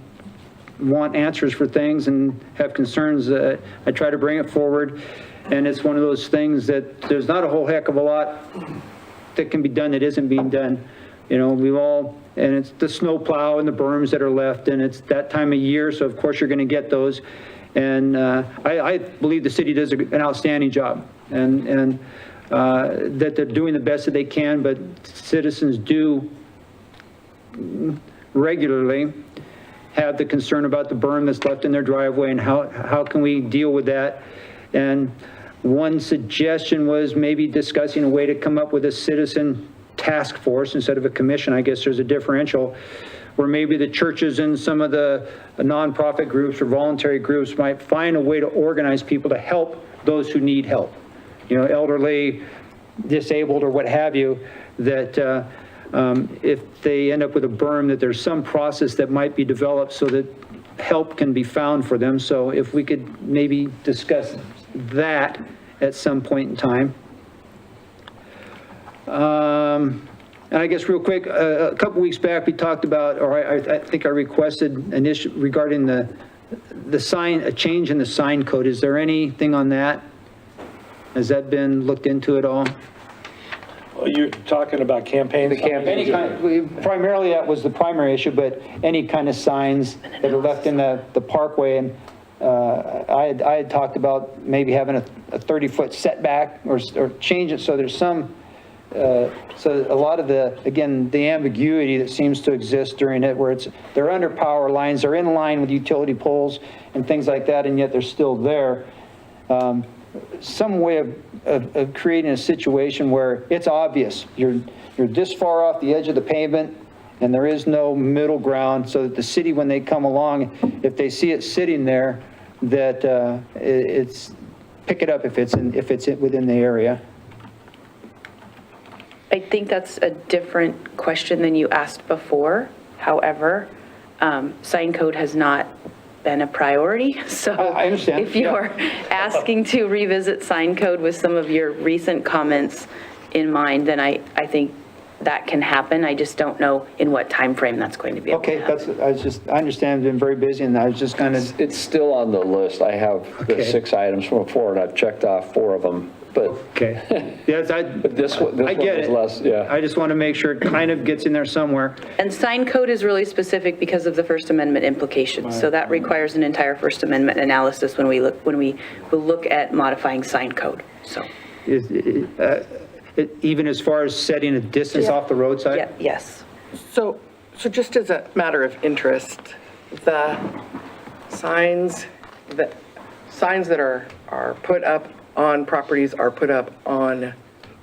want answers for things and have concerns, I try to bring it forward. And it's one of those things that there's not a whole heck of a lot that can be done that isn't being done. You know, and it's the snow plow and the berms that are left, and it's that time of year, so of course you're going to get those. And I believe the city does an outstanding job. And that they're doing the best that they can, but citizens do regularly have the concern about the berm that's left in their driveway and how can we deal with that. And one suggestion was maybe discussing a way to come up with a citizen task force instead of a commission. I guess there's a differential where maybe the churches and some of the nonprofit groups or voluntary groups might find a way to organize people to help those who need help. You know, elderly, disabled, or what have you, that if they end up with a berm, that there's some process that might be developed so that help can be found for them. So if we could maybe discuss that at some point in time. And I guess real quick, a couple weeks back, we talked about, or I think I requested an issue regarding the sign, a change in the sign code. Is there anything on that? Has that been looked into at all? Well, you're talking about campaigns? Any kind, primarily that was the primary issue, but any kind of signs that are left in the parkway. And I had talked about maybe having a 30-foot setback or change it so there's some, so a lot of the, again, the ambiguity that seems to exist during it, where they're under power lines, they're in line with utility poles and things like that, and yet they're still there. Some way of creating a situation where it's obvious you're this far off the edge of the pavement and there is no middle ground, so that the city, when they come along, if they see it sitting there, that it's pick it up if it's within the area. I think that's a different question than you asked before. However, sign code has not been a priority. So I understand. If you're asking to revisit sign code with some of your recent comments in mind, then I think that can happen. I just don't know in what time frame that's going to be able to happen. I understand I've been very busy, and I was just kind of. It's still on the list. I have the 6 items from before, and I've checked off 4 of them, but. Okay. Yes, But this one I get was it. less, yeah. I just want to make sure it kind of gets in there somewhere. And sign code is really specific because of the First Amendment implications. So that requires an entire First Amendment analysis when we will look at modifying sign code. So. Even as far as setting a distance off the roadside? Yeah, yes. So just as a matter of interest, the signs that are put up on properties are put up on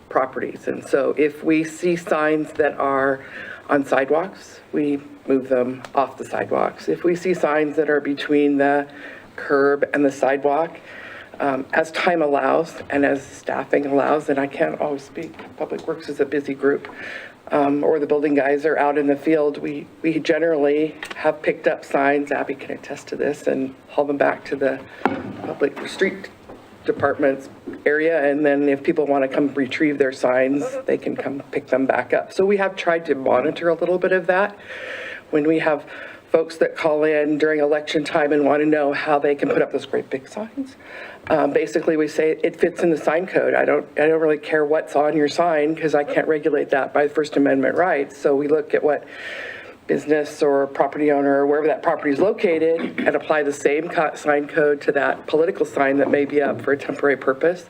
properties. And so if we see signs that are on sidewalks, we move them off the sidewalks. If we see signs that are between the curb and the sidewalk, as time allows and as staffing allows, and I can't always speak, Public Works is a busy group, or the building guys are out in the field, we generally have picked up signs, Abby can attest to this, and haul them back to the public street department's area, and then if people want to come retrieve their signs, they can come pick them back up. So we have tried to monitor a little bit of that. When we have folks that call in during election time and want to know how they can put up those great big signs, basically we say it fits in the sign code. I don't really care what's on your sign because I can't regulate that by First Amendment rights. So we look at what business or property owner or wherever that property is located and apply the same sign code to that political sign that may be up for a temporary purpose,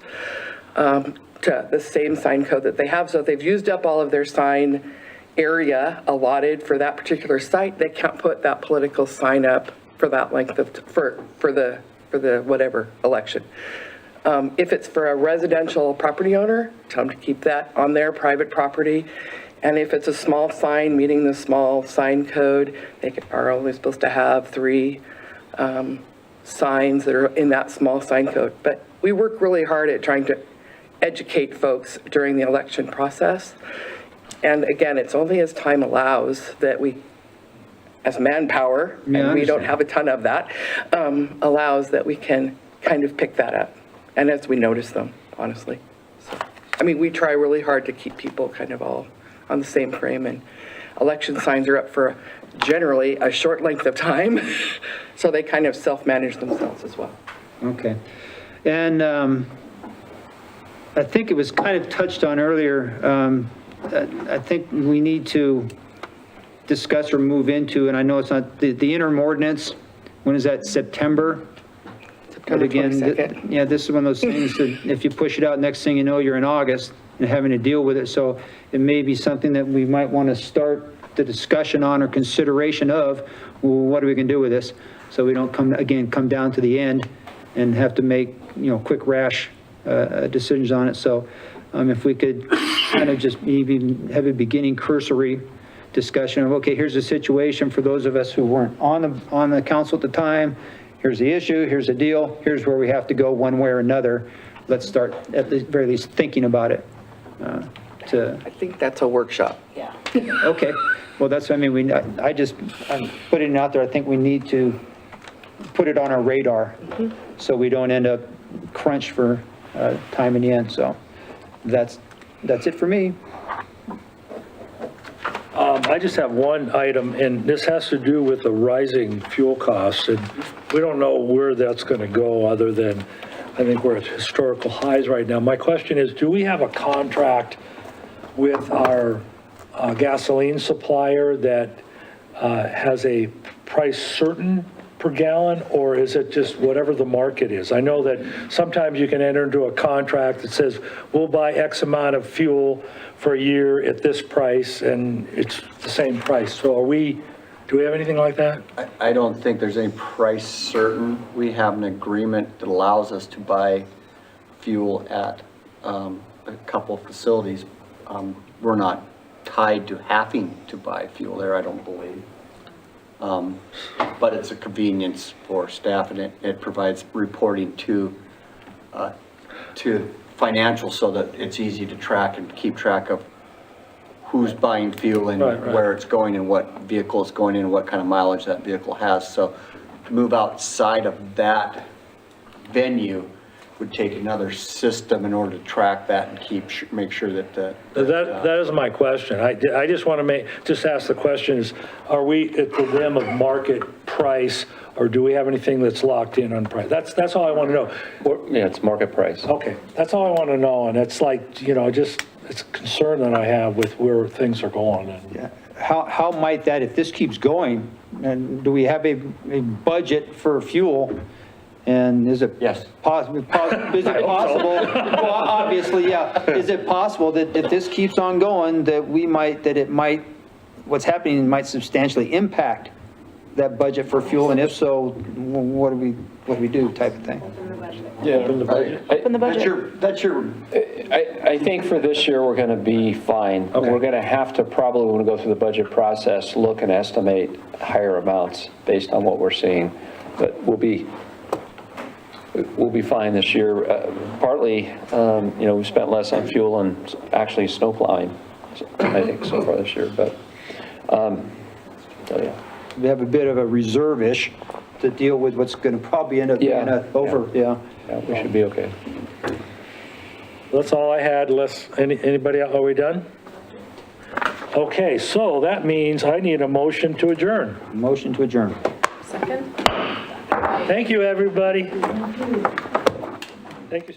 to the same sign code that they have. So if they've used up all of their sign area allotted for that particular site, they can't put that political sign up for that length of, for the whatever election. If it's for a residential property owner, tell them to keep that on their private property. And if it's a small sign meeting the small sign code, they are only supposed to have 3 signs that are in that small sign code. But we work really hard at trying to educate folks during the election process. And again, it's only as time allows that we, as manpower, and we don't have a ton of that, allows that we can kind of pick that up. And as we notice them, honestly. So, I mean, we try really hard to keep people kind of all on the same frame, and election signs are up for generally a short length of time, so they kind of self-manage themselves as well. Okay. And I think it was kind of touched on earlier. I think we need to discuss or move into, and I know it's not, the interim ordinance, when is that, September? But again, 22nd. yeah, this is one of those things that if you push it out, next thing you know, you're in August and having to deal with it. So it may be something that we might want to start the discussion on or consideration of, well, what are we going to do with this? So we don't come down to the end and have to make, quick rash decisions on it. So if we could kind of just maybe have a beginning cursory discussion of, okay, here's the situation for those of us who weren't on the council at the time. Here's the issue, here's the deal, here's where we have to go one way or another. Let's start at the very least thinking about it. I think that's a workshop. Okay, well, that's what I mean. I'm putting it out there. I think we need to put it on our radar so we don't end up crunched for time in the end. So that's it for me. I just have one item, and this has to do with the rising fuel costs, and we don't know where that's going to go other than, I think we're at historical highs right now. My question is, do we have a contract with our gasoline supplier that has a price certain per gallon, or is it just whatever the market is? I know that sometimes you can enter into a contract that says, we'll buy X amount of fuel for a year at this price, and it's the same price. So do we have anything like that? I don't think there's any price certain. We have an agreement that allows us to buy fuel at a couple of facilities. We're not tied to having to buy fuel there, I don't believe. But it's a convenience for staff, and it provides reporting to financial so that it's easy to track and keep track of who's buying fuel and Right. where it's going and what vehicle it's going in and what kind of mileage that vehicle has. So to move outside of that venue would take another system in order to track that and make sure that That is my question. I just want to just ask the question is, are we at the whim of market price, or do we have anything that's locked in on price? That's all I want to know. Yeah, it's market price. Okay, that's all I want to know, and it's like, it's a concern that I have with where things are going. And How might that, if this keeps going, and do we have a budget for fuel? And is it Yes. possible? Is it possible? Well, obviously, yeah. Is it possible that if this keeps on going, that what's happening might substantially impact that budget for fuel? And if so, what do we do type of thing? open the budget. Open the budget. That's your I think for this year, we're going to be fine. Okay. We're going to have to probably, when we go through the budget process, look and estimate higher amounts based on what we're seeing. But we'll be fine this year. Partly, we've spent less on fuel and actually snow plowing, I think, so far this year. But, so yeah. We have a bit of a reserve-ish to deal with what's going to probably end up being Yeah, we should be okay. That's all I had, unless anybody, are we done? Okay, so that means I need a motion to adjourn. Motion to adjourn. Second? Thank you, everybody. Thank you.